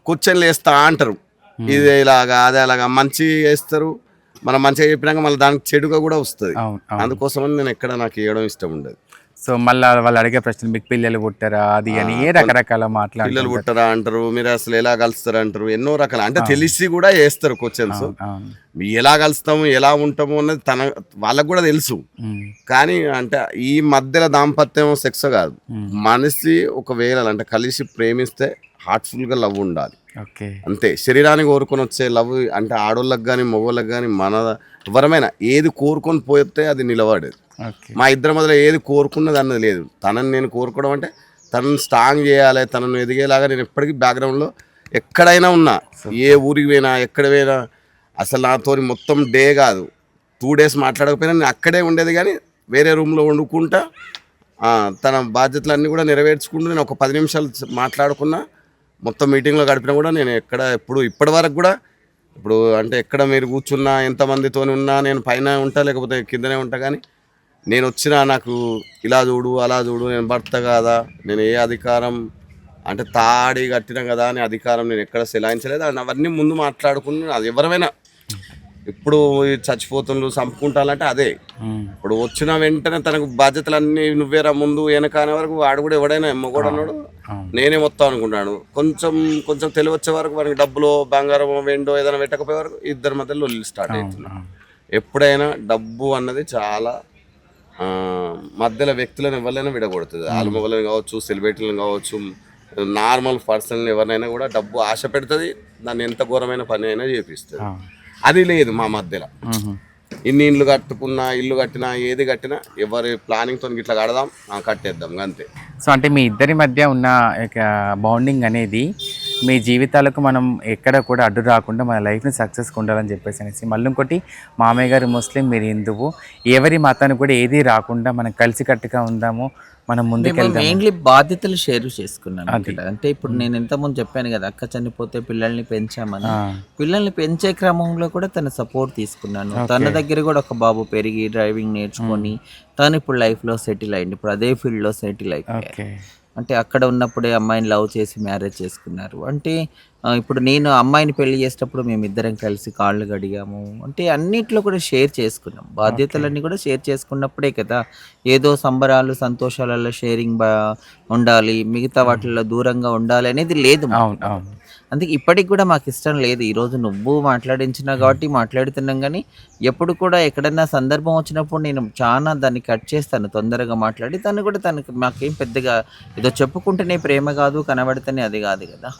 S4: కూర్చొని వేస్తా అంటారు. ఇది ఇలాగా అదే అలాగా మంచి వేస్తారు, మనం మంచిగా చెప్పినాక మళ్ళీ దానికి చెడుగా కూడా వస్తుంది. అందుకోసమని నేను ఎక్కడ నాకు ఇవ్వడం ఇష్టం ఉండదు.
S1: సో మళ్ళీ వాళ్ళు అడిగే ప్రశ్నలు, మీకు పిల్లలు పుట్టారా అది అని ఏ రకరకాల మాట్లాడారు.
S4: పిల్లలు పుట్టారా అంటారు, మీరు అసలు ఎలా కలుస్తారు అంటారు, ఎన్నో రకాల అంటే తెలిసి కూడా వేస్తారు క్వశ్చన్స్. ఎలా కలుస్తాము, ఎలా ఉంటాము అన్నది వాళ్ళకు కూడా తెలుసు. కానీ అంటే ఈ మధ్యలో దాంపత్యం సెక్స్ కాదు, మనిషి ఒకవేళ అంటే కలిసి ప్రేమిస్తే హార్ట్ఫుల్గా లవ్ ఉండాలి అంతే. శరీరానికి కోరుకొని వచ్చే లవ్ అంటే ఆడోళ్ళకి కానీ మగవాళ్ళకి కానీ మన ఎవరమైనా ఏది కోరుకొని పోతే అది నిలబడేది. మా ఇద్దరి మొదలు ఏది కోరుకున్నది అన్నది లేదు. తనని నేను కోరుకోవడం అంటే తనని స్ట్రాంగ్ చేయాలి, తనను ఎదిగేలాగా నేను ఎప్పటికీ బ్యాక్గ్రౌండ్లో ఎక్కడైనా ఉన్నా, ఏ ఊరికి పోయినా ఎక్కడ పోయినా అసలు నాతో మొత్తం డే కాదు 2 days మాట్లాడకపోయినా నేను అక్కడే ఉండేది. కానీ వేరే రూమ్లో వండుకుంటా తన బాధ్యతలన్నీ కూడా నెరవేర్చుకుంటూ నేను ఒక 10 నిమిషాలు మాట్లాడుకున్నా, మొత్తం మీటింగ్లో గడిపినా కూడా నేను ఎక్కడ ఇప్పటి వరకు కూడా ఇప్పుడు అంటే ఎక్కడ మీరు కూర్చున్నా, ఎంతమందితో ఉన్నా నేను పైన ఉంటా లేకపోతే కిందనే ఉంటా. కానీ నేను వచ్చినా నాకు ఇలా చూడు అలా చూడు, నేను భర్త కాదా, నేను ఏ అధికారం అంటే తాడి కట్టినా కదా అని అధికారం నేను ఎక్కడ సెలాయించలేదు. అండ్ అవన్నీ ముందు మాట్లాడుకుని అది ఎవరైనా ఇప్పుడు చచ్చిపోతున్నారు చంపుకుంటానంటే అదే. ఇప్పుడు వచ్చిన వెంటనే తనకు బాధ్యతలన్నీ నువ్వేరా ముందు వెనకానే వరకు వాడు కూడా ఎవడైనా ఎమ్మగూడ అన్నాడు, నేనే మొత్తం అనుకుంటాడు. కొంచెం తెలివి వచ్చే వరకు మనకి డబ్బులో బంగారం వెండో ఏదైనా పెట్టకపోయే వరకు ఇద్దరి మధ్యలో లొల్లి స్టార్ట్ అవుతున్నాయి. ఎప్పుడైనా డబ్బు అన్నది చాలా మధ్యలో వ్యక్తులను ఎవరైనా విడగొడుతుంది. ఆల్మొగలను కావచ్చు, సెలబ్రిటీలను కావచ్చు, నార్మల్ పర్సన్ ఎవరినైనా కూడా డబ్బు ఆశ పెడుతుంది. దాన్ని ఎంత ఘోరమైన పని అయినా చేపిస్తుంది. అది లేదు మా మధ్యలో. ఇన్ని ఇల్లు కట్టుకున్నా, ఇల్లు కట్టినా, ఏది కట్టినా ఎవరి ప్లానింగ్తో ఇట్లా కడదాం కట్టేద్దాం అంతే.
S1: సో అంటే మీ ఇద్దరి మధ్య ఉన్న బాండింగ్ అనేది మీ జీవితాలకు మనం ఎక్కడ కూడా అడ్డు రాకుండా మన లైఫ్ని సక్సెస్గా ఉండాలని చెప్పేసి అనేసి. మళ్ళీ ఇంకోటి, మామయ్య గారు ముస్లిం, మీరు హిందువు, ఎవరి మతానికి కూడా ఏది రాకుండా మనం కలిసికట్టుగా ఉందాము, మనం ముందుకెళ్దాం.
S3: మెయిన్లీ బాధ్యతలు షేర్ చేసుకున్నాను. అంటే ఇప్పుడు నేను ఇంతకుముందు చెప్పాను కదా, అక్క చనిపోతే పిల్లల్ని పెంచామని. పిల్లల్ని పెంచే క్రమంలో కూడా తన సపోర్ట్ తీసుకున్నాను. తన దగ్గర కూడా ఒక బాబు పెరిగి డ్రైవింగ్ నేర్చుకొని తను ఇప్పుడు లైఫ్లో సెటిల్ అయ్యింది. ఇప్పుడు అదే ఫీల్డ్లో సెటిల్ అయిపోయారు. అంటే అక్కడ ఉన్నప్పుడే అమ్మాయిని లవ్ చేసి మ్యారేజ్ చేసుకున్నారు. అంటే ఇప్పుడు నేను అమ్మాయిని పెళ్లి చేసేటప్పుడు మేమిద్దరం కలిసి కాళ్ళు గడిగాము. అంటే అన్నిట్లో కూడా షేర్ చేసుకున్నాం. బాధ్యతలన్నీ కూడా షేర్ చేసుకున్నప్పుడే కదా ఏదో సంబరాలు సంతోషాలలో షేరింగ్ ఉండాలి, మిగతా వాటిల్లో దూరంగా ఉండాలి అనేది లేదు. అందుకే ఇప్పటికి కూడా మాకు ఇష్టం లేదు. ఈరోజు నువ్వు మాట్లాడించినా కాబట్టి మాట్లాడుతున్నాం. కానీ ఎప్పుడు కూడా ఎక్కడన్నా సందర్భం వచ్చినప్పుడు నేను చాలా దాన్ని కట్ చేస్తాను, తొందరగా మాట్లాడి. తను కూడా తనకి మాకేం పెద్దగా ఏదో చెప్పుకుంటేనే ప్రేమ కాదు, కనబడితేనే అది కాదు కదా.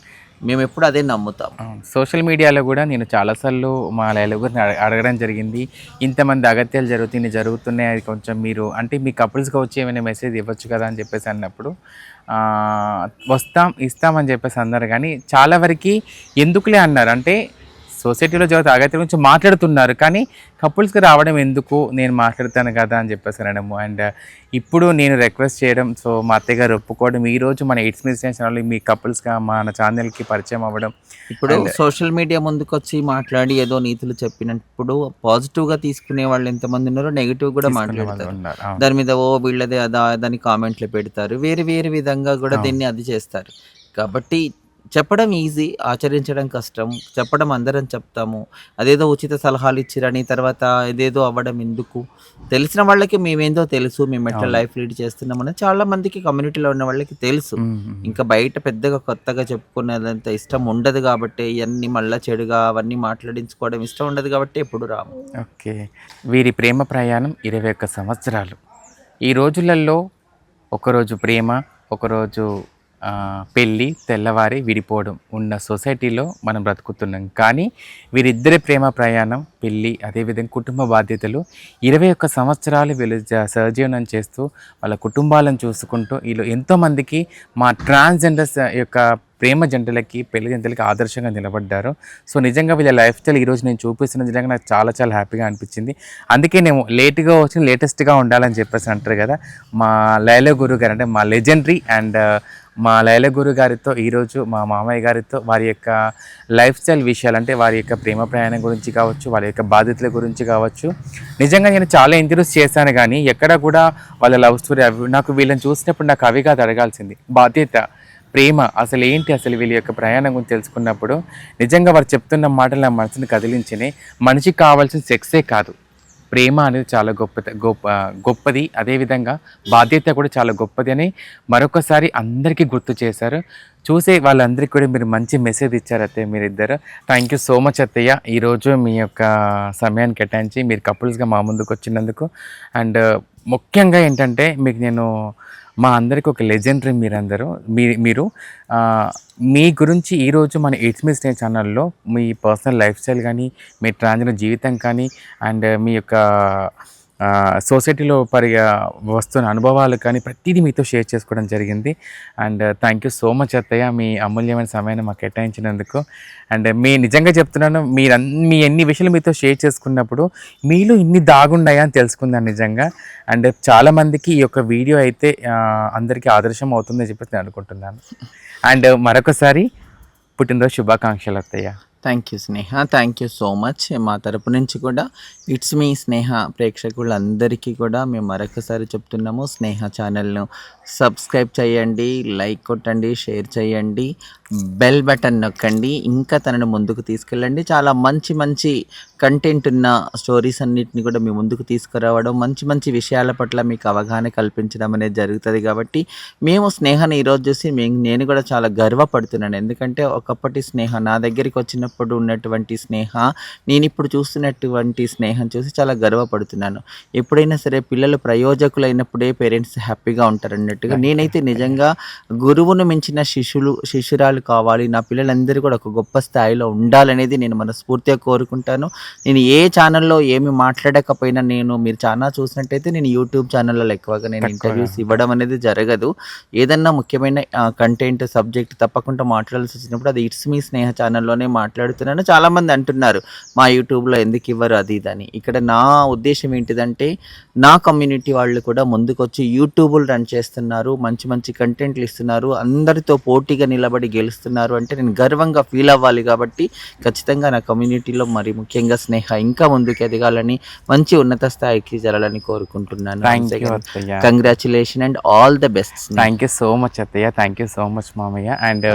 S3: మేము ఎప్పుడు అదే నమ్ముతాం.
S1: సోషల్ మీడియాలో కూడా నేను చాలాసార్లు మా లైలా గురిని అడగడం జరిగింది. ఇంతమంది అగత్యాలు జరుగుతాయి, ఇన్ని జరుగుతున్నాయి, అది కొంచెం మీరు అంటే మీ కపుల్స్గా వచ్చి ఏమైనా మెసేజ్ ఇవ్వచ్చు కదా అని చెప్పేసి అన్నప్పుడు ఇస్తామని చెప్పేసి అన్నారు. కానీ చాలా వరకు ఎందుకులే అన్నారు. అంటే సొసైటీలో జరుగుతున్న అగత్యం గురించి మాట్లాడుతున్నారు, కానీ కపుల్స్కి రావడం ఎందుకు, నేను మాట్లాడతాను కదా అని చెప్పేసి అనడము. అండ్ ఇప్పుడు నేను రిక్వెస్ట్ చేయడం, సో మా అత్తయ్య గారు ఒప్పుకోవడం, ఈరోజు మన ఎయిట్స్ మీస్ ఛానల్ మీ కపుల్స్గా మన ఛానల్కి పరిచయం అవ్వడం.
S3: ఇప్పుడు సోషల్ మీడియా ముందుకు వచ్చి మాట్లాడి ఏదో నీతులు చెప్పినప్పుడు పాజిటివ్గా తీసుకునే వాళ్ళు ఎంతమంది ఉన్నారో నెగిటివ్ కూడా మాట్లాడతారు. దాని మీద వీళ్ళదే అదా దాని కామెంట్లు పెడతారు, వేరే వేరే విధంగా కూడా దీన్ని అది చేస్తారు. కాబట్టి చెప్పడం ఈజీ, ఆచరించడం కష్టం. చెప్పడం అందరం చెప్తాము, అదేదో ఉచిత సలహాలు ఇచ్చిరని తర్వాత ఇదేదో అవ్వడం ఎందుకు. తెలిసిన వాళ్ళకి మేమేందో తెలుసు, మేము ఎట్లా లైఫ్ లీడ్ చేస్తున్నామని చాలా మందికి కమ్యూనిటీలో ఉన్న వాళ్ళకి తెలుసు. ఇంకా బయట పెద్దగా కొత్తగా చెప్పుకునేదంత ఇష్టం ఉండదు కాబట్టి, ఇవన్నీ మళ్ళీ చెడుగా అవన్నీ మాట్లాడించుకోవడం ఇష్టం ఉండదు కాబట్టి ఎప్పుడు రాము.
S1: ఓకే, వీరి ప్రేమ ప్రయాణం 21 సంవత్సరాలు. ఈ రోజులలో ఒకరోజు ప్రేమ, ఒకరోజు పెళ్ళి, తెల్లవారి విడిపోవడం ఉన్న సొసైటీలో మనం బ్రతుకుతున్నాం. కానీ వీరిద్దరి ప్రేమ ప్రయాణం, పెళ్ళి, అదేవిధంగా కుటుంబ బాధ్యతలు 21 సంవత్సరాలు వీళ్ళు సహజీవనం చేస్తూ వాళ్ళ కుటుంబాలను చూసుకుంటూ వీళ్ళు ఎంతోమందికి మా ట్రాన్స్జెండర్స్ యొక్క ప్రేమ జంటలకి, పెళ్లి జంటలకి ఆదర్శంగా నిలబడ్డారు. సో నిజంగా వీళ్ళ లైఫ్ స్టైల్ ఈరోజు నేను చూపిస్తున్న నిజంగా నాకు చాలా చాలా హ్యాపీగా అనిపించింది. అందుకే నేను లేట్గా వచ్చి లేటెస్ట్గా ఉండాలని చెప్పేసి అంటారు కదా, మా లైలా గురు గారు అంటే మా లెజెండరీ అండ్ మా లైలా గురు గారితో ఈరోజు మా మామయ్య గారితో వారి యొక్క లైఫ్ స్టైల్ విషయాలు, అంటే వారి యొక్క ప్రేమ ప్రయాణం గురించి కావచ్చు, వారి యొక్క బాధ్యతల గురించి కావచ్చు, నిజంగా నేను చాలా ఇంటర్వ్యూస్ చేశాను. కానీ ఎక్కడ కూడా వాళ్ళ లవ్ స్టోరీ నాకు వీళ్ళని చూసినప్పుడు నాకు అవి కాదు అడగాల్సింది, బాధ్యత, ప్రేమ అసలు ఏంటి, అసలు వీళ్ళ యొక్క ప్రయాణం గురించి తెలుసుకున్నప్పుడు నిజంగా వారు చెప్తున్న మాటలు నా మనసుని కదిలించినాయి. మనిషికి కావాల్సిన సెక్సే కాదు, ప్రేమ అనేది చాలా గొప్పది, అదేవిధంగా బాధ్యత కూడా చాలా గొప్పది అని మరొకసారి అందరికీ గుర్తు చేశారు. చూసే వాళ్ళందరికీ కూడా మీరు మంచి మెసేజ్ ఇచ్చారు అత్తయ్య మీరిద్దరు. థ్యాంక్ యూ సో మచ్ అత్తయ్య, ఈరోజు మీ యొక్క సమయాన్ని కేటాయించి మీరు కపుల్స్గా మా ముందుకు వచ్చినందుకు. అండ్ ముఖ్యంగా ఏంటంటే మీకు నేను మా అందరికీ ఒక లెజెండరీ మీరందరూ, మీరు మీ గురించి ఈరోజు మన ఎయిట్స్ మీస్ ఛానల్లో మీ పర్సనల్ లైఫ్ స్టైల్ కానీ, మీ ట్రాన్స్జెండర్ జీవితం కానీ, అండ్ మీ యొక్క సొసైటీలో వస్తున్న అనుభవాలు కానీ ప్రతిదీ మీతో షేర్ చేసుకోవడం జరిగింది. And thank you so much అత్తయ్య, మీ అమూల్యమైన సమయాన్ని మాకు కేటాయించినందుకు. అండ్ మీ నిజంగా చెప్తున్నాను, మీ ఎన్ని విషయాలు మీతో షేర్ చేసుకున్నప్పుడు మీలో ఇన్ని దాగున్నాయా అని తెలుసుకున్నాను నిజంగా. అండ్ చాలామందికి ఈ యొక్క వీడియో అయితే అందరికీ ఆదర్శం అవుతుందని చెప్పేసి నేను అనుకుంటున్నాను. అండ్ మరొకసారి పుట్టినరోజు శుభాకాంక్షలు అత్తయ్య.
S3: Thank you Sneha, thank you so much. మా తరపు నుంచి కూడా ఇట్స్ మీ స్నేహ ప్రేక్షకులందరికీ కూడా మేము మరొకసారి చెప్తున్నాము, స్నేహ ఛానల్ను సబ్స్క్రైబ్ చేయండి, లైక్ కొట్టండి, షేర్ చేయండి, బెల్ బటన్ నొక్కండి, ఇంకా తనను ముందుకు తీసుకెళ్ళండి. చాలా మంచి మంచి కంటెంట్ ఉన్న స్టోరీస్ అన్నిటిని కూడా మీ ముందుకు తీసుకురావడం, మంచి మంచి విషయాల పట్ల మీకు అవగాహన కల్పించడం అనేది జరుగుతుంది. కాబట్టి మేము స్నేహను ఈరోజు చూసి నేను కూడా చాలా గర్వపడుతున్నాను. ఎందుకంటే ఒకప్పటి స్నేహ, నా దగ్గరికి వచ్చినప్పుడు ఉన్నటువంటి స్నేహ, నేను ఇప్పుడు చూస్తున్నటువంటి స్నేహం చూసి చాలా గర్వపడుతున్నాను. ఎప్పుడైనా సరే పిల్లలు ప్రయోజకులైనప్పుడే పేరెంట్స్ హ్యాపీగా ఉంటారు అన్నట్టుగా నేనైతే నిజంగా గురువును మించిన శిష్యురాలు కావాలి, నా పిల్లలందరూ కూడా ఒక గొప్ప స్థాయిలో ఉండాలనేది నేను మనస్ఫూర్తిగా కోరుకుంటాను. నేను ఏ ఛానల్లో ఏమి మాట్లాడకపోయినా, మీరు చాలా చూసినట్టయితే నేను యూట్యూబ్ ఛానల్లో ఎక్కువగా నేను ఇంటర్వ్యూస్ ఇవ్వడం అనేది జరగదు. ఏదన్నా ముఖ్యమైన కంటెంట్ సబ్జెక్ట్ తప్పకుండా మాట్లాడాల్సి వచ్చినప్పుడు అది ఇట్స్ మీ స్నేహ ఛానల్లోనే మాట్లాడుతున్నాను. చాలామంది అంటున్నారు మా యూట్యూబ్లో ఎందుకు ఇవ్వరు అది ఇదని. ఇక్కడ నా ఉద్దేశం ఏంటిదంటే, నా కమ్యూనిటీ వాళ్ళు కూడా ముందుకొచ్చి యూట్యూబ్లు రన్ చేస్తున్నారు, మంచి మంచి కంటెంట్లు ఇస్తున్నారు, అందరితో పోటీగా నిలబడి గెలుస్తున్నారు అంటే నేను గర్వంగా ఫీల్ అవ్వాలి. కాబట్టి ఖచ్చితంగా నా కమ్యూనిటీలో మరి ముఖ్యంగా స్నేహ ఇంకా ముందుకు ఎదగాలని, మంచి ఉన్నత స్థాయికి జరగాలని కోరుకుంటున్నాను. Congratulation and all the best.
S1: Thank you so much అత్తయ్య, థ్యాంక్ యూ సో మచ్ మామయ్య. అండ్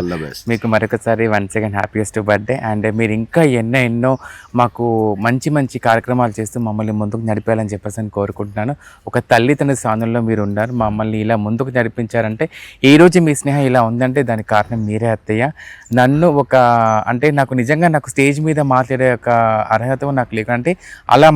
S1: మీకు మరొకసారి once again happiest birthday. And మీరు ఇంకా ఎన్నో మాకు మంచి మంచి కార్యక్రమాలు చేస్తూ మమ్మల్ని ముందుకు నడిపేయాలని చెప్పేసి అని కోరుకుంటున్నాను. ఒక తల్లి తన స్థానంలో మీరు ఉన్నారు, మమ్మల్ని ఇలా ముందుకు నడిపించారంటే, ఈరోజు మీ స్నేహం ఇలా ఉందంటే దానికి కారణం మీరే అత్తయ్య. అత్తయ్య. నన్ను అంటే నాకు నిజంగా నాకు స్టేజ్ మీద మాట్లాడే ఒక అర్హత నాకు లేక, అంటే అలా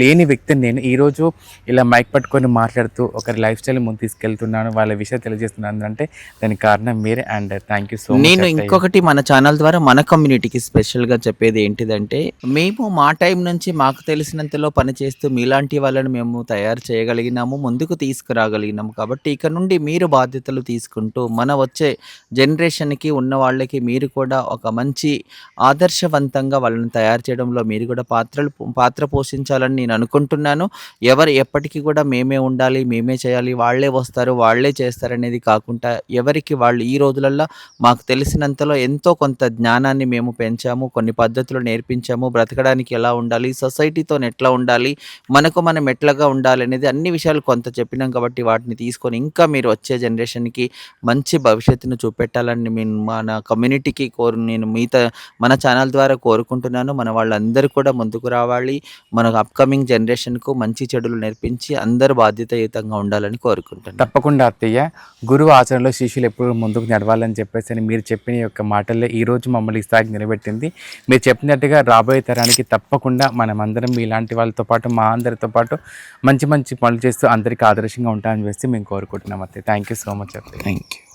S1: లేని వ్యక్తిని నేను ఈరోజు ఇలా మైక్ పట్టుకొని మాట్లాడుతూ ఒకరి లైఫ్ స్టైల్ ముందు తీసుకెళ్తున్నాను, వాళ్ళ విషయం తెలియజేస్తున్నాను అంటే దానికి కారణం మీరే. And thank you so much.
S3: నేను ఇంకొకటి మన ఛానల్ ద్వారా మన కమ్యూనిటీకి స్పెషల్గా చెప్పేది ఏంటిదంటే, మేము మా టైం నుంచి మాకు తెలిసినంతలో పనిచేస్తూ మీలాంటి వాళ్ళని మేము తయారు చేయగలిగినాము, ముందుకు తీసుకురాగలిగినాము. కాబట్టి ఇక నుండి మీరు బాధ్యతలు తీసుకుంటూ మన వచ్చే జనరేషన్కి ఉన్న వాళ్ళకి మీరు కూడా ఒక మంచి ఆదర్శవంతంగా వాళ్ళని తయారు చేయడంలో మీరు కూడా పాత్ర పోషించాలని నేను అనుకుంటున్నాను. ఎవరు ఎప్పటికీ కూడా మేమే ఉండాలి, మేమే చేయాలి, వాళ్ళే వస్తారు, వాళ్ళే చేస్తారనేది కాకుండా ఎవరికి వాళ్ళు ఈ రోజులల్లో మాకు తెలిసినంతలో ఎంతో కొంత జ్ఞానాన్ని మేము పెంచాము, కొన్ని పద్ధతులు నేర్పించాము, బ్రతకడానికి ఎలా ఉండాలి, సొసైటీతో ఎట్లా ఉండాలి, మనకు మనం ఎట్లాగా ఉండాలి అనేది అన్ని విషయాలు కొంత చెప్పినాం. కాబట్టి వాటిని తీసుకొని ఇంకా మీరు వచ్చే జనరేషన్కి మంచి భవిష్యత్తును చూపెట్టాలని మన కమ్యూనిటీకి నేను మన ఛానల్ ద్వారా కోరుకుంటున్నాను. మన వాళ్ళందరూ కూడా ముందుకు రావాలి, మన అప్కమింగ్ జనరేషన్కు మంచి చెడులు నేర్పించి అందరూ బాధ్యతాయుతంగా ఉండాలని కోరుకుంటున్నాను.
S1: తప్పకుండా అత్తయ్య, గురువు ఆచరణలో శిష్యులు ఎప్పుడు ముందుకు నడవాలని చెప్పేసి అని మీరు చెప్పిన యొక్క మాటల్లో ఈరోజు మమ్మల్ని ఈ స్థాయికి నిలబెట్టింది. మీరు చెప్పినట్టుగా రాబోయే తరానికి తప్పకుండా మనమందరం ఇలాంటి వాళ్ళతో పాటు మా అందరితో పాటు మంచి మంచి పనులు చేస్తూ అందరికీ ఆదర్శంగా ఉంటామని వేసి మేము కోరుకుంటున్నాం అత్తయ్య. థ్యాంక్ యూ సో మచ్ అత్తయ్య.
S3: Thank you.